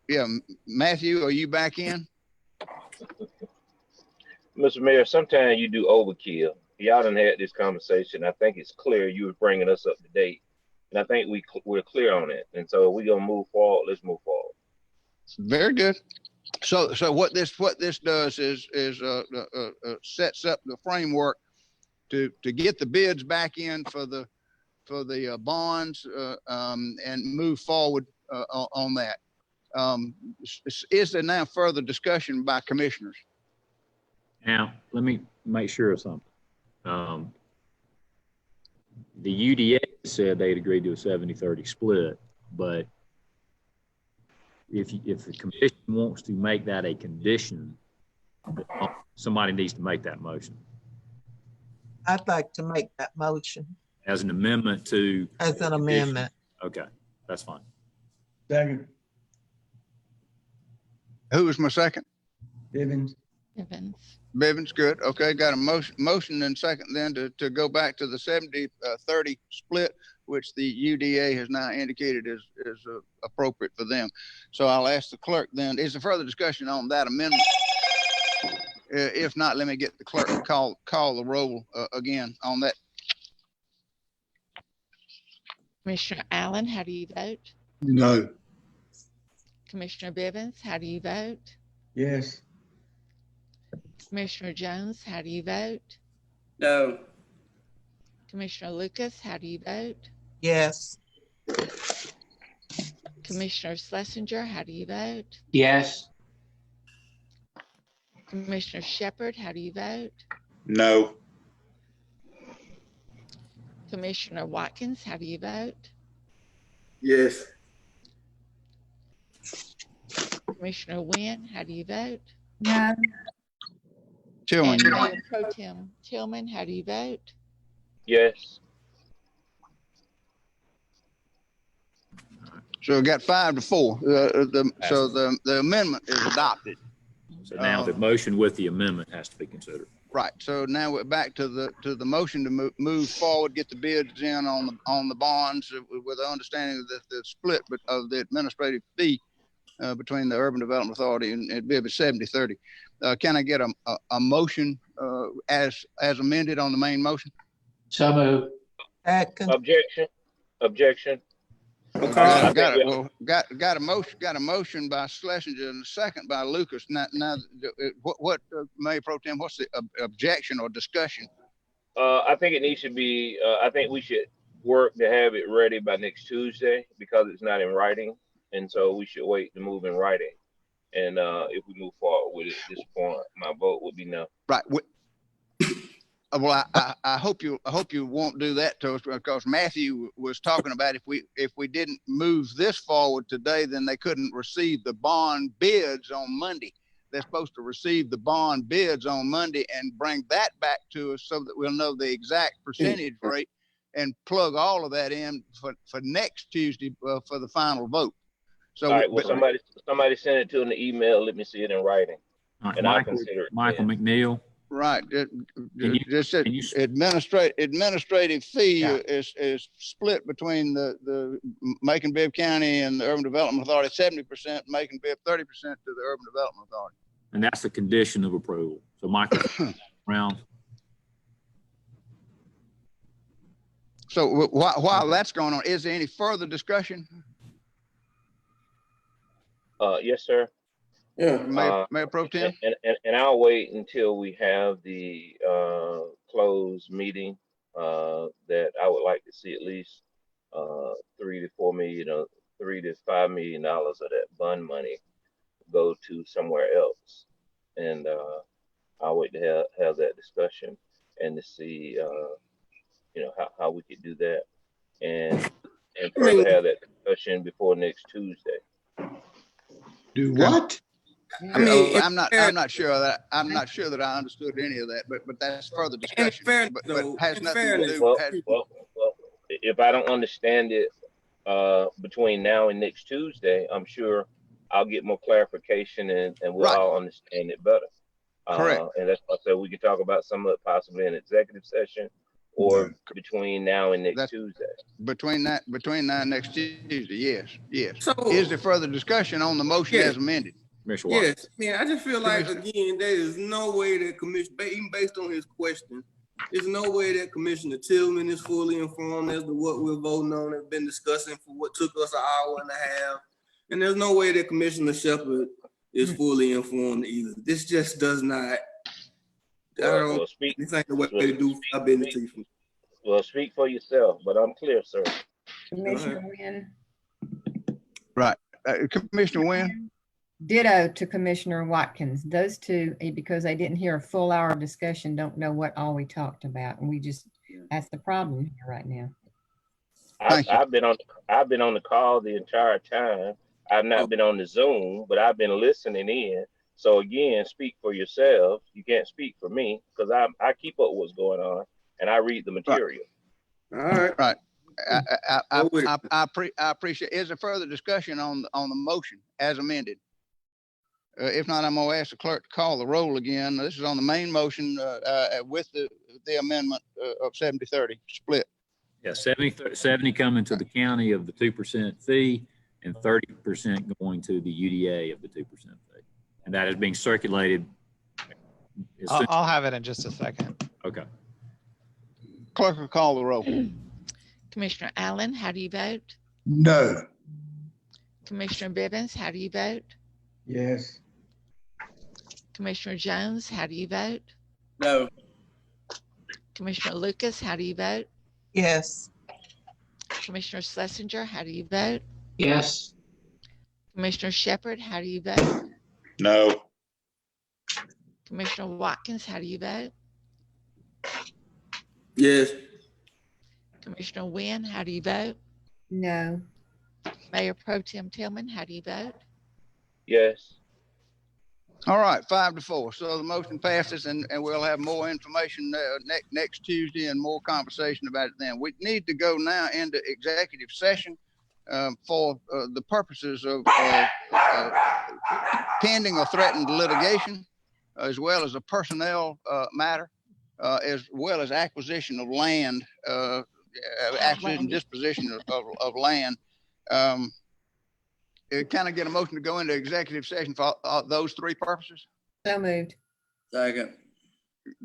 yeah, Matthew, are you back in? Mr. Mayor, sometimes you do overkill. Y'all done had this conversation. I think it's clear you were bringing us up to date. And I think we're clear on it. And so we're going to move forward. Let's move forward. Very good. So what this does is sets up the framework to get the bids back in for the bonds and move forward on that. Is there now further discussion by commissioners? Now, let me make sure of something. The UDA said they'd agreed to a 70-30 split, but if the commission wants to make that a condition, somebody needs to make that motion. I'd like to make that motion. As an amendment to? As an amendment. Okay, that's fine. Second. Who was my second? Bivens. Bivens, good. Okay, got a motion and second then to go back to the 70-30 split, which the UDA has now indicated is appropriate for them. So I'll ask the clerk then, is there further discussion on that amendment? If not, let me get the clerk to call the roll again on that. Commissioner Allen, how do you vote? No. Commissioner Bivens, how do you vote? Yes. Commissioner Jones, how do you vote? No. Commissioner Lucas, how do you vote? Yes. Commissioner Schlesinger, how do you vote? Yes. Commissioner Shepard, how do you vote? No. Commissioner Watkins, how do you vote? Yes. Commissioner Wynn, how do you vote? No. Tillman, and Mayor Pro Tem Tillman, how do you vote? Yes. So we got 5-4. So the amendment is adopted. So now the motion with the amendment has to be considered. Right. So now we're back to the motion to move forward, get the bids in on the bonds with the understanding that the split of the administrative fee between the Urban Development Authority and Bibb is 70-30. Can I get a motion as amended on the main motion? So moved. Objection. Objection. Okay. Got a motion by Schlesinger and a second by Lucas. Now what Mayor Pro Tem, what's the objection or discussion? I think it needs to be. I think we should work to have it ready by next Tuesday because it's not in writing, and so we should wait to move in writing. And if we move forward with it at this point, my vote would be no. Right. Well, I hope you won't do that to us, because Matthew was talking about if we didn't move this forward today, then they couldn't receive the bond bids on Monday. They're supposed to receive the bond bids on Monday and bring that back to us so that we'll know the exact percentage rate and plug all of that in for next Tuesday for the final vote. So, all right, well, somebody send it to an email. Let me see it in writing, right, and I'll consider it. Michael McNeil. Right. Administrative fee is split between the Macon-Bibb County and the Urban Development Authority, 70%, Macon-Bibb 30% to the Urban Development Authority. And that's the condition of approval. So Michael, round. So while that's going on, is there any further discussion? Yes, sir. Yeah, Mayor Pro Tem. And I'll wait until we have the closed meeting that I would like to see at least $3 to $4 million, or $3 to $5 million of that bond money go to somewhere else. And I'll wait to have that discussion and to see how we could do that and further have that discussion before next Tuesday. Do what? I mean, I'm not sure that I understood any of that, but that's further discussion. But has nothing to do. Well, if I don't understand it between now and next Tuesday, I'm sure I'll get more clarification and we'll all understand it better. Correct. And that's why I said we can talk about some of it possibly in executive session or between now and next Tuesday. Between now and next Tuesday, yes. So, is there further discussion on the motion as amended? Yes, I just feel like, again, there is no way that even based on his question, there's no way that Commissioner Tillman is fully informed as to what we're voting on and been discussing for what took us an hour and a half. And there's no way that Commissioner Shepard is fully informed either. This just does not, this ain't the way to do our business. Well, speak for yourself, but I'm clear, sir. Commissioner Wynn. Right. Commissioner Wynn? Ditto to Commissioner Watkins. Those two, because they didn't hear a full hour of discussion, don't know what all we talked about. And that's the problem here right now. I've been on the call the entire time. I've not been on the Zoom, but I've been listening in. So again, speak for yourself. You can't speak for me because I keep up what's going on and I read the material. All right. Right. I appreciate. Is there further discussion on the motion as amended? If not, I'm going to ask the clerk to call the roll again. This is on the main motion with the amendment of 70-30 split. Yeah, 70 coming to the county of the 2% fee and 30% going to the UDA of the 2% fee. And that is being circulated. I'll have it in just a second. Okay. Clerk will call the roll. Commissioner Allen, how do you vote? No. Commissioner Bibbins, how do you vote? Yes. Commissioner Jones, how do you vote? No. Commissioner Lucas, how do you vote? Yes. Commissioner Schlesinger, how do you vote? Yes. Commissioner Shepard, how do you vote? No. Commissioner Watkins, how do you vote? Yes. Commissioner Wynn, how do you vote? No. Mayor Pro Tem Tillman, how do you vote? Yes. All right, 5-4. So the motion passes, and we'll have more information next Tuesday and more conversation about it then. We need to go now into executive session for the purposes of pending or threatened litigation, as well as a personnel matter, as well as acquisition of land, acquisition disposition of land. Kind of get a motion to go into executive session for those three purposes? So moved. Second.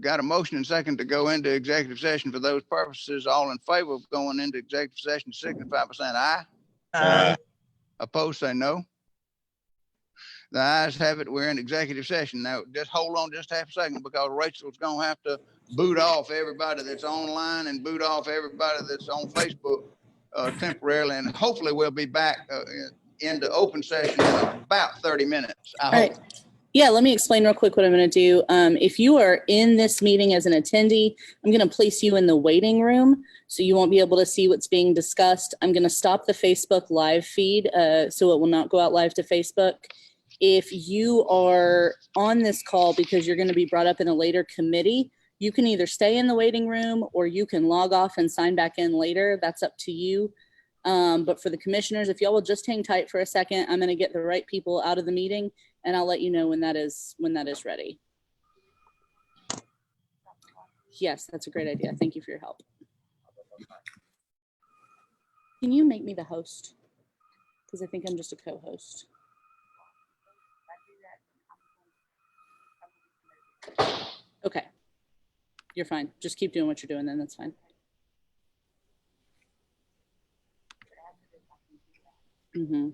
Got a motion and second to go into executive session for those purposes. All in favor of going into executive session, signify by saying aye. Aye. Opposed, say no. The ayes have it. We're in executive session. Now, just hold on just half a second because Rachel's going to have to boot off everybody that's online and boot off everybody that's on Facebook temporarily. And hopefully we'll be back into open session in about 30 minutes. I hope. Right. Yeah, let me explain real quick what I'm going to do. If you are in this meeting as an attendee, I'm going to place you in the waiting room so you won't be able to see what's being discussed. I'm going to stop the Facebook live feed so it will not go out live to Facebook. If you are on this call because you're going to be brought up in a later committee, you can either stay in the waiting room or you can log off and sign back in later. That's up to you. But for the commissioners, if y'all will just hang tight for a second, I'm going to get the right people out of the meeting and I'll let you know when that is ready. Yes, that's a great idea. Thank you for your help. Can you make me the host? Because I think I'm just a co-host. Okay. You're fine. Just keep doing what you're doing then. That's fine. Mm-hmm.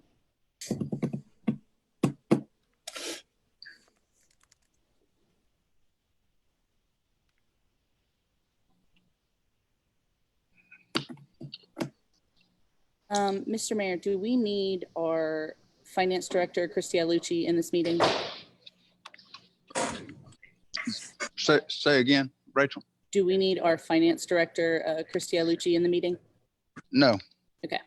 Mr. Mayor, do we need our finance director, Christy Alucci, in this meeting? Say again, Rachel. Do we need our finance director, Christy Alucci, in the meeting? No. Okay.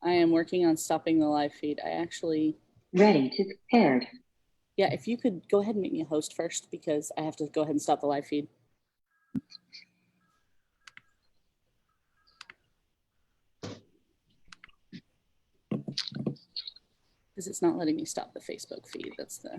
I am working on stopping the live feed. I actually... Ready to prepared. Yeah, if you could go ahead and make me a host first, because I have to go ahead and stop the live feed. Because it's not letting me stop the Facebook feed. That's the